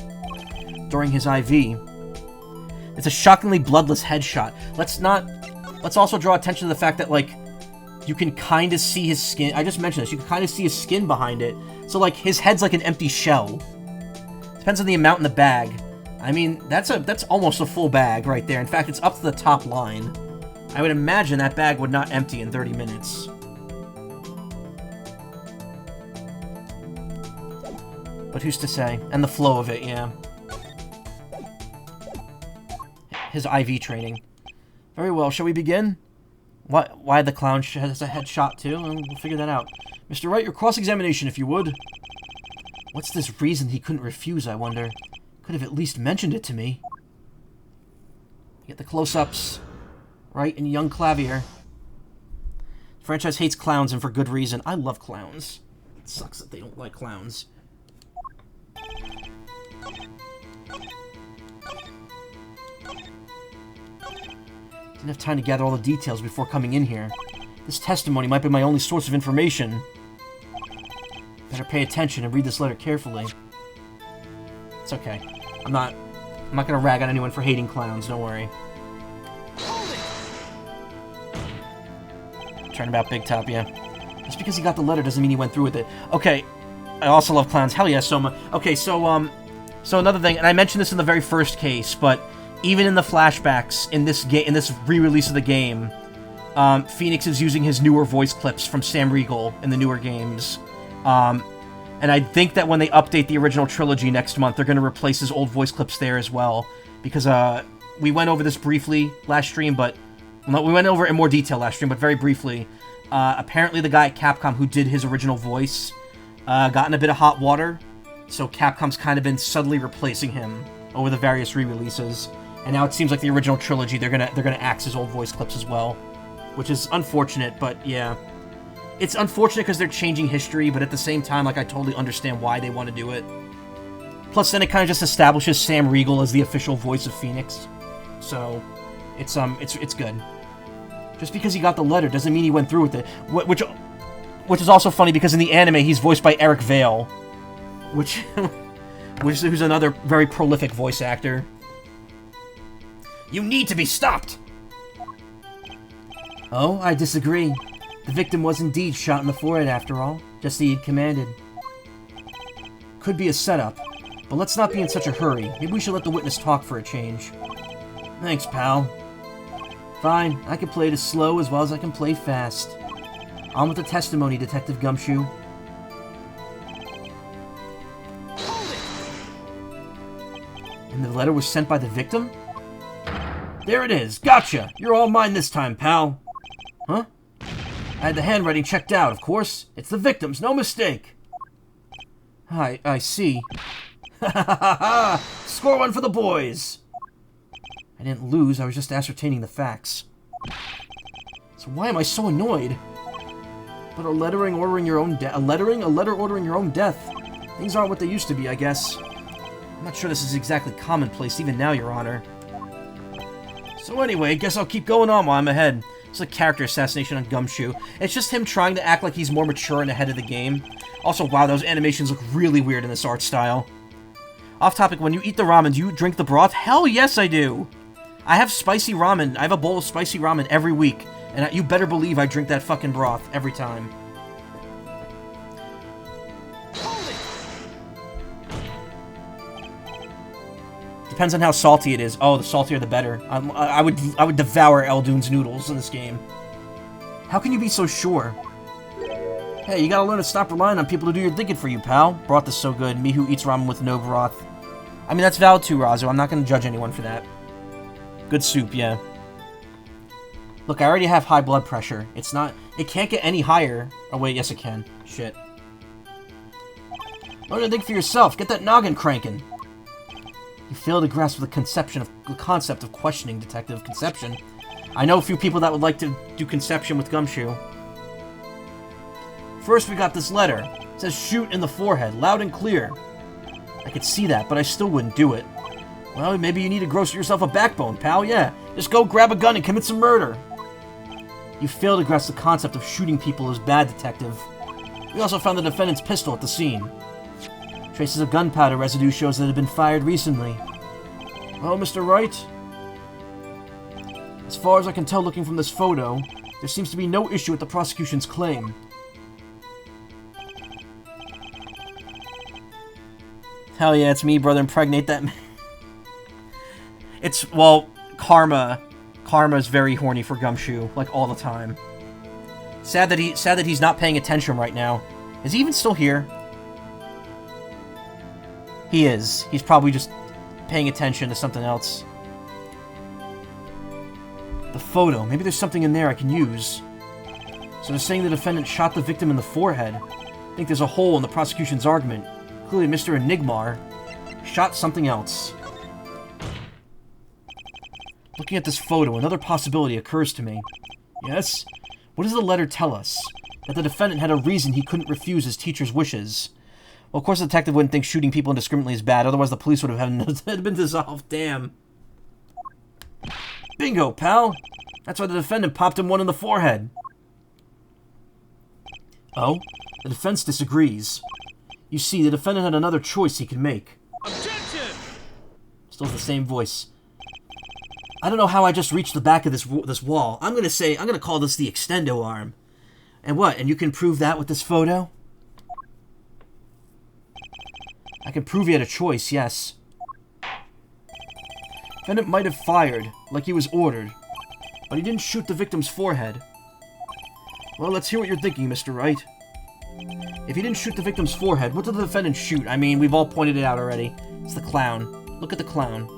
During his IV. It's a shockingly bloodless headshot. Let's also draw attention to the fact that, like, you can kind of see his skin. I just mentioned this. You can kind of see his skin behind it. So, like, his head's like an empty shell. Depends on the amount in the bag. I mean, that's almost a full bag right there. In fact, it's up to the top line. I would imagine that bag would not empty in 30 minutes. But who's to say? And the flow of it, yeah. His IV training. Very well, shall we begin? Why the clown has a headshot too? We'll figure that out. Mr. Wright, your cross-examination, if you would. What's this reason he couldn't refuse, I wonder? Could have at least mentioned it to me. Get the close-ups. Right, and young Clavier. The franchise hates clowns, and for good reason. I love clowns. It sucks that they don't like clowns. Didn't have time to gather all the details before coming in here. This testimony might be my only source of information. Better pay attention and read this letter carefully. It's okay. I'm not gonna rag on anyone for hating clowns, don't worry. Turnabout Big Top, yeah. Just because he got the letter doesn't mean he went through with it. Okay, I also love clowns. Hell yeah, Soma. Okay, so another thing, and I mentioned this in the very first case, but even in the flashbacks in this re-release of the game, Phoenix is using his newer voice clips from Sam Riegel in the newer games. And I think that when they update the original trilogy next month, they're going to replace his old voice clips there as well. Because we went over this briefly last stream, but... No, we went over it in more detail last stream, but very briefly. Apparently the guy at Capcom who did his original voice got in a bit of hot water So Capcom's kind of been subtly replacing him over the various re-releases. And now it seems like the original trilogy, they're gonna axe his old voice clips as well. Which is unfortunate, but yeah. It's unfortunate because they're changing history, but at the same time, like, I totally understand why they want to do it. Plus, then it kind of just establishes Sam Riegel as the official voice of Phoenix. So, it's good. Just because he got the letter doesn't mean he went through with it. Which is also funny because in the anime, he's voiced by Eric Vale. Who's another very prolific voice actor. You need to be stopped! Oh, I disagree. The victim was indeed shot in the forehead after all, just as he had commanded. Could be a setup, but let's not be in such a hurry. Maybe we should let the witness talk for a change. Thanks, pal. Fine, I can play it as slow as well as I can play fast. On with the testimony, Detective Gumshoe. Hold it! And the letter was sent by the victim? There it is! Gotcha! You're all mine this time, pal! Huh? I had the handwriting checked out, of course. It's the victim's, no mistake! I see. Ha ha ha ha! Score one for the boys! I didn't lose, I was just ascertaining the facts. So why am I so annoyed? But a letter ordering your own death. Things aren't what they used to be, I guess. I'm not sure this is exactly commonplace, even now, Your Honor. So anyway, guess I'll keep going on while I'm ahead. It's a character assassination on Gumshoe. It's just him trying to act like he's more mature and ahead of the game. Also, wow, those animations look really weird in this art style. Off topic, when you eat the ramen, do you drink the broth? Hell yes, I do! I have spicy ramen. I have a bowl of spicy ramen every week. And you better believe I drink that fucking broth every time. Hold it! Depends on how salty it is. Oh, the saltier the better. I would devour Eldoon's noodles in this game. How can you be so sure? Hey, you gotta learn to stop relying on people to do your thinking for you, pal. Broth is so good. Me who eats ramen with no broth. I mean, that's valid too, Razo. I'm not gonna judge anyone for that. Good soup, yeah. Look, I already have high blood pressure. It can't get any higher. Oh wait, yes it can. Shit. Learn to think for yourself. Get that noggin cranking. You fail to grasp the concept of questioning, Detective. Conception. I know a few people that would like to do conception with Gumshoe. First, we got this letter. It says shoot in the forehead, loud and clear. I could see that, but I still wouldn't do it. Well, maybe you need to grow yourself a backbone, pal, yeah. Just go grab a gun and commit some murder. You fail to grasp the concept of shooting people as bad, Detective. We also found the defendant's pistol at the scene. Traces of gunpowder residue shows that it had been fired recently. Well, Mr. Wright? As far as I can tell looking from this photo, there seems to be no issue with the prosecution's claim. Hell yeah, it's me, brother. Impregnate that man. It's, well, Karma's very horny for Gumshoe, like, all the time. Sad that he's not paying attention right now. Is he even still here? He is. He's probably just paying attention to something else. The photo. Maybe there's something in there I can use. So they're saying the defendant shot the victim in the forehead. I think there's a hole in the prosecution's argument. Clearly Mr. Enigmar shot something else. Looking at this photo, another possibility occurs to me. Yes? What does the letter tell us? That the defendant had a reason he couldn't refuse his teacher's wishes. Well, of course the detective wouldn't think shooting people indiscriminately is bad, otherwise the police would have been dissolved. Damn. Bingo, pal! That's why the defendant popped him one in the forehead. Oh? The defense disagrees. You see, the defendant had another choice he could make. Objection! Still the same voice. I don't know how I just reached the back of this wall. I'm gonna call this the extendo arm. And what? And you can prove that with this photo? I can prove he had a choice, yes. Defendant might have fired, like he was ordered, but he didn't shoot the victim's forehead. Well, let's hear what you're thinking, Mr. Wright. If he didn't shoot the victim's forehead, what did the defendant shoot? I mean, we've all pointed it out already. It's the clown. Look at the clown.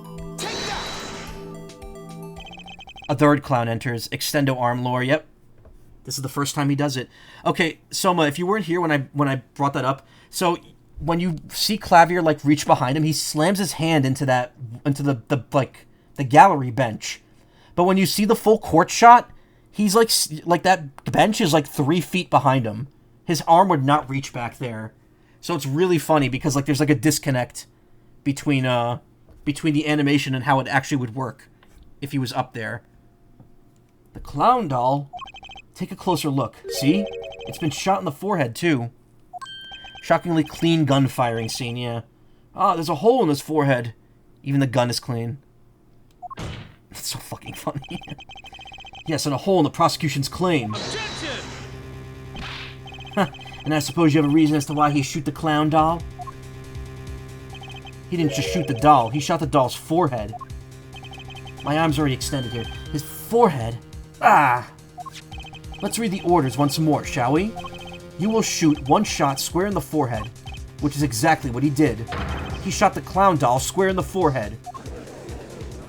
A third clown enters. Extendo arm lore. Yep. This is the first time he does it. Okay, Soma, if you weren't here when I brought that up, so when you see Clavier, like, reach behind him, he slams his hand into the gallery bench. But when you see the full court shot, he's, like, that bench is, like, 3 feet behind him. His arm would not reach back there. So it's really funny because, like, there's, like, a disconnect between the animation and how it actually would work if he was up there. The clown doll? Take a closer look. See? It's been shot in the forehead, too. Shockingly clean gun firing scene, yeah. Ah, there's a hole in his forehead. Even the gun is clean. It's so fucking funny. Yes, and a hole in the prosecution's claim. Objection! Huh. And I suppose you have a reason as to why he shoot the clown doll? He didn't just shoot the doll, he shot the doll's forehead. My arm's already extended here. His forehead? Ah! Let's read the orders once more, shall we? You will shoot 1 shot square in the forehead, which is exactly what he did. He shot the clown doll square in the forehead.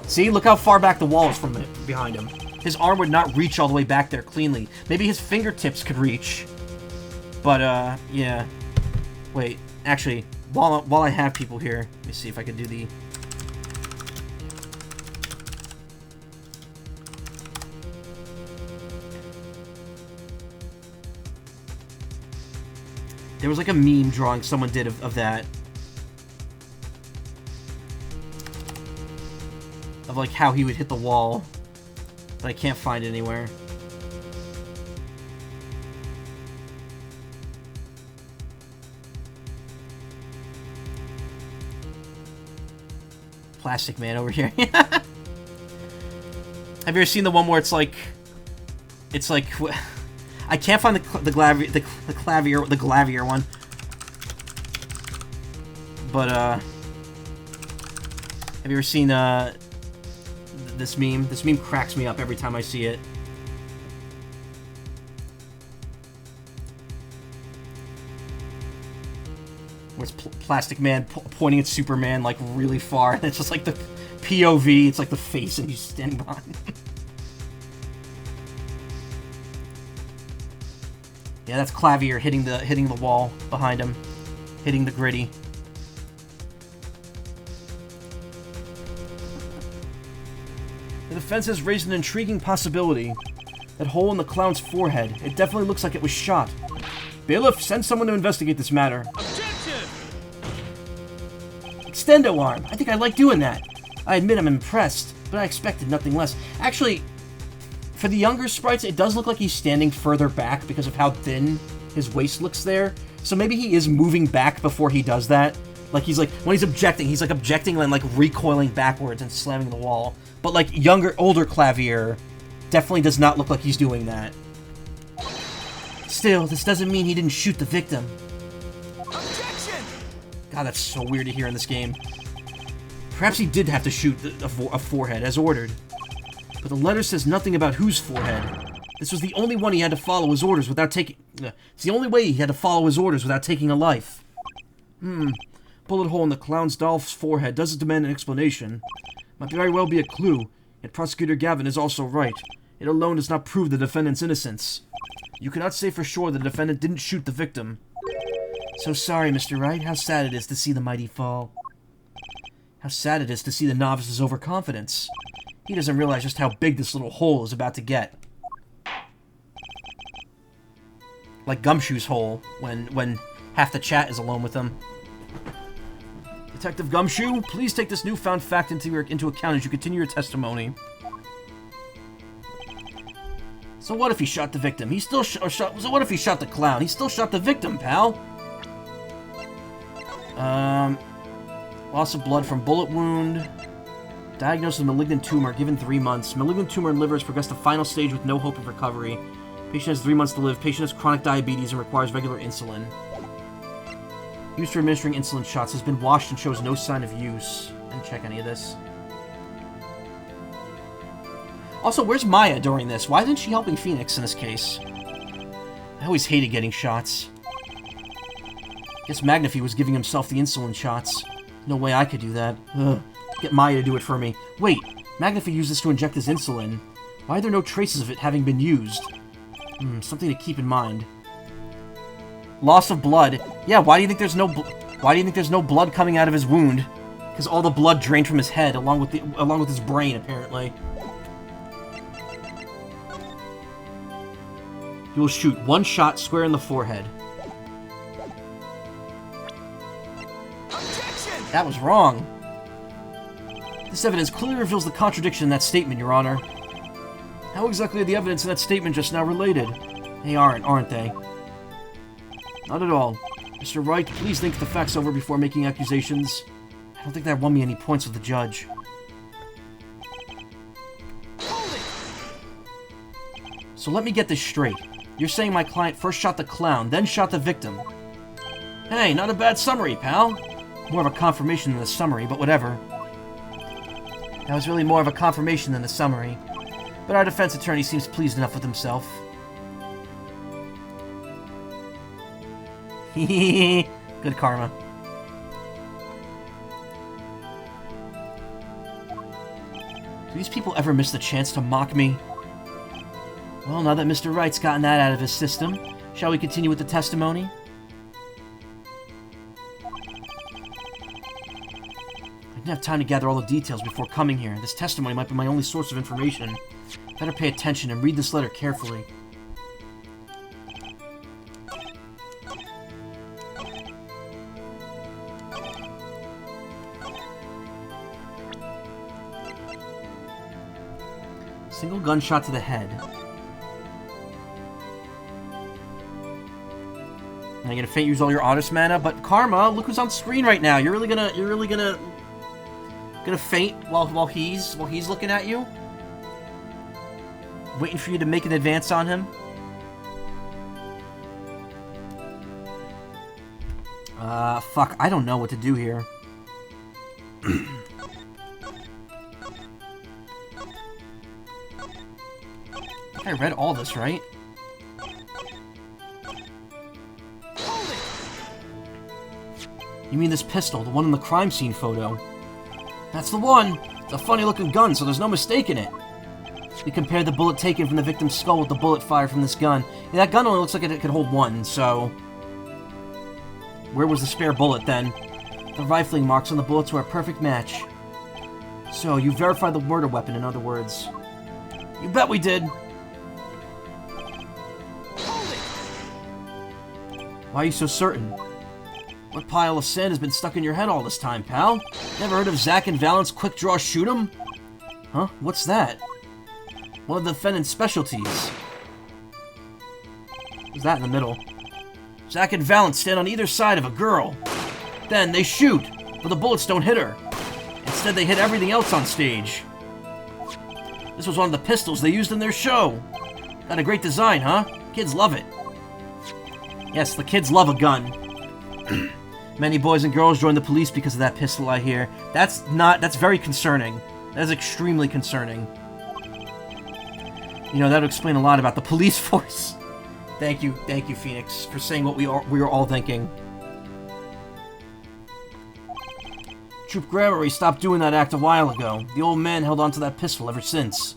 See? Look how far back the wall is from behind him. His arm would not reach all the way back there cleanly. Maybe his fingertips could reach. But, yeah. Wait, actually, while I have people here, let me see if I can do the... There was like a meme drawing someone did of that. Of like how he would hit the wall. But I can't find it anywhere. Plastic Man over here. Have you ever seen the one where it's like... I can't find the Glavier one. But, have you ever seen, this meme? This meme cracks me up every time I see it. Where it's Plastic Man pointing at Superman, like, really far, and it's just like the POV, it's like the face and he's standing behind him. Yeah, that's Clavier hitting the wall behind him, hitting the gritty. The defense has raised an intriguing possibility. That hole in the clown's forehead. It definitely looks like it was shot. Bailiff, send someone to investigate this matter. Objection! Extendo arm. I think I like doing that. I admit I'm impressed, but I expected nothing less. Actually, for the younger sprites, it does look like he's standing further back because of how thin his waist looks there. So maybe he is moving back before he does that. Like, he's like, when he's like objecting and like recoiling backwards and slamming the wall. But like older Clavier definitely does not look like he's doing that. Still, this doesn't mean he didn't shoot the victim. Objection! God, that's so weird to hear in this game. Perhaps he did have to shoot a forehead as ordered. But the letter says nothing about whose forehead. This was the only one he had to follow his orders without taking... It's the only way he had to follow his orders without taking a life. Bullet hole in the clown's doll's forehead doesn't demand an explanation. Might very well be a clue, yet Prosecutor Gavin is also right. It alone does not prove the defendant's innocence. You cannot say for sure the defendant didn't shoot the victim. So sorry, Mr. Wright. How sad it is to see the mighty fall. How sad it is to see the novice's overconfidence. He doesn't realize just how big this little hole is about to get. Like Gumshoe's hole, when half the chat is alone with him. Detective Gumshoe, please take this newfound fact into account as you continue your testimony. So what if he shot the victim? He still so what if he shot the clown? He still shot the victim, pal. Loss of blood from bullet wound. Diagnosed with malignant tumor, given 3 months. Malignant tumor in liver has progressed to final stage with no hope of recovery. Patient has 3 months to live. Patient has chronic diabetes and requires regular insulin. Used for administering insulin shots. Has been washed and shows no sign of use. Didn't check any of this. Also, where's Maya during this? Why isn't she helping Phoenix in this case? I always hated getting shots. Guess Magnify was giving himself the insulin shots. No way I could do that. Ugh. Get Maya to do it for me. Wait, Magnify used this to inject his insulin. Why are there no traces of it having been used? Something to keep in mind. Loss of blood. Yeah, why do you think there's no Why do you think there's no blood coming out of his wound? Because all the blood drained from his head, along with his brain, apparently. You will shoot one shot square in the forehead. Objection! That was wrong. This evidence clearly reveals the contradiction in that statement, Your Honor. How exactly are the evidence in that statement just now related? They aren't they? Not at all. Mr. Wright, please think the facts over before making accusations. I don't think that won me any points with the judge. Hold it! So let me get this straight. You're saying my client first shot the clown, then shot the victim. Hey, not a bad summary, pal. More of a confirmation than a summary, but whatever. That was really more of a confirmation than a summary. But our defense attorney seems pleased enough with himself. Hehehe. Good karma. Do these people ever miss the chance to mock me? Well, now that Mr. Wright's gotten that out of his system, shall we continue with the testimony? I didn't have time to gather all the details before coming here. This testimony might be my only source of information. Better pay attention and read this letter carefully. Single gunshot to the head. Now you're gonna faint, use all your Otis mana, but Karma, look who's on screen right now. You're really gonna faint while he's looking at you, waiting for you to make an advance on him. Fuck, I don't know what to do here. I read all this, right? Hold it! You mean this pistol, the one in the crime scene photo? That's the one! It's a funny-looking gun, so there's no mistaking it. We compared the bullet taken from the victim's skull with the bullet fired from this gun. Yeah, that gun only looks like it could hold one, so... Where was the spare bullet, then? The rifling marks on the bullets were a perfect match. So, you verified the murder weapon, in other words. You bet we did! Why are you so certain? What pile of sand has been stuck in your head all this time, pal? Never heard of Zack and Valent's quick draw shoot 'em? Huh? What's that? One of the defendant's specialties. What's that in the middle? Zack and Valent stand on either side of a girl. Then they shoot, but the bullets don't hit her. Instead, they hit everything else on stage. This was one of the pistols they used in their show. Got a great design, huh? Kids love it. Yes, the kids love a gun. Many boys and girls join the police because of that pistol, I hear. That's very concerning. That is extremely concerning. You know, that would explain a lot about the police force. Thank you, Phoenix, for saying what we were all thinking. Troop Grammary stopped doing that act a while ago. The old man held onto that pistol ever since.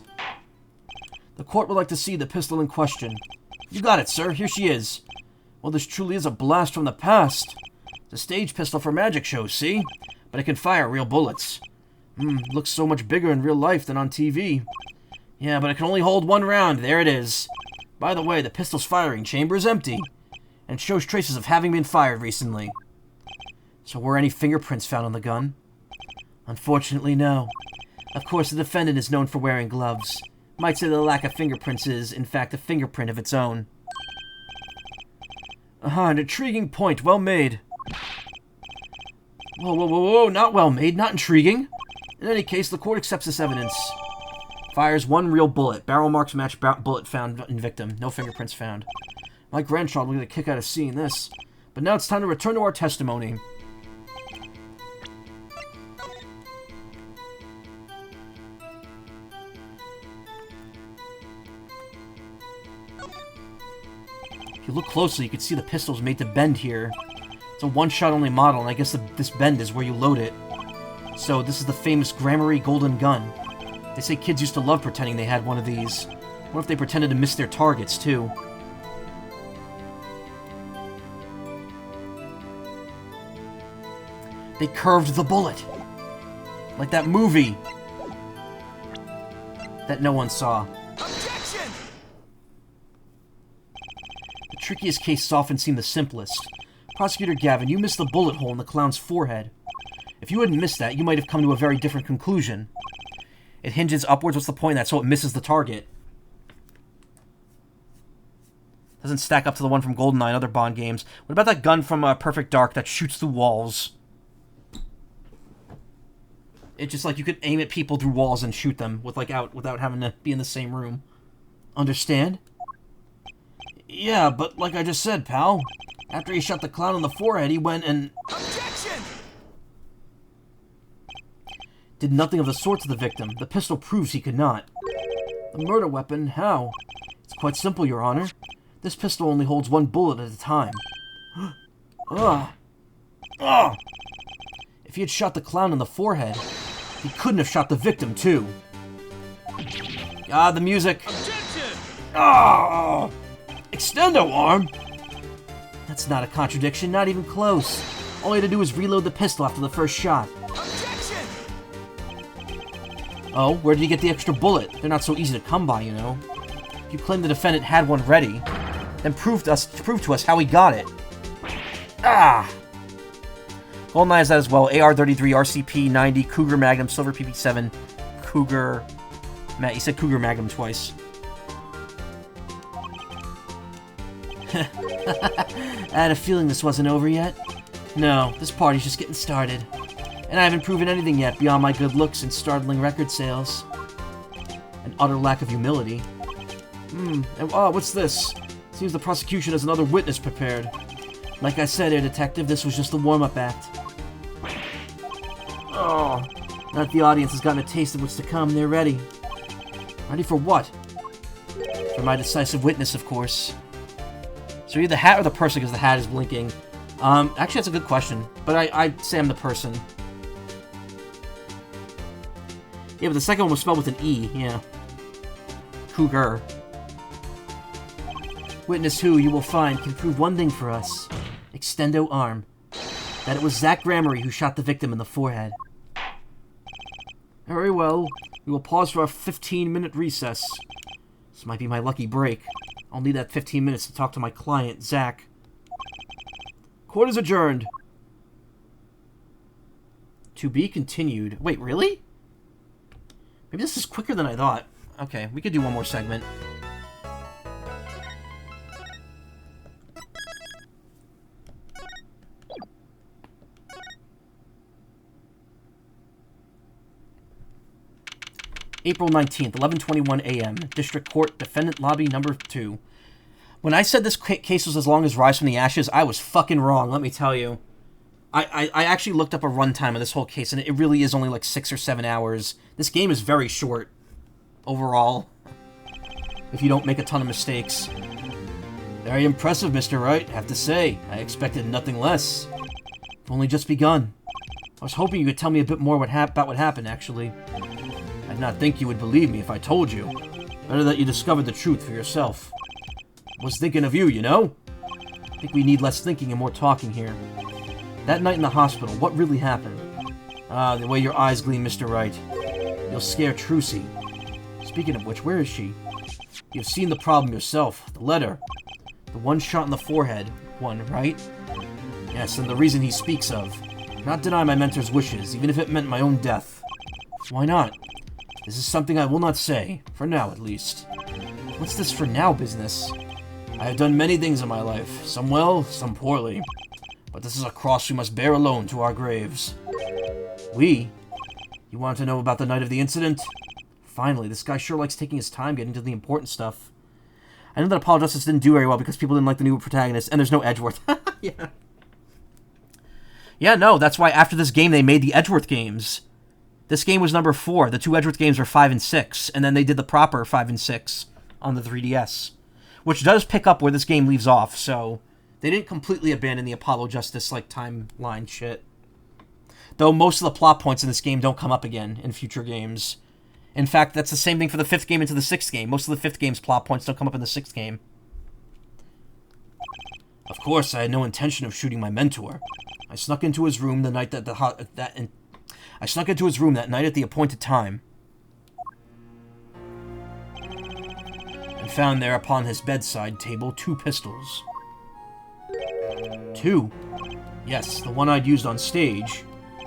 The court would like to see the pistol in question. You got it, sir. Here she is. Well, this truly is a blast from the past. It's a stage pistol for magic shows, see? But it can fire real bullets. Looks so much bigger in real life than on TV. Yeah, but it can only hold one round. There it is. By the way, the pistol's firing chamber is empty. And it shows traces of having been fired recently. So were any fingerprints found on the gun? Unfortunately, no. Of course, the defendant is known for wearing gloves. Might say the lack of fingerprints is, in fact, a fingerprint of its own. An intriguing point. Well made. Whoa, not well made, not intriguing. In any case, the court accepts this evidence. Fires one real bullet. Barrel marks match bullet found in victim. No fingerprints found. My grandchild will get a kick out of seeing this. But now it's time to return to our testimony. If you look closely, you can see the pistol's made to bend here. It's a one-shot only model, and I guess this bend is where you load it. So this is the famous Grammary Golden Gun. They say kids used to love pretending they had one of these. What if they pretended to miss their targets, too? They curved the bullet. Like that movie that no one saw. Objection! The trickiest cases often seem the simplest. Prosecutor Gavin, you missed the bullet hole in the clown's forehead. If you hadn't missed that, you might have come to a very different conclusion. It hinges upwards. What's the point of that? So it misses the target. Doesn't stack up to the one from GoldenEye and other Bond games. What about that gun from Perfect Dark that shoots through walls? It's just like you could aim at people through walls and shoot them with without having to be in the same room. Understand? Yeah, but like I just said, pal. After he shot the clown in the forehead, he went and... Objection! did nothing of the sort to the victim. The pistol proves he could not. The murder weapon? How? It's quite simple, Your Honor. This pistol only holds one bullet at a time. Ugh. Ugh. If he had shot the clown in the forehead, he couldn't have shot the victim, too. Ah, the music. Objection! Ah! Extendo arm? That's not a contradiction, not even close. All he had to do was reload the pistol after the first shot. Objection! Oh, where did he get the extra bullet? They're not so easy to come by, you know. If you claim the defendant had one ready, then prove to us how he got it. Ah! GoldenEye has that as well. AR-33, RCP-90, Cougar Magnum, Silver PP-7, Cougar... Matt, you said Cougar Magnum twice. I had a feeling this wasn't over yet. No, this party's just getting started. And I haven't proven anything yet beyond my good looks and startling record sales. An utter lack of humility. And, what's this? Seems the prosecution has another witness prepared. Like I said, Detective, this was just a warm-up act. Oh, now that the audience has gotten a taste of what's to come, they're ready. Ready for what? For my decisive witness, of course. So are you the hat or the person, because the hat is blinking? Actually, that's a good question. But I'd say I'm the person. Yeah, but the second one was spelled with an E, yeah. Cougar. Witness who, you will find, can prove one thing for us. Extendo arm. That it was Zach Gramery who shot the victim in the forehead. Very well. We will pause for our 15-minute recess. This might be my lucky break. I'll need that 15 minutes to talk to my client, Zach. Court is adjourned. To be continued. Wait, really? Maybe this is quicker than I thought. Okay, we could do one more segment. April 19th, 11:21 a.m. District Court, Defendant Lobby Number 2. When I said this case was as long as Rise from the Ashes, I was fucking wrong, let me tell you. I actually looked up a runtime of this whole case, and it really is only like 6 or 7 hours. This game is very short, overall, if you don't make a ton of mistakes. Very impressive, Mr. Wright, I have to say. I expected nothing less. I've only just begun. I was hoping you could tell me a bit more about what happened, actually. I did not think you would believe me if I told you. Better that you discovered the truth for yourself. I was thinking of you, you know? I think we need less thinking and more talking here. That night in the hospital, what really happened? Ah, the way your eyes gleam, Mr. Wright. You'll scare Trucy. Speaking of which, where is she? You've seen the problem yourself. The letter. The one shot in the forehead. One, right? Yes, and the reason he speaks of. Not deny my mentor's wishes, even if it meant my own death. Why not? This is something I will not say, for now at least. What's this for now business? I have done many things in my life, some well, some poorly. But this is a cross we must bear alone to our graves. We? You want to know about the night of the incident? Finally, this guy sure likes taking his time getting to the important stuff. I know that Apollo Justice didn't do very well because people didn't like the new protagonist, and there's no Edgeworth. Yeah. Yeah, no, that's why after this game they made the Edgeworth games. This game was number 4. The two Edgeworth games were 5 and 6, and then they did the proper 5 and 6 on the 3DS. Which does pick up where this game leaves off, so they didn't completely abandon the Apollo Justice, like, timeline shit. Though most of the plot points in this game don't come up again in future games. In fact, that's the same thing for the 5th game into the 6th game. Most of the 5th game's plot points don't come up in the 6th game. Of course, I had no intention of shooting my mentor. I snuck into his room that night I snuck into his room that night at the appointed time, and found there upon his bedside table 2 pistols. 2? Yes, the one I'd used on stage,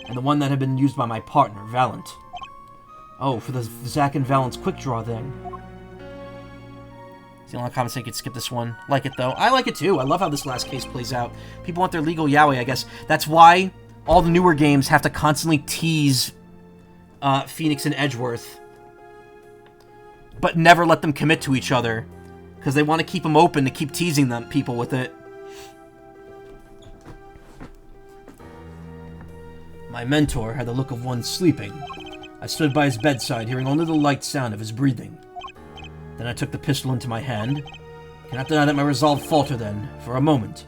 and the one that had been used by my partner, Valent. Oh, for the Zack and Valent's quick draw thing. It's the only comment saying you could skip this one. Like it, though. I like it, too. I love how this last case plays out. People want their legal yaoi, I guess. That's why all the newer games have to constantly tease Phoenix and Edgeworth, but never let them commit to each other, because they want to keep them open to keep teasing people with it. My mentor had the look of one sleeping. I stood by his bedside, hearing only the light sound of his breathing. Then I took the pistol into my hand. Cannot deny that my resolve faltered then, for a moment.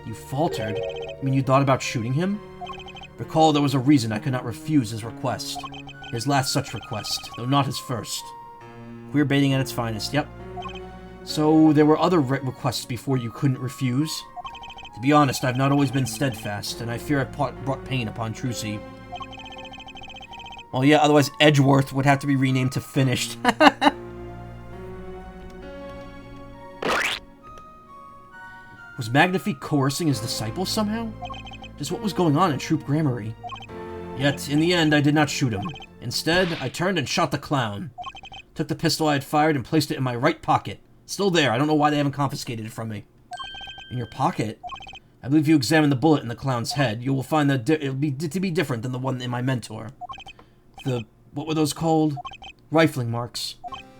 You faltered? You mean you thought about shooting him? Recall there was a reason I could not refuse his request. His last such request, though not his first. Queer baiting at its finest, yep. So there were other requests before you couldn't refuse? To be honest, I've not always been steadfast, and I fear I've brought pain upon Trucy. Well, yeah, otherwise Edgeworth would have to be renamed to Finished. Was Magnifi coercing his disciples somehow? Just what was going on in Troop Gramarye? Yet, in the end, I did not shoot him. Instead, I turned and shot the clown. Took the pistol I had fired and placed it in my right pocket. Still there. I don't know why they haven't confiscated it from me. In your pocket? I believe if you examine the bullet in the clown's head, you will find that it will be different than the one in my mentor. What were those called? Rifling marks.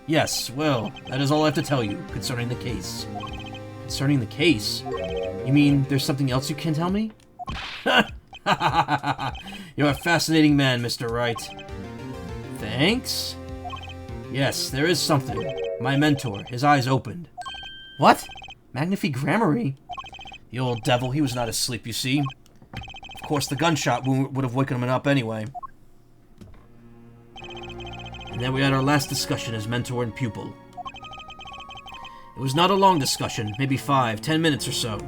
Yes, well, that is all I have to tell you concerning the case. Concerning the case? You mean there's something else you can tell me? You're a fascinating man, Mr. Wright. Thanks? Yes, there is something. My mentor, his eyes opened. What? Magnifi Gramarye? The old devil, he was not asleep, you see. Of course, the gunshot wound would have woken him up anyway. And then we had our last discussion as mentor and pupil. It was not a long discussion, maybe 5-10 minutes or so.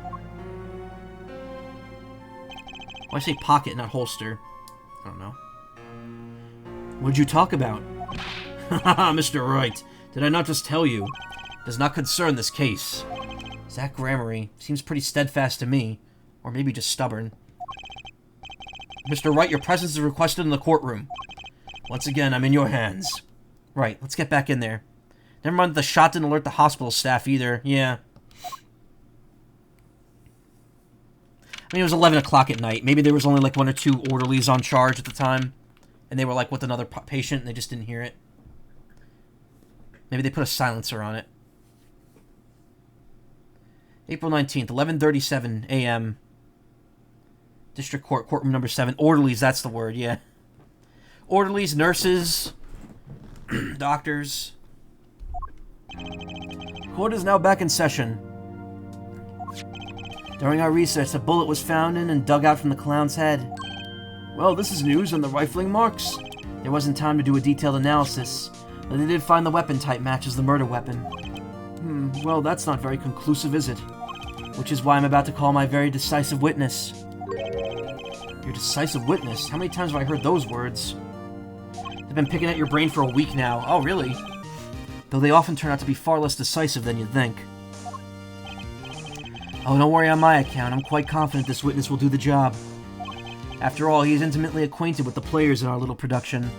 Why say pocket, not holster? I don't know. What did you talk about? Haha, Mr. Wright, did I not just tell you? It does not concern this case. Zack Gramarye seems pretty steadfast to me. Or maybe just stubborn. Mr. Wright, your presence is requested in the courtroom. Once again, I'm in your hands. Right, let's get back in there. Never mind that the shot didn't alert the hospital staff either. Yeah. I mean, it was 11 o'clock at night. Maybe there was only like 1 or 2 orderlies on charge at the time. And they were like with another patient and they just didn't hear it. Maybe they put a silencer on it. April 19th, 11:37 a.m. District Court, courtroom number 7. Orderlies, that's the word, yeah. Orderlies, nurses, doctors. Court is now back in session. During our research, a bullet was found in and dug out from the clown's head. Well, this is news on the rifling marks. There wasn't time to do a detailed analysis, but they did find the weapon type matches the murder weapon. Well, that's not very conclusive, is it? Which is why I'm about to call my very decisive witness. Your decisive witness? How many times have I heard those words? They've been picking at your brain for a week now. Oh, really? Though they often turn out to be far less decisive than you'd think. Oh, don't worry on my account. I'm quite confident this witness will do the job. After all, he is intimately acquainted with the players in our little production.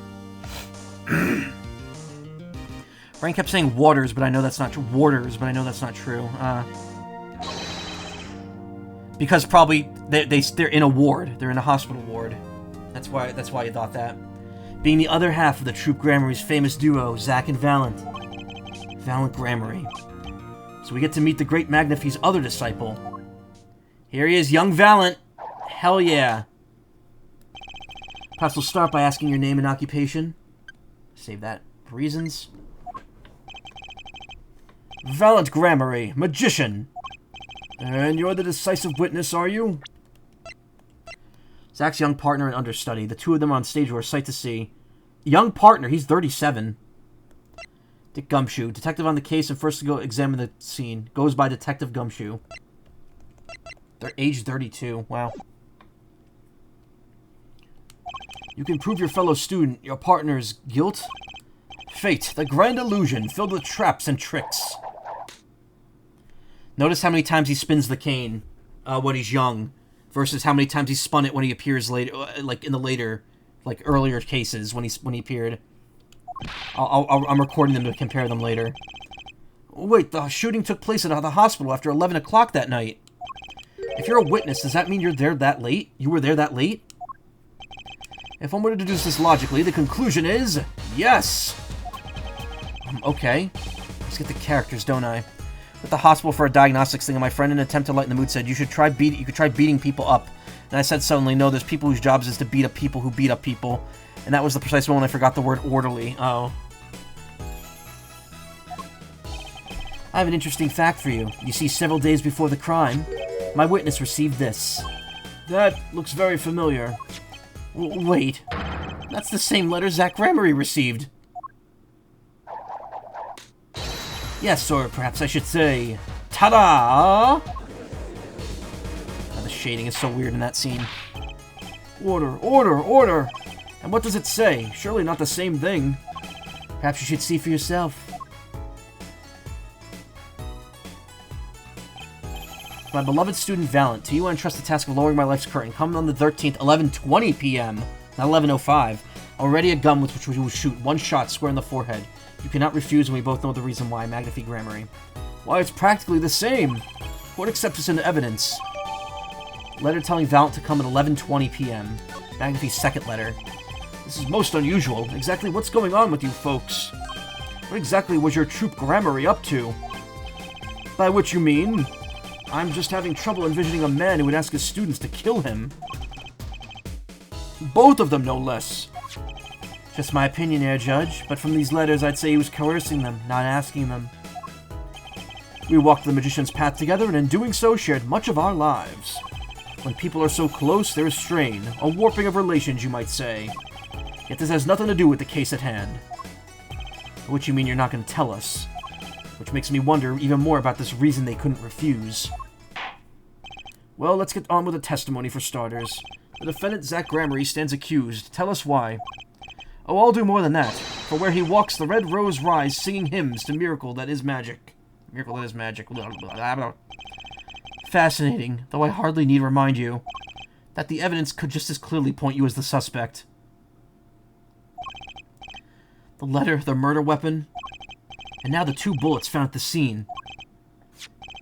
Brain kept saying waters, but I know that's not true. Warders, but I know that's not true. Because probably they're in a ward. They're in a hospital ward. That's why you thought that. Being the other half of the Troop Gramarye's famous duo, Zack and Valent. Valent Gramarye. So we get to meet the great Magnifi's other disciple. Here he is, young Valent. Hell yeah. Perhaps we'll start by asking your name and occupation. Save that for reasons. Valent Gramarye, magician. And you're the decisive witness, are you? Zack's young partner and understudy. The two of them on stage were a sight to see. Young partner, he's 37. Dick Gumshoe, detective on the case and first to go examine the scene. Goes by Detective Gumshoe. They're age 32. Wow. You can prove your fellow student, your partner's guilt. Fate, the grand illusion, filled with traps and tricks. Notice how many times he spins the cane when he's young, versus how many times he spun it when he appears later, like in the later, like earlier cases when he appeared. I'm recording them to compare them later. Wait, the shooting took place at the hospital after 11 o'clock that night. If you're a witness, does that mean you're there that late? You were there that late? If one were to deduce this logically, the conclusion is yes. Okay. Let's get the characters, don't I? At the hospital for a diagnostics thing, and my friend, in an attempt to lighten the mood, said you could try beating people up. And I said suddenly, no, there's people whose jobs is to beat up people who beat up people. And that was the precise moment I forgot the word orderly. Oh. I have an interesting fact for you. You see, several days before the crime, my witness received this. That looks very familiar. Wait. That's the same letter Zach Ramery received. Yes, or perhaps I should say, ta-da! The shading is so weird in that scene. Order, order, order! And what does it say? Surely not the same thing. Perhaps you should see for yourself. My beloved student Valent, to you I entrust the task of lowering my life's curtain. Come on the 13th, 11:20 p.m., not 11:05. Already a gun with which we will shoot one shot square in the forehead. You cannot refuse, and we both know the reason why. Magnifique Grammary. Why, it's practically the same. Court accepts this into evidence. Letter telling Valent to come at 11:20 p.m. Magnifique's second letter. This is most unusual. Exactly what's going on with you folks? What exactly was your troop Grammary up to? By which you mean? I'm just having trouble envisioning a man who would ask his students to kill him. Both of them, no less. Just my opinion here, Judge, but from these letters I'd say he was coercing them, not asking them. We walked the magician's path together, and in doing so shared much of our lives. When people are so close, there is strain, a warping of relations, you might say. Yet this has nothing to do with the case at hand. By which you mean you're not going to tell us. Which makes me wonder even more about this reason they couldn't refuse. Well, let's get on with the testimony for starters. The defendant, Zach Grammary, stands accused. Tell us why. Oh, I'll do more than that. For where he walks, the red rose rise, singing hymns to miracle that is magic. Miracle that is magic. Fascinating, though I hardly need remind you that the evidence could just as clearly point you as the suspect. The letter, the murder weapon, and now the 2 bullets found at the scene.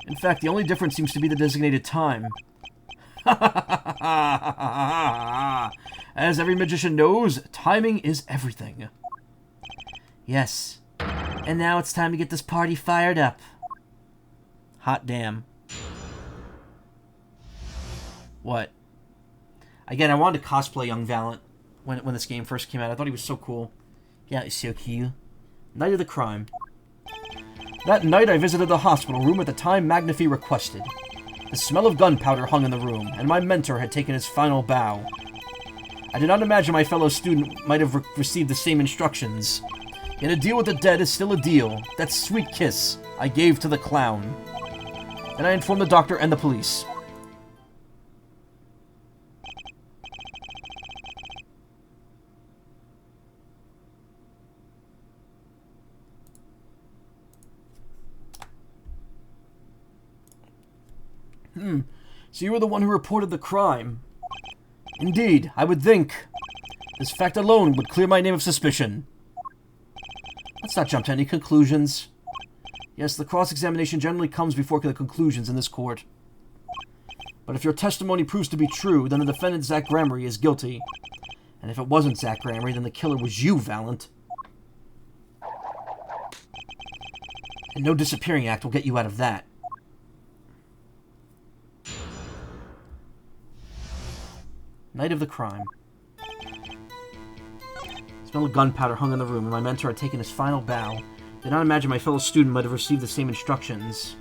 In fact, the only difference seems to be the designated time. As every magician knows, timing is everything. Yes. And now it's time to get this party fired up. Hot damn. What? Again, I wanted to cosplay young Valent when this game first came out. I thought he was so cool. Yeah, he's so cute. Night of the crime. That night I visited the hospital room at the time Magnifique requested. The smell of gunpowder hung in the room, and my mentor had taken his final bow. I did not imagine my fellow student might have received the same instructions. Yet a deal with the dead is still a deal. That sweet kiss I gave to the clown. Then I informed the doctor and the police. So you were the one who reported the crime. Indeed, I would think. This fact alone would clear my name of suspicion. Let's not jump to any conclusions. Yes, the cross-examination generally comes before the conclusions in this court. But if your testimony proves to be true, then the defendant, Zach Grammary, is guilty. And if it wasn't Zach Grammary, then the killer was you, Valent. And no disappearing act will get you out of that. Night of the crime. Smell of gunpowder hung in the room, and my mentor had taken his final bow. Did not imagine my fellow student might have received the same instructions.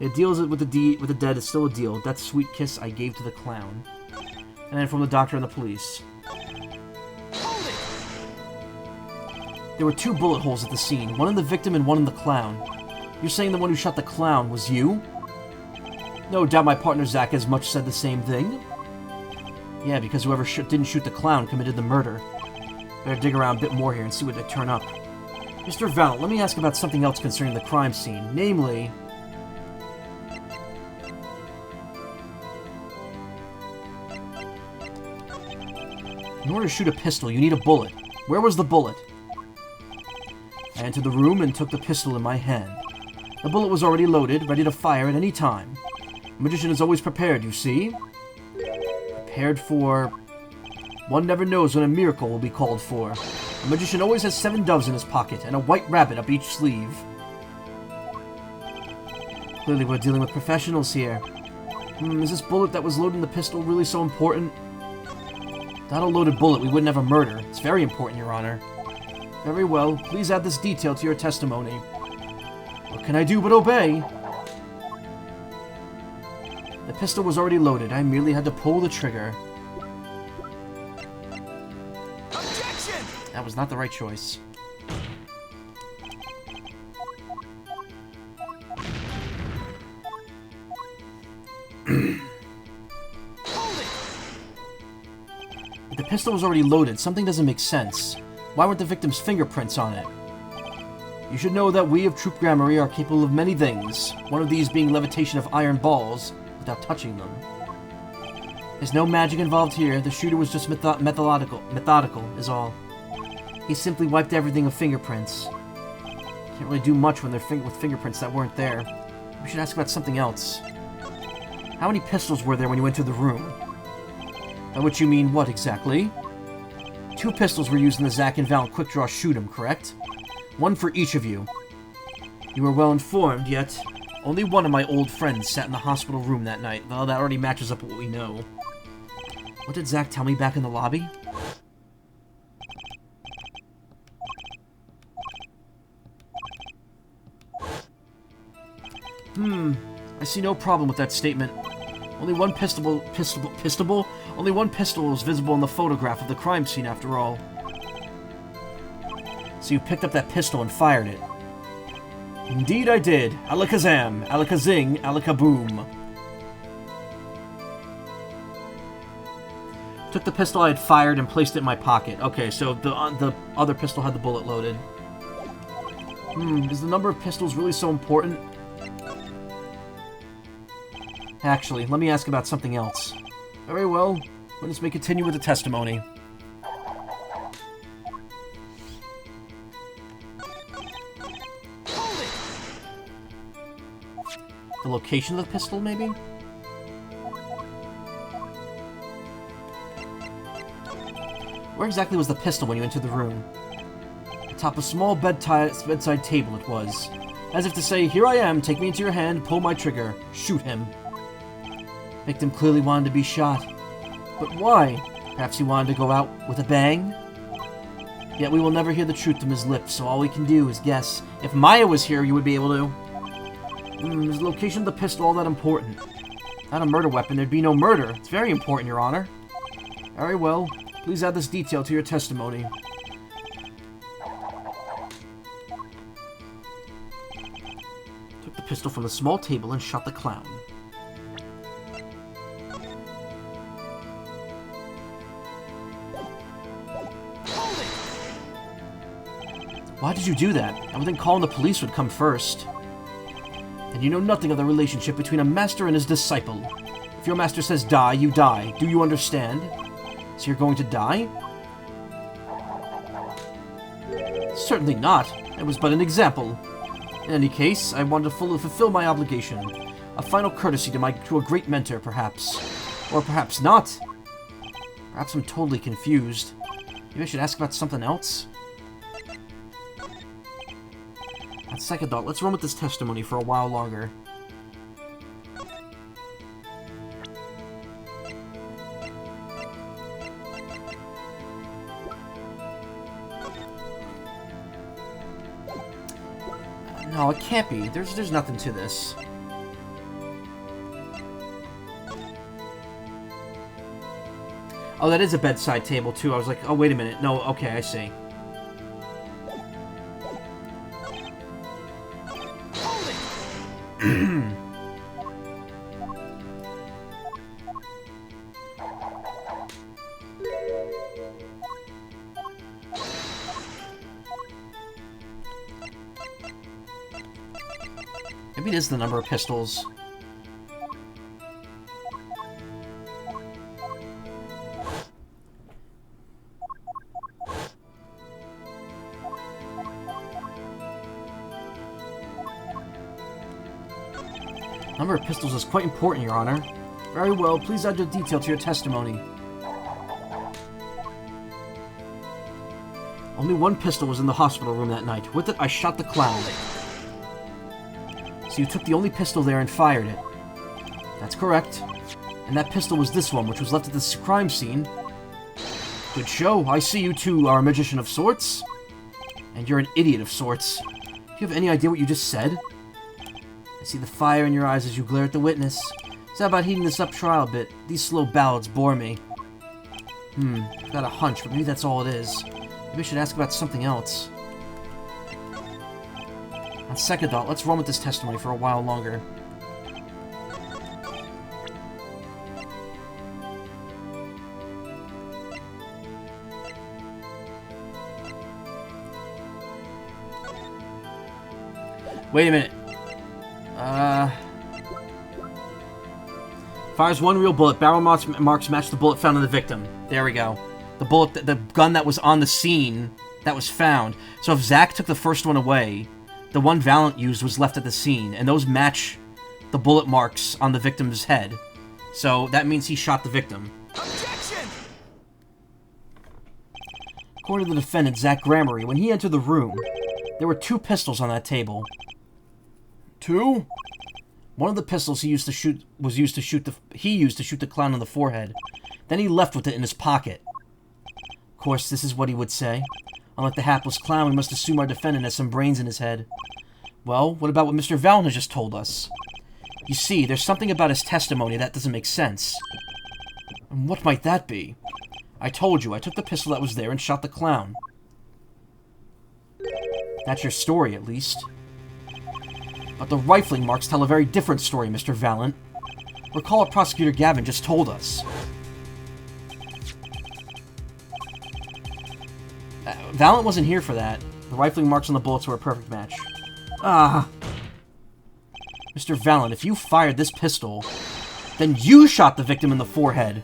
It deals with the dead is still a deal. That sweet kiss I gave to the clown. And then from the doctor and the police. Hold it! There were 2 bullet holes at the scene, one in the victim and one in the clown. You're saying the one who shot the clown was you? No doubt my partner Zach has much said the same thing. Yeah, because whoever didn't shoot the clown committed the murder. Better dig around a bit more here and see what they turn up. Mr. Valent, let me ask about something else concerning the crime scene. Namely... in order to shoot a pistol, you need a bullet. Where was the bullet? I entered the room and took the pistol in my hand. The bullet was already loaded, ready to fire at any time. A magician is always prepared, you see? Prepared for... one never knows when a miracle will be called for. A magician always has 7 doves in his pocket and a white rabbit up each sleeve. Clearly we're dealing with professionals here. Is this bullet that was loaded in the pistol really so important? Without a loaded bullet, we wouldn't have a murder. It's very important, Your Honor. Very well. Please add this detail to your testimony. What can I do but obey? The pistol was already loaded. I merely had to pull the trigger. Objection! That was not the right choice. If the pistol was already loaded, something doesn't make sense. Why weren't the victim's fingerprints on it? You should know that we of Troop Gramarye are capable of many things, one of these being levitation of iron balls without touching them. There's no magic involved here, the shooter was just methodical is all. He simply wiped everything of fingerprints. Can't really do much when they're with fingerprints that weren't there. We should ask about something else. How many pistols were there when you entered the room? By which you mean what exactly? 2 pistols were used in the Zack and Valent quick draw shoot 'em, correct? 1 for each of you. You were well informed, yet only one of my old friends sat in the hospital room that night. Well, that already matches up with what we know. What did Zack tell me back in the lobby? I see no problem with that statement. Only one pistol was visible in the photograph of the crime scene, after all. So you picked up that pistol and fired it. Indeed I did. Alakazam, alakazing, alakaboom. Took the pistol I had fired and placed it in my pocket. Okay, so the other pistol had the bullet loaded. Is the number of pistols really so important? Actually, let me ask about something else. Very well. Witness may continue with the testimony. Hold it! The location of the pistol, maybe? Where exactly was the pistol when you entered the room? Atop a small bedside table it was. As if to say, here I am, take me into your hand, pull my trigger, shoot him. Victim clearly wanted to be shot. But why? Perhaps he wanted to go out with a bang? Yet we will never hear the truth from his lips, so all we can do is guess. If Maya was here, you would be able to. Is the location of the pistol all that important? Not a murder weapon, there'd be no murder. It's very important, Your Honor. Very well. Please add this detail to your testimony. Took the pistol from the small table and shot the clown. Why did you do that? I would think calling the police would come first. And you know nothing of the relationship between a master and his disciple. If your master says die, you die. Do you understand? So you're going to die? Certainly not. It was but an example. In any case, I wanted to fully fulfill my obligation. A final courtesy to a great mentor, perhaps. Or perhaps not. Perhaps I'm totally confused. Maybe I should ask about something else? On second thought, let's run with this testimony for a while longer. No, it can't be. There's nothing to this. Oh, that is a bedside table, too. I was like, oh, wait a minute. No, okay, I see. Maybe it is the number of pistols. Number of pistols is quite important, Your Honor. Very well, please add your detail to your testimony. Only one pistol was in the hospital room that night. With it, I shot the clown. So you took the only pistol there and fired it. That's correct. And that pistol was this one, which was left at this crime scene. Good show. I see you two are a magician of sorts. And you're an idiot of sorts. Do you have any idea what you just said? I see the fire in your eyes as you glare at the witness. So how about heating this up trial a bit? These slow ballads bore me. I've got a hunch, but maybe that's all it is. Maybe I should ask about something else. On second thought, let's run with this testimony for a while longer. Wait a minute. Fires one real bullet. Barrel marks match the bullet found in the victim. There we go. The bullet, the gun that was on the scene that was found. So if Zach took the first one away, the one Valent used was left at the scene, and those match the bullet marks on the victim's head. So that means he shot the victim. Objection! According to the defendant, Zach Gramery, when he entered the room, there were 2 pistols on that table. 2? One of the pistols he used to shoot the clown on the forehead. Then he left with it in his pocket. Of course, this is what he would say. Unlike the hapless clown, we must assume our defendant has some brains in his head. Well, what about what Mr. Valent has just told us? You see, there's something about his testimony that doesn't make sense. And what might that be? I told you, I took the pistol that was there and shot the clown. That's your story, at least. But the rifling marks tell a very different story, Mr. Valent. Recall what Prosecutor Gavin just told us. Valent wasn't here for that. The rifling marks on the bullets were a perfect match. Mr. Valent, if you fired this pistol, then you shot the victim in the forehead.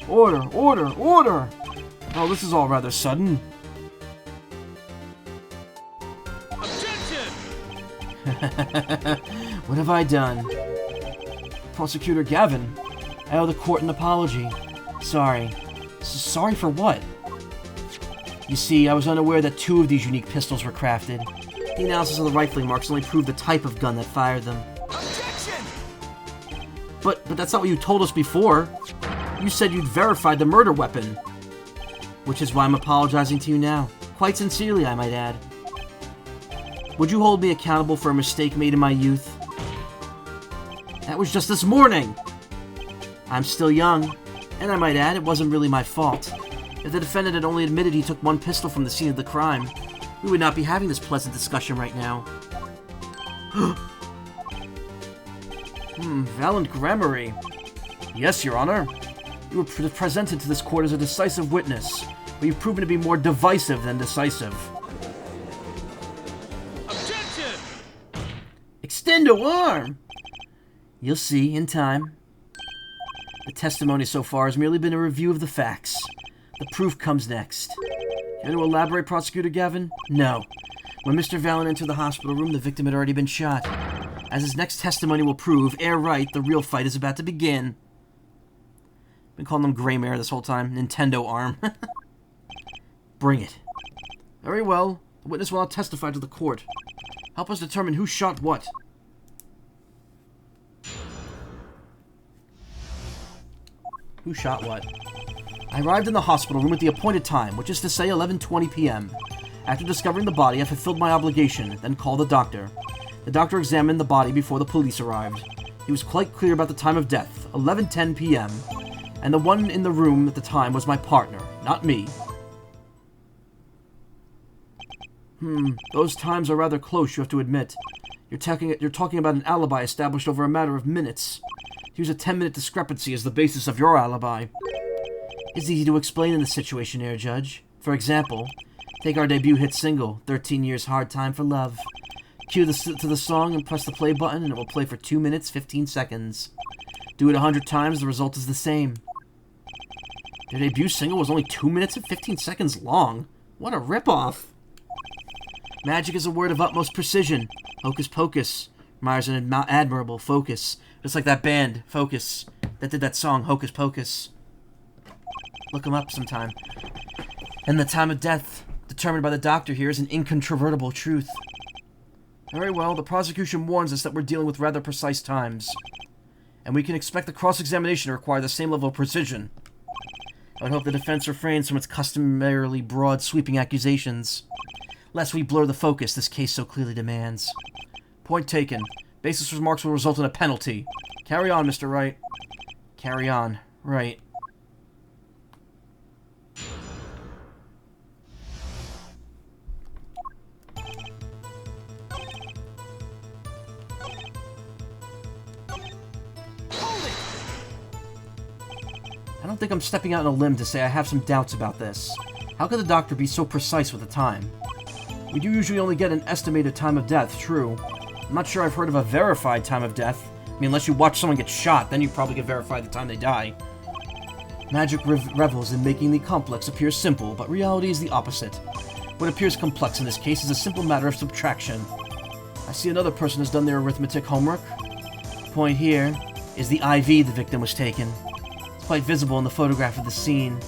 Order, order, order! Oh, this is all rather sudden. Objection! What have I done? Prosecutor Gavin, I owe the court an apology. Sorry. Sorry for what? You see, I was unaware that 2 of these unique pistols were crafted. The analysis of the rifling marks only proved the type of gun that fired them. Objection! But that's not what you told us before. You said you'd verified the murder weapon. Which is why I'm apologizing to you now. Quite sincerely, I might add. Would you hold me accountable for a mistake made in my youth? That was just this morning! I'm still young, and I might add, it wasn't really my fault. If the defendant had only admitted he took 1 pistol from the scene of the crime, we would not be having this pleasant discussion right now. Valent Gramery. Yes, Your Honor. You were presented to this court as a decisive witness, but you've proven to be more divisive than decisive. Objection! Extendo arm! You'll see, in time. The testimony so far has merely been a review of the facts. The proof comes next. Care to elaborate, Prosecutor Gavin? No. When Mr. Valent entered the hospital room, the victim had already been shot. As his next testimony will prove, air right, the real fight is about to begin. Been calling him Gray Mare this whole time. Nintendo arm. Bring it. Very well. The witness will now testify to the court. Help us determine who shot what. Who shot what? I arrived in the hospital room at the appointed time, which is to say 11:20 p.m. After discovering the body, I fulfilled my obligation, then called the doctor. The doctor examined the body before the police arrived. He was quite clear about the time of death, 11:10 p.m., and the one in the room at the time was my partner, not me. Those times are rather close, you have to admit. You're talking about an alibi established over a matter of minutes. Use a 10-minute discrepancy as the basis of your alibi. It's easy to explain in this situation here, Judge. For example, Take our debut hit single, 13 Years Hard Time for Love. Cue to the song and press the play button and it will play for 2 minutes, 15 seconds. Do it 100 times, the result is the same. Their debut single was only 2 minutes and 15 seconds long. What a ripoff! Magic is a word of utmost precision. Hocus Pocus requires an admirable focus. Just like that band, Focus, that did that song, Hocus Pocus. Look them up sometime. And the time of death, determined by the doctor here, is an incontrovertible truth. Very well, the prosecution warns us that we're dealing with rather precise times. And we can expect the cross-examination to require the same level of precision. I would hope the defense refrains from its customarily broad, sweeping accusations, lest we blur the focus this case so clearly demands. Point taken. Baseless remarks will result in a penalty. Carry on, Mr. Wright. Carry on. Right. I don't think I'm stepping out on a limb to say I have some doubts about this. How could the doctor be so precise with the time? We do usually only get an estimated time of death, true. I'm not sure I've heard of a verified time of death. I mean, unless you watch someone get shot, then you probably get verified the time they die. Magic revels in making the complex appear simple, but reality is the opposite. What appears complex in this case is a simple matter of subtraction. I see another person has done their arithmetic homework. The point here is the IV the victim was taken. It's quite visible in the photograph of the scene.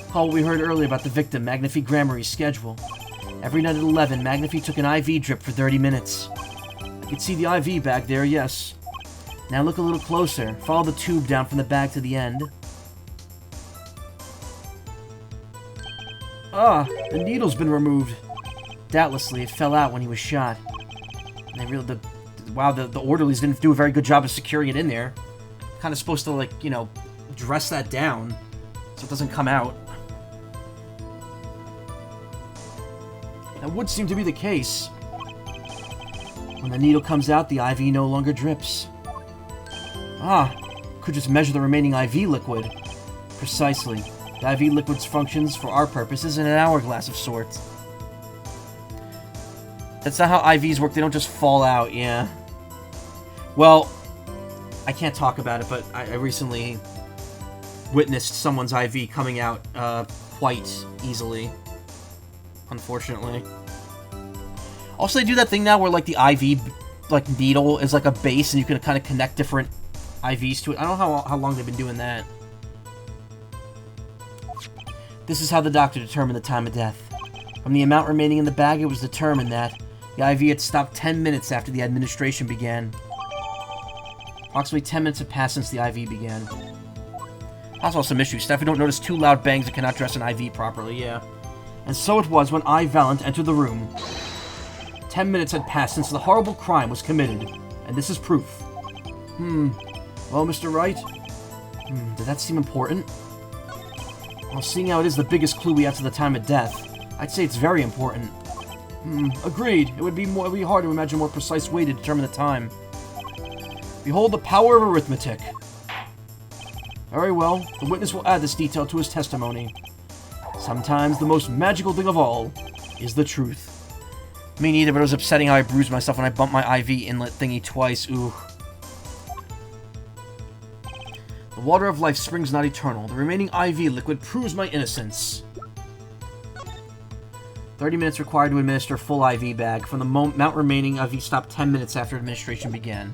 Recall what we heard earlier about the victim, Magnifi Gramarye's schedule. Every night at 11, Magnifi took an IV drip for 30 minutes. I could see the IV bag there, yes. Now look a little closer. Follow the tube down from the bag to the end. Ah, the needle's been removed. Doubtlessly, it fell out when he was shot. And they really, the orderlies didn't do a very good job of securing it in there. Kind of supposed to, like, you know, dress that down so it doesn't come out. That would seem to be the case. When the needle comes out, the IV no longer drips. Ah, could just measure the remaining IV liquid. Precisely. The IV liquid's functions, for our purposes, in an hourglass of sorts. That's not how IVs work, they don't just fall out, yeah. Well, I can't talk about it, but I recently witnessed someone's IV coming out quite easily. Unfortunately. Also, they do that thing now where, like, the IV, like, needle is like a base and you can kind of connect different IVs to it. I don't know how long they've been doing that. This is how the doctor determined the time of death. From the amount remaining in the bag, it was determined that the IV had stopped 10 minutes after the administration began. Approximately 10 minutes had passed since the IV began. Also some issues. Staff who don't notice 2 loud bangs and cannot dress an IV properly, yeah. And so it was when I, Valent, entered the room. 10 minutes had passed since the horrible crime was committed, and this is proof. Well, Mr. Wright? Did that seem important? Well, seeing how it is the biggest clue we have to the time of death, I'd say it's very important. Agreed. It would be hard to imagine a more precise way to determine the time. Behold the power of arithmetic. Very well, the witness will add this detail to his testimony. Sometimes the most magical thing of all is the truth. Me neither, but it was upsetting how I bruised myself when I bumped my IV inlet thingy twice. Ooh. The water of life springs not eternal. The remaining IV liquid proves my innocence. 30 minutes required to administer full IV bag. From the amount remaining, IV stopped 10 minutes after administration began.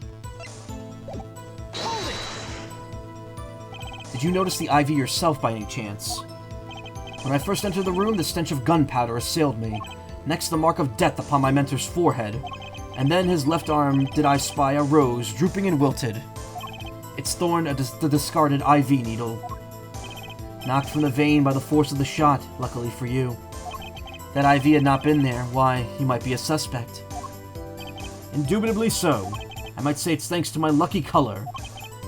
Did you notice the IV yourself by any chance? When I first entered the room, the stench of gunpowder assailed me. Next, the mark of death upon my mentor's forehead. And then his left arm did I spy a rose, drooping and wilted. Its thorn the discarded IV needle. Knocked from the vein by the force of the shot, luckily for you. If that IV had not been there, why, you might be a suspect. Indubitably so. I might say it's thanks to my lucky color.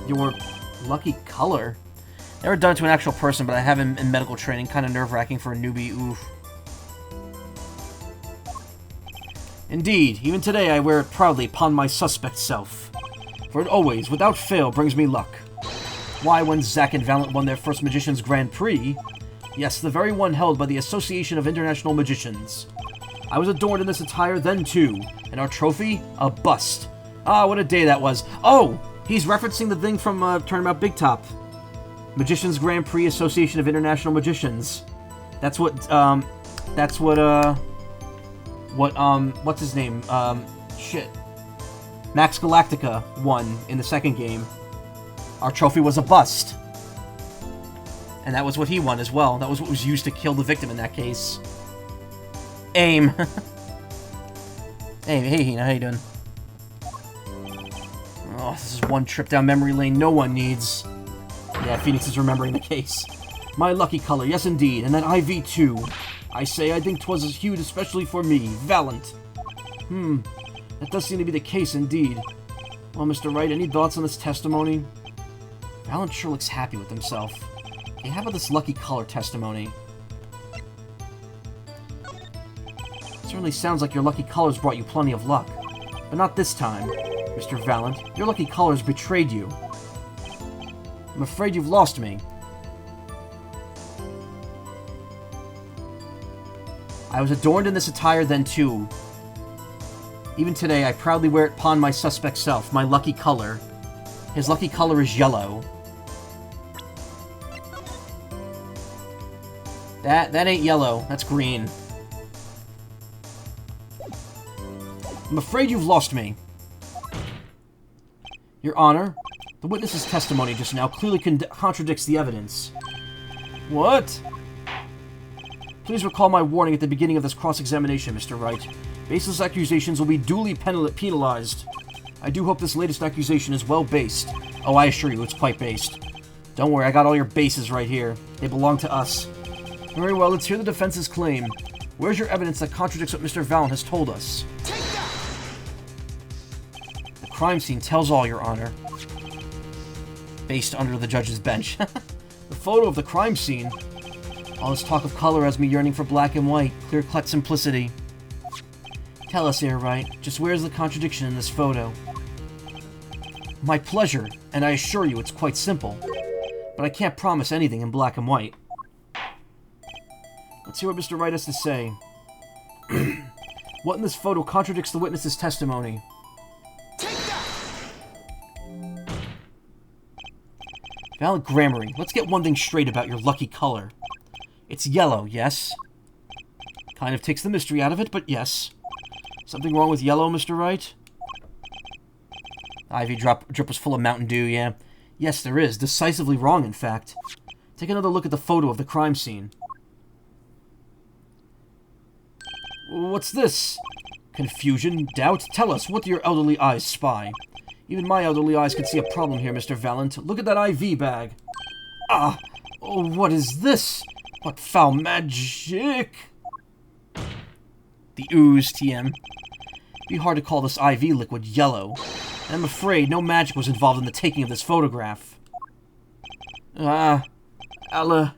Your lucky color? Never done it to an actual person, but I have in medical training. Kind of nerve-wracking for a newbie. Oof. Indeed, even today I wear it proudly upon my suspect self. For it always, without fail, brings me luck. Why, when Zack and Valent won their first Magician's Grand Prix, Yes, the very one held by the Association of International Magicians. I was adorned in this attire then too, and our trophy? A bust. Ah, what a day that was. Oh! He's referencing the thing from Turnabout Big Top. Magicians Grand Prix Association of International Magicians. That's what, what's his name? Shit. Max Galactica won in the second game. Our trophy was a bust. And that was what he won as well. That was what was used to kill the victim in that case. Aim. Hey, Hina, how you doing? Oh, this is one trip down memory lane no one needs. Yeah, Phoenix is remembering the case. My lucky color, yes indeed, and that IV too. I say I think 'twas hued especially for me, Valiant. That does seem to be the case indeed. Well, Mr. Wright, any thoughts on this testimony? Valiant sure looks happy with himself. Hey, how about this lucky color testimony? Certainly sounds like your lucky colors brought you plenty of luck. But not this time, Mr. Valiant. Your lucky colors betrayed you. I'm afraid you've lost me. I was adorned in this attire then too. Even today, I proudly wear it upon my suspect self, my lucky color. His lucky color is yellow. That ain't yellow, that's green. I'm afraid you've lost me. Your Honor, the witness's testimony just now clearly contradicts the evidence. What? Please recall my warning at the beginning of this cross-examination, Mr. Wright. Baseless accusations will be duly penalized. I do hope this latest accusation is well-based. Oh, I assure you, it's quite based. Don't worry, I got all your bases right here. They belong to us. Very well, let's hear the defense's claim. Where's your evidence that contradicts what Mr. Valiant has told us? The crime scene tells all, Your Honor. Based under the judge's bench. The photo of the crime scene. All this talk of color has me yearning for black and white, clear-cut simplicity. Tell us here, Wright, just where's the contradiction in this photo? My pleasure, and I assure you it's quite simple. But I can't promise anything in black and white. Let's hear what Mr. Wright has to say. What in this photo contradicts the witness's testimony? Valid Grammary, let's get one thing straight about your lucky color. It's yellow, yes? Kind of takes the mystery out of it, but yes. Something wrong with yellow, Mr. Wright? Ivy drip was full of Mountain Dew, yeah. Yes, there is. Decisively wrong, in fact. Take another look at the photo of the crime scene. What's this? Confusion? Doubt? Tell us, what do your elderly eyes spy? Even my elderly eyes can see a problem here, Mr. Valiant. Look at that IV bag. Ah! Oh, what is this? What foul magic? The ooze, TM. Be hard to call this IV liquid yellow. And I'm afraid no magic was involved in the taking of this photograph. Alakaz,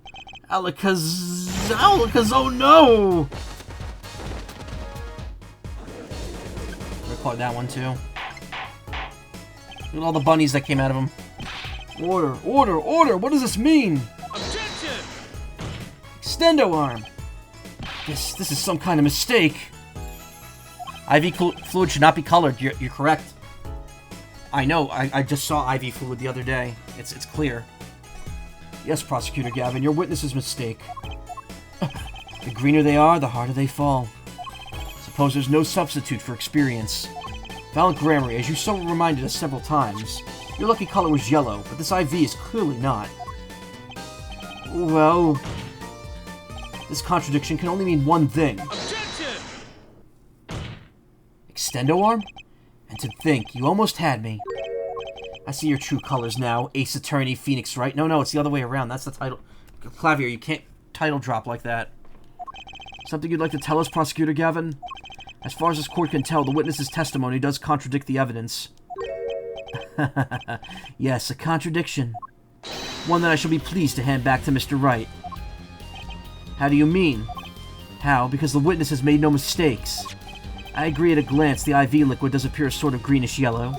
oh no! Record that one too. Look at all the bunnies that came out of him. Order, order, order! What does this mean? Objection! Extendo arm! This is some kind of mistake. IV fluid should not be colored. You're correct. I know. I just saw IV fluid the other day. It's clear. Yes, Prosecutor Gavin, your witness's mistake. The greener they are, the harder they fall. Suppose there's no substitute for experience. Valent Grammary, as you so reminded us several times, your lucky color was yellow, but this IV is clearly not. Well, this contradiction can only mean one thing. Objection! Extendo arm? And to think, you almost had me. I see your true colors now, Ace Attorney, Phoenix Wright. No, it's the other way around. That's the title. Clavier, you can't title drop like that. Something you'd like to tell us, Prosecutor Gavin? As far as this court can tell, the witness's testimony does contradict the evidence. Yes, a contradiction. One that I shall be pleased to hand back to Mr. Wright. How do you mean? How? Because the witness has made no mistakes. I agree at a glance the IV liquid does appear a sort of greenish yellow,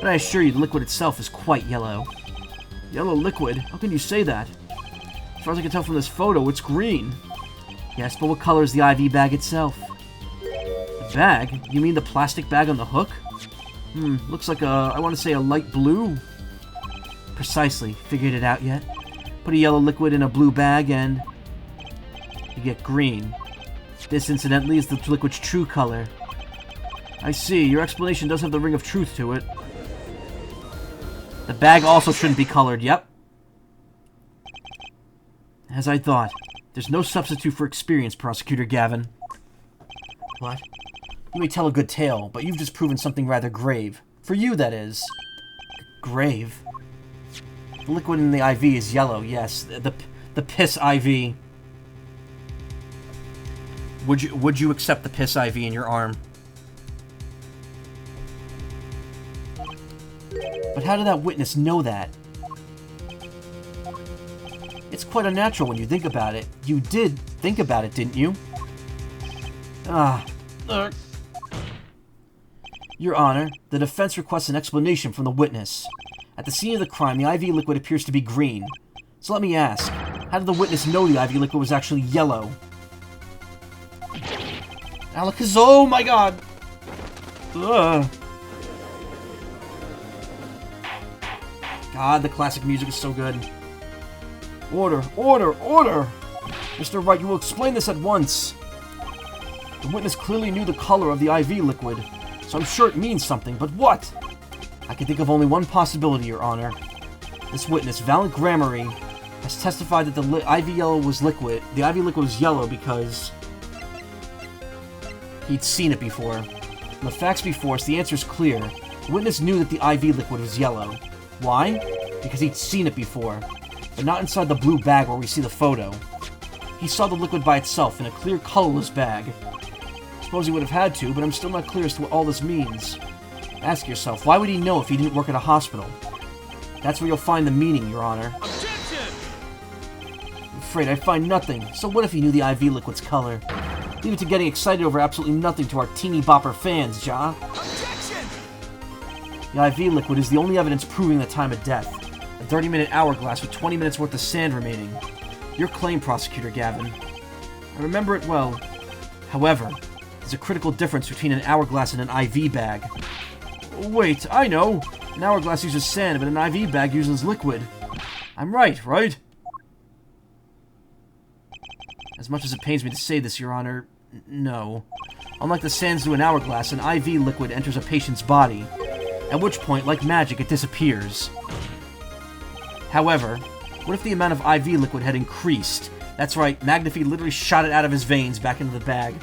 but I assure you the liquid itself is quite yellow. Yellow liquid? How can you say that? As far as I can tell from this photo, it's green. Yes, but what color is the IV bag itself? The bag? You mean the plastic bag on the hook? Looks like I want to say a light blue? Precisely. Figured it out yet? Put a yellow liquid in a blue bag and you get green. This, incidentally, is the liquid's true color. I see. Your explanation does have the ring of truth to it. The bag also shouldn't be colored, yep. As I thought. There's no substitute for experience, Prosecutor Gavin. What? You may tell a good tale, but you've just proven something rather grave. For you, that is. Grave? The liquid in the IV is yellow, yes. The piss IV. Would you accept the piss IV in your arm? But how did that witness know that? It's quite unnatural when you think about it. You did think about it, didn't you? Your Honor, the defense requests an explanation from the witness. At the scene of the crime, the IV liquid appears to be green. So let me ask, how did the witness know the IV liquid was actually yellow? Alakazam, oh my god! God, the classic music is so good. Order, order, order! Mr. Wright, you will explain this at once. The witness clearly knew the color of the IV liquid, so I'm sure it means something, but what? I can think of only one possibility, Your Honor. This witness, Valent Gramarye, has testified that the IV liquid was yellow because he'd seen it before. From the facts before us, the answer is clear. The witness knew that the IV liquid was yellow. Why? Because he'd seen it before, but not inside the blue bag where we see the photo. He saw the liquid by itself in a clear, colorless bag. I suppose he would have had to, but I'm still not clear as to what all this means. Ask yourself, why would he know if he didn't work at a hospital? That's where you'll find the meaning, Your Honor. Objection! I'm afraid I find nothing. So what if he knew the IV liquid's color? Leave it to getting excited over absolutely nothing to our teeny bopper fans, Ja. Objection! The IV liquid is the only evidence proving the time of death. A 30-minute hourglass with 20 minutes worth of sand remaining. Your claim, Prosecutor Gavin. I remember it well. However, there's a critical difference between an hourglass and an IV bag. Wait, I know! An hourglass uses sand, but an IV bag uses liquid. I'm right, right? As much as it pains me to say this, Your Honor, no. Unlike the sands to an hourglass, an IV liquid enters a patient's body, at which point, like magic, it disappears. However, what if the amount of IV liquid had increased? That's right, Magnifi literally shot it out of his veins back into the bag.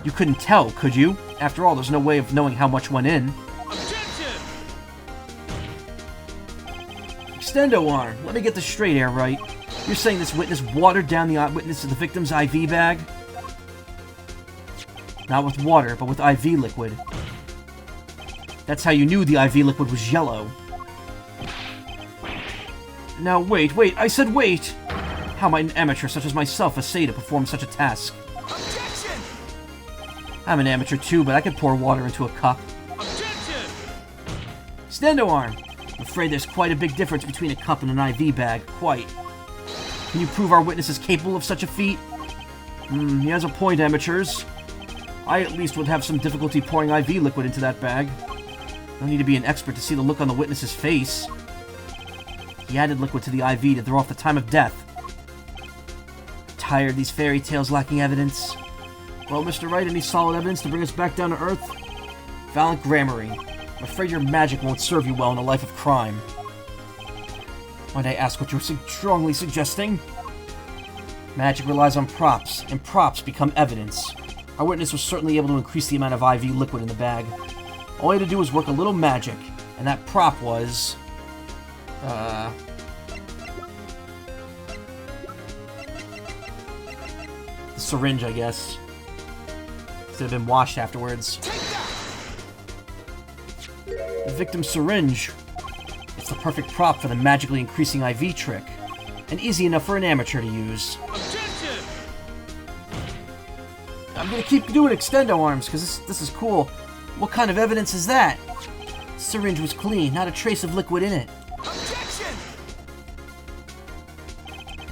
You couldn't tell, could you? After all, there's no way of knowing how much went in. Objection! Extendo arm. Let me get this straight, Air Right. You're saying this witness watered down the witness to the victim's IV bag? Not with water, but with IV liquid. That's how you knew the IV liquid was yellow. Now wait, I said wait! How might an amateur such as myself essay to perform such a task? Objection! I'm an amateur too, but I could pour water into a cup. Objection! Stendo arm! I'm afraid there's quite a big difference between a cup and an IV bag, quite. Can you prove our witness is capable of such a feat? He has a point, amateurs. I at least would have some difficulty pouring IV liquid into that bag. No need to be an expert to see the look on the witness's face. He added liquid to the IV to throw off the time of death. Tired of these fairy tales lacking evidence? Well, Mr. Wright, any solid evidence to bring us back down to earth? Valent Gramarye, I'm afraid your magic won't serve you well in a life of crime. Might I ask what you're strongly suggesting? Magic relies on props, and props become evidence. Our witness was certainly able to increase the amount of IV liquid in the bag. All he had to do was work a little magic, and that prop was... the syringe, I guess. Could have been washed afterwards. The victim's syringe. It's the perfect prop for the magically increasing IV trick, and easy enough for an amateur to use. Objection! I'm gonna keep doing extendo arms, because this is cool. What kind of evidence is that? The syringe was clean, not a trace of liquid in it. Objection!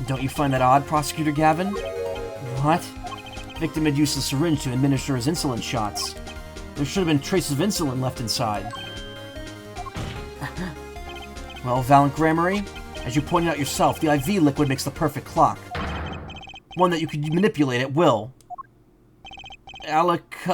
Don't you find that odd, Prosecutor Gavin? What? Victim had used the syringe to administer his insulin shots. There should have been traces of insulin left inside. Well, Valiant Gramarye, as you pointed out yourself, the IV liquid makes the perfect clock. One that you could manipulate at will. Alakazalg!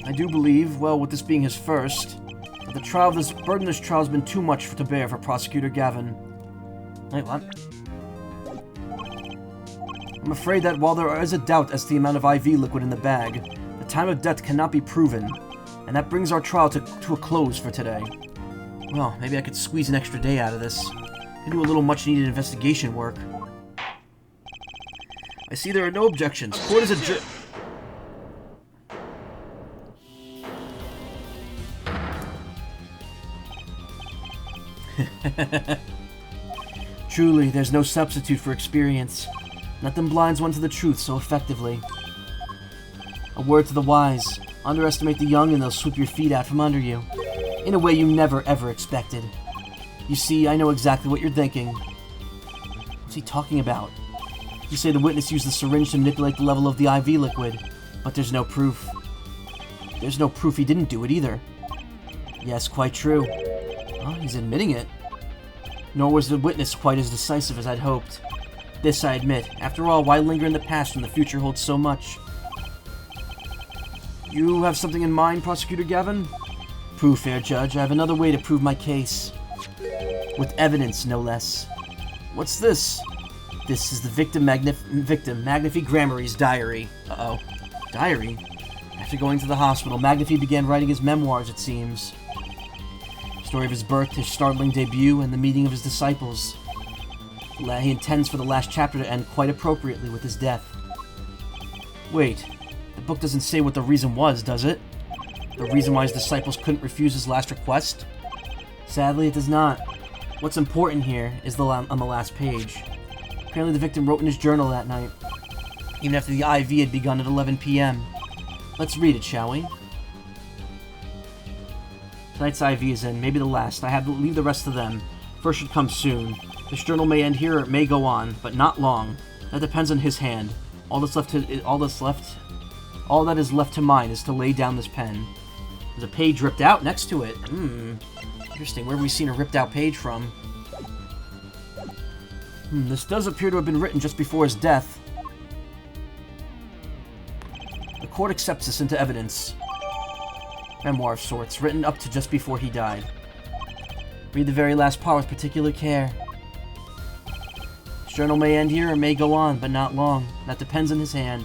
I do believe, well, with this being his first, that the trial of this burden of this trial has been too much to bear for Prosecutor Gavin. Wait, what? I'm afraid that while there is a doubt as to the amount of IV liquid in the bag, the time of death cannot be proven, and that brings our trial to a close for today. Well, maybe I could squeeze an extra day out of this, and do a little much-needed investigation work. I see there are no objections. Court is adjourned. Truly, there's no substitute for experience. Nothing blinds one to the truth so effectively. A word to the wise. Underestimate the young and they'll sweep your feet out from under you. In a way you never ever expected. You see, I know exactly what you're thinking. What's he talking about? You say the witness used the syringe to manipulate the level of the IV liquid, but there's no proof. There's no proof he didn't do it either. Yes, quite true. Well, he's admitting it. Nor was the witness quite as decisive as I'd hoped. This I admit. After all, why linger in the past when the future holds so much? You have something in mind, Prosecutor Gavin? Proof, fair judge. I have another way to prove my case. With evidence, no less. What's this? This is the victim Magnify Gramarye's diary. Uh-oh. Diary? After going to the hospital, Magnify began writing his memoirs, it seems. Story of his birth, his startling debut, and the meeting of his disciples. He intends for the last chapter to end quite appropriately with his death. Wait, the book doesn't say what the reason was, does it? The reason why his disciples couldn't refuse his last request? Sadly, it does not. What's important here is on the last page. Apparently the victim wrote in his journal that night, even after the IV had begun at 11 p.m. Let's read it, shall we? Tonight's IV is in, maybe the last. I have to leave the rest to them. First should come soon. This journal may end here or it may go on, but not long. That depends on his hand. All that is left to mine is to lay down this pen. There's a page ripped out next to it. Interesting. Where have we seen a ripped out page from? This does appear to have been written just before his death. The court accepts this into evidence. Memoir of sorts, written up to just before he died. Read the very last part with particular care. His journal may end here or may go on, but not long. That depends on his hand.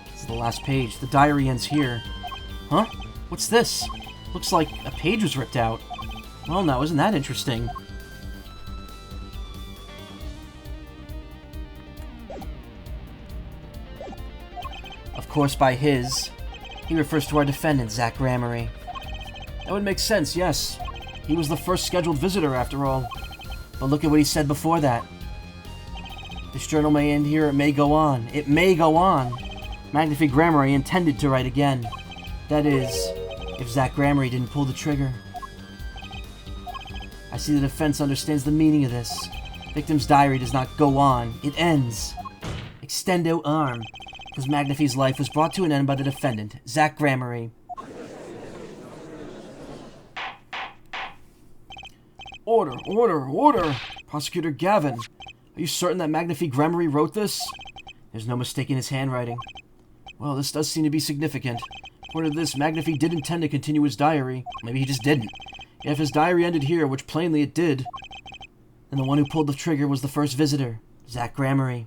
This is the last page. The diary ends here. Huh? What's this? Looks like a page was ripped out. Well, now, isn't that interesting? Of course, by his, he refers to our defendant, Zach Gramarye. That would make sense, yes. He was the first scheduled visitor, after all. But look at what he said before that. This journal may end here, it may go on. It may go on. Magnify Gramarye intended to write again. That is, if Zach Gramarye didn't pull the trigger. I see the defense understands the meaning of this. Victim's diary does not go on. It ends. Extendo arm. Because Magnify's life was brought to an end by the defendant, Zach Gramarye. Order, order, order! Prosecutor Gavin, are you certain that Magnify Gramarye wrote this? There's no mistaking his handwriting. Well, this does seem to be significant. According to this, Magnify did intend to continue his diary. Maybe he just didn't. If his diary ended here, which plainly it did, then the one who pulled the trigger was the first visitor, Zach Gramarye.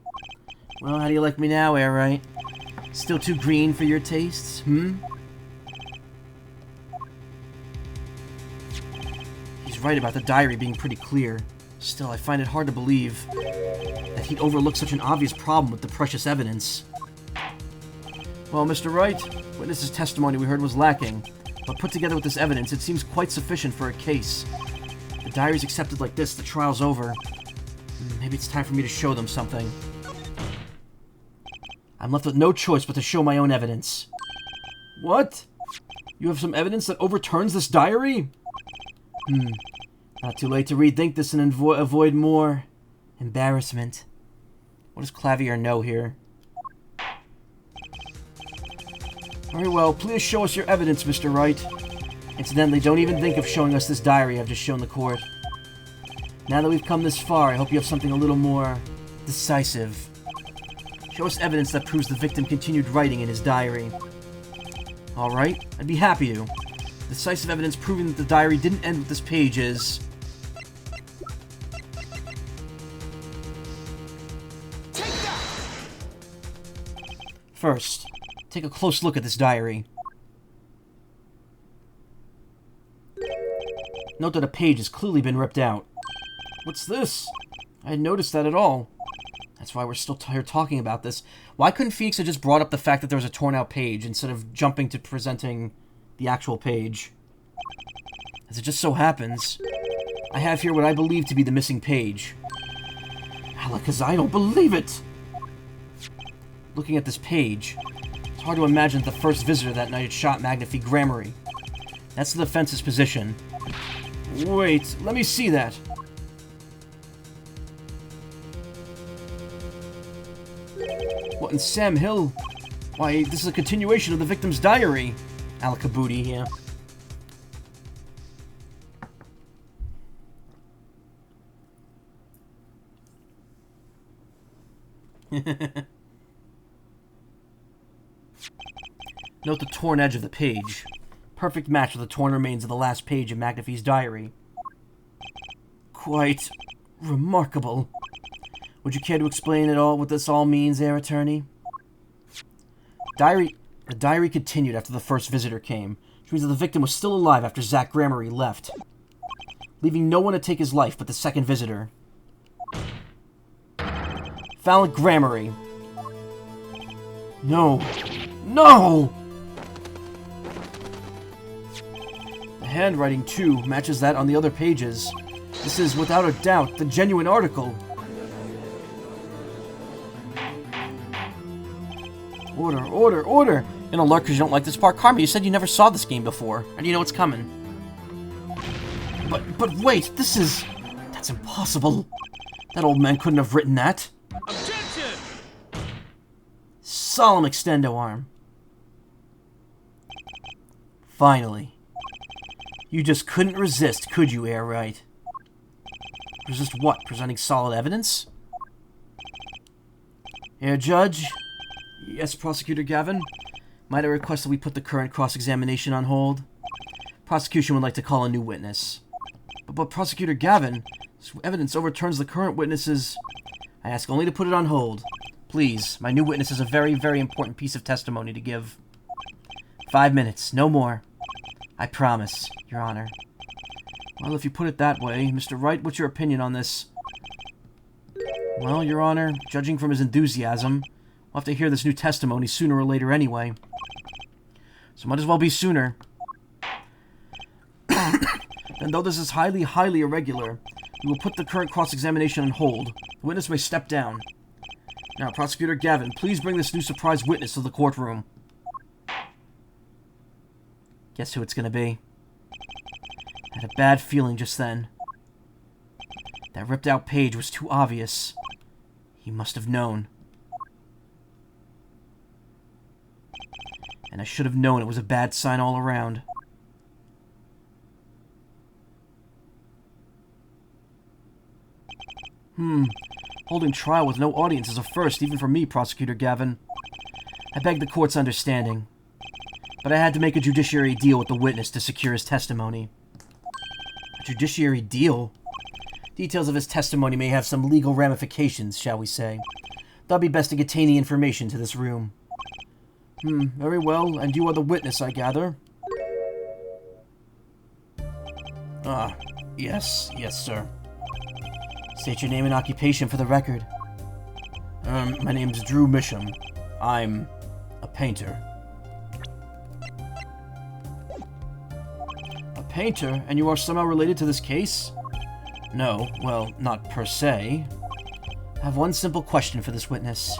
Well, how do you like me now, Airwright? Still too green for your tastes, He's right about the diary being pretty clear. Still, I find it hard to believe that he'd overlook such an obvious problem with the precious evidence. Well, Mr. Wright, witness's testimony we heard was lacking, but put together with this evidence, it seems quite sufficient for a case. The diary's accepted like this, the trial's over. Maybe it's time for me to show them something. I'm left with no choice but to show my own evidence. What? You have some evidence that overturns this diary? Not too late to rethink this and avoid more embarrassment. What does Clavier know here? Very well, please show us your evidence, Mr. Wright. Incidentally, don't even think of showing us this diary I've just shown the court. Now that we've come this far, I hope you have something a little more decisive. Show us evidence that proves the victim continued writing in his diary. Alright, I'd be happy to. Decisive evidence proving that the diary didn't end with this page is... First, take a close look at this diary. Note that a page has clearly been ripped out. What's this? I hadn't noticed that at all. That's why we're still here talking about this. Why couldn't Phoenix have just brought up the fact that there was a torn out page instead of jumping to presenting the actual page? As it just so happens, I have here what I believe to be the missing page. Alakaz, I don't believe it! Looking at this page, it's hard to imagine that the first visitor that night had shot Magnify Gramarye. That's the defense's position. Wait, let me see that. What in Sam Hill? Why, this is a continuation of the victim's diary. Alakabuti, yeah. Note the torn edge of the page. Perfect match with the torn remains of the last page of Magnify's diary. Quite remarkable. Would you care to explain at all what this all means, Heir Attorney? The diary continued after the first visitor came, which means that the victim was still alive after Zach Gramarye left, leaving no one to take his life but the second visitor. Fallon Gramarye. No. No! The handwriting, too, matches that on the other pages. This is, without a doubt, the genuine article. Order, order, order! In alert because you don't like this part. Karma, you said you never saw this game before. How do you know it's coming? But wait, this is... That's impossible. That old man couldn't have written that. Objection! Solemn extendo arm. Finally. You just couldn't resist, could you, Heir Wright? Resist what? Presenting solid evidence? Heir Judge? Yes, Prosecutor Gavin? Might I request that we put the current cross-examination on hold? Prosecution would like to call a new witness. But Prosecutor Gavin, this evidence overturns the current witnesses. I ask only to put it on hold. Please, my new witness has a very, very important piece of testimony to give. 5 minutes, no more. I promise, Your Honor. Well, if you put it that way, Mr. Wright, what's your opinion on this? Well, Your Honor, judging from his enthusiasm, we'll have to hear this new testimony sooner or later anyway. So might as well be sooner. And though this is highly, highly irregular, we will put the current cross-examination on hold. The witness may step down. Now, Prosecutor Gavin, please bring this new surprise witness to the courtroom. Guess who it's gonna be? I had a bad feeling just then. That ripped-out page was too obvious. He must have known. And I should have known it was a bad sign all around. Holding trial with no audience is a first, even for me, Prosecutor Gavin. I beg the court's understanding. But I had to make a judiciary deal with the witness to secure his testimony. A judiciary deal? Details of his testimony may have some legal ramifications, shall we say. That'd be best to contain the information to this room. Very well, and you are the witness, I gather? Yes, sir. State your name and occupation for the record. My name's Drew Misham. I'm a painter. A painter? And you are somehow related to this case? No, well, not per se. I have one simple question for this witness.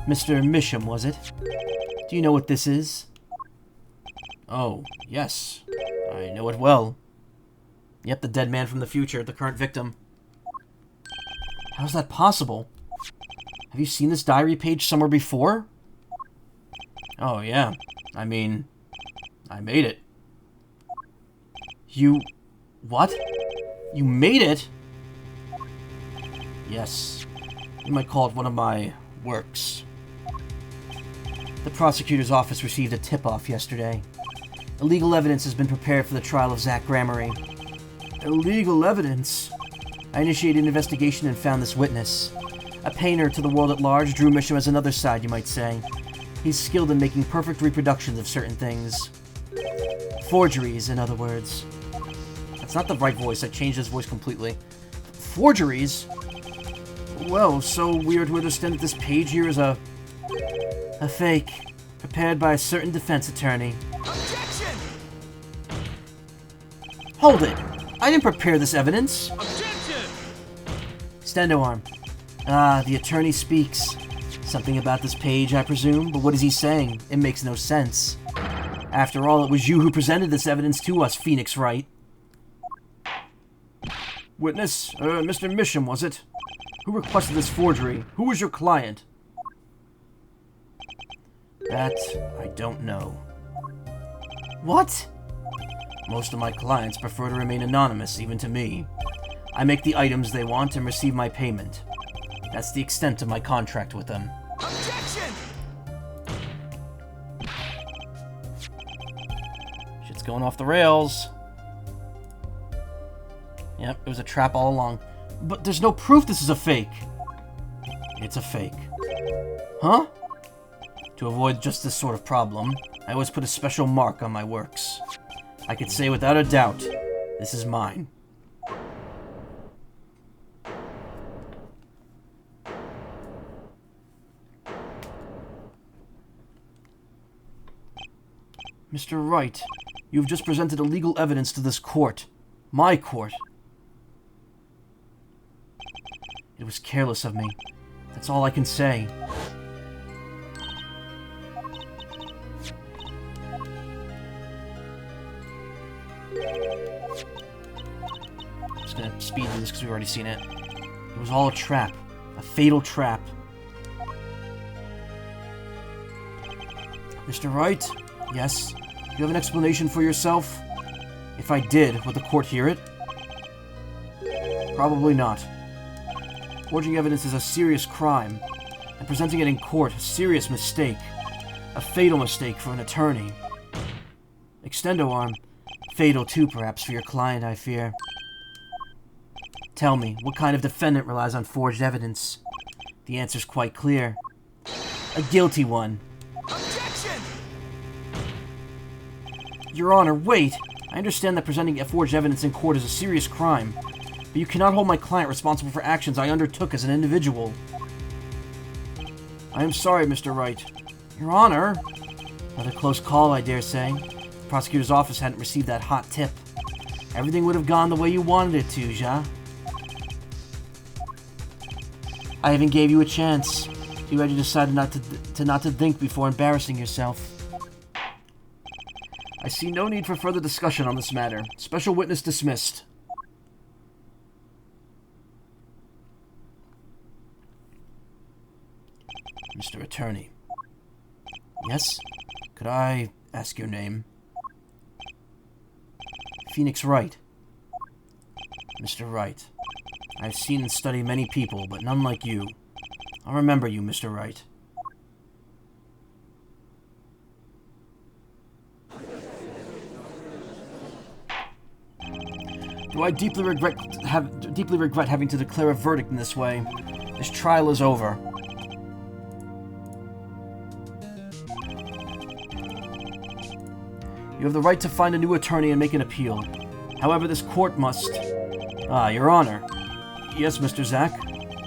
Mr. Misham, was it? Do you know what this is? Oh, yes. I know it well. Yep, the dead man from the future, the current victim. How's that possible? Have you seen this diary page somewhere before? Oh, yeah. I mean, I made it. You... what? You made it? Yes. You might call it one of my works. The prosecutor's office received a tip-off yesterday. Illegal evidence has been prepared for the trial of Zach Gramarye. Illegal evidence? I initiated an investigation and found this witness. A painter to the world at large, Drew Misham has another side, you might say. He's skilled in making perfect reproductions of certain things. Forgeries, in other words. That's not the right voice. I changed his voice completely. Forgeries? Well, so we are to understand that this page here is a fake, prepared by a certain defense attorney. Objection! Hold it! I didn't prepare this evidence! Objection! Stendo arm. Ah, the attorney speaks. Something about this page, I presume, but what is he saying? It makes no sense. After all, it was you who presented this evidence to us, Phoenix Wright. Witness, Mr. Misham, was it? Who requested this forgery? Who was your client? That, I don't know. What? Most of my clients prefer to remain anonymous, even to me. I make the items they want and receive my payment. That's the extent of my contract with them. Objection! Shit's going off the rails. Yep, it was a trap all along. But there's no proof this is a fake. It's a fake. Huh? To avoid just this sort of problem, I always put a special mark on my works. I could say without a doubt, this is mine. Mr. Wright, you have just presented illegal evidence to this court. My court. It was careless of me. That's all I can say. I'm just gonna speed through this because we've already seen it. It was all a trap. A fatal trap. Mr. Wright? Yes? You have an explanation for yourself? If I did, would the court hear it? Probably not. Forging evidence is a serious crime, and presenting it in court a serious mistake. A fatal mistake for an attorney. Extendo arm. Fatal too, perhaps, for your client, I fear. Tell me, what kind of defendant relies on forged evidence? The answer's quite clear. A guilty one. Objection! Your Honor, wait! I understand that presenting forged evidence in court is a serious crime, but you cannot hold my client responsible for actions I undertook as an individual. I am sorry, Mr. Wright. Your Honor! Another close call, I dare say. The prosecutor's office hadn't received that hot tip. Everything would have gone the way you wanted it to, ja? I even gave you a chance. You already decided not to think before embarrassing yourself. I see no need for further discussion on this matter. Special witness dismissed. Mr. Attorney. Yes? Could I ask your name? Phoenix Wright. Mr. Wright. I've seen and studied many people, but none like you. I'll remember you, Mr. Wright. Though I deeply regret having to declare a verdict in this way, this trial is over. You have the right to find a new attorney and make an appeal. However, this court must... Your Honor, Yes, Mr. Zack.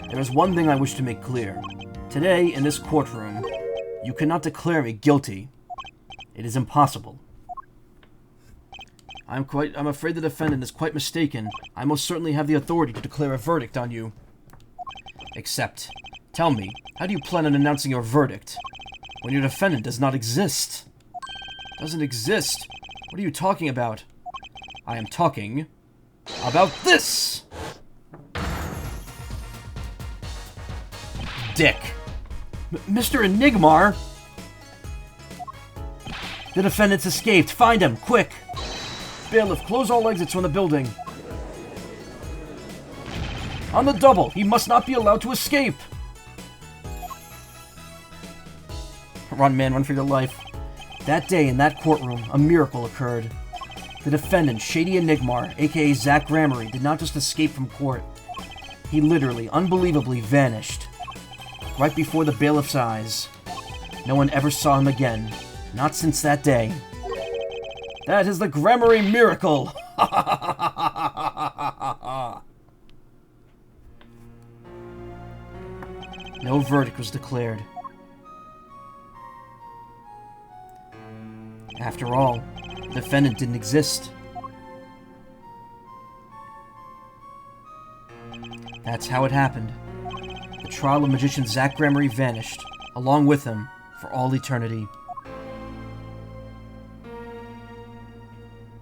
There is one thing I wish to make clear. Today, in this courtroom, you cannot declare me guilty. It is impossible. I'm afraid the defendant is quite mistaken. I most certainly have the authority to declare a verdict on you. Except, tell me, how do you plan on announcing your verdict when your defendant does not exist? Doesn't exist? What are you talking about? I am talking about this! Dick. Mr. Enigmar! The defendant's escaped. Find him, quick! Bailiff, close all exits from the building. On the double, he must not be allowed to escape! Run, man, run for your life. That day, in that courtroom, a miracle occurred. The defendant, Shady Enigmar, aka Zack Gramarye, did not just escape from court. He literally, unbelievably vanished. Right before the bailiff's eyes. No one ever saw him again. Not since that day. That is the Gramarye miracle! No verdict was declared. After all, the defendant didn't exist. That's how it happened. The trial of magician Zack Gramarye vanished, along with him, for all eternity.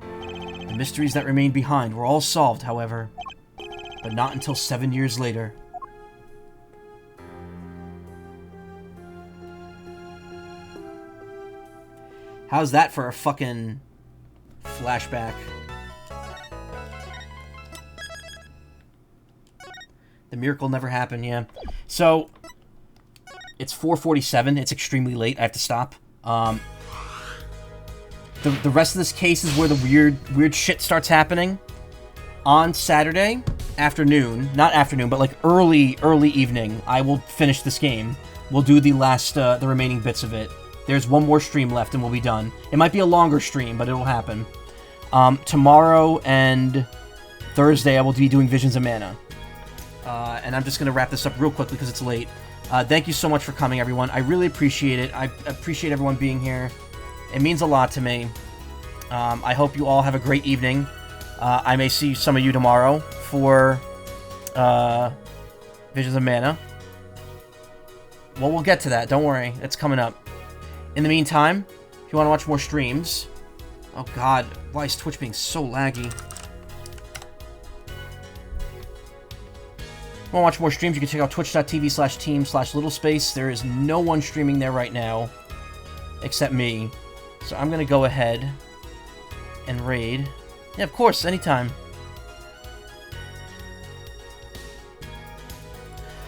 The mysteries that remained behind were all solved, however, but not until 7 years later. How's that for a fucking flashback? The miracle never happened, yeah. So, it's 4:47. It's extremely late. I have to stop. The rest of this case is where the weird shit starts happening. On Saturday afternoon, not afternoon, but like early evening, I will finish this game. We'll do the last, the remaining bits of it. There's one more stream left and we'll be done. It might be a longer stream, but it'll happen. Tomorrow and Thursday I will be doing Visions of Mana. And I'm just going to wrap this up real quickly because it's late. Thank you so much for coming, everyone. I really appreciate it. I appreciate everyone being here. It means a lot to me. I hope you all have a great evening. I may see some of you tomorrow for Visions of Mana. Well, we'll get to that. Don't worry. It's coming up. In the meantime, if you want to watch more streams... Oh god, why is Twitch being so laggy? If you want to watch more streams, you can check out twitch.tv/team/littlespace. There is no one streaming there right now, except me. So I'm going to go ahead and raid. Yeah, of course, anytime.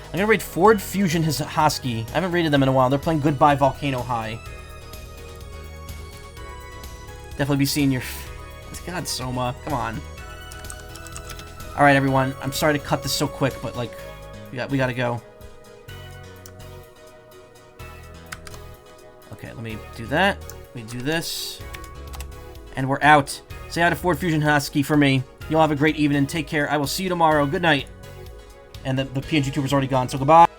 I'm going to raid Ford Fusion Husky. I haven't raided them in a while. They're playing Goodbye Volcano High. Definitely be seeing your... God, Soma. Come on. Alright, everyone. I'm sorry to cut this so quick, but, like, we gotta go. Okay, let me do that. Let me do this. And we're out. Say hi to Ford Fusion Husky for me. You'll have a great evening. Take care. I will see you tomorrow. Good night. And the PNG tuber's already gone, so goodbye.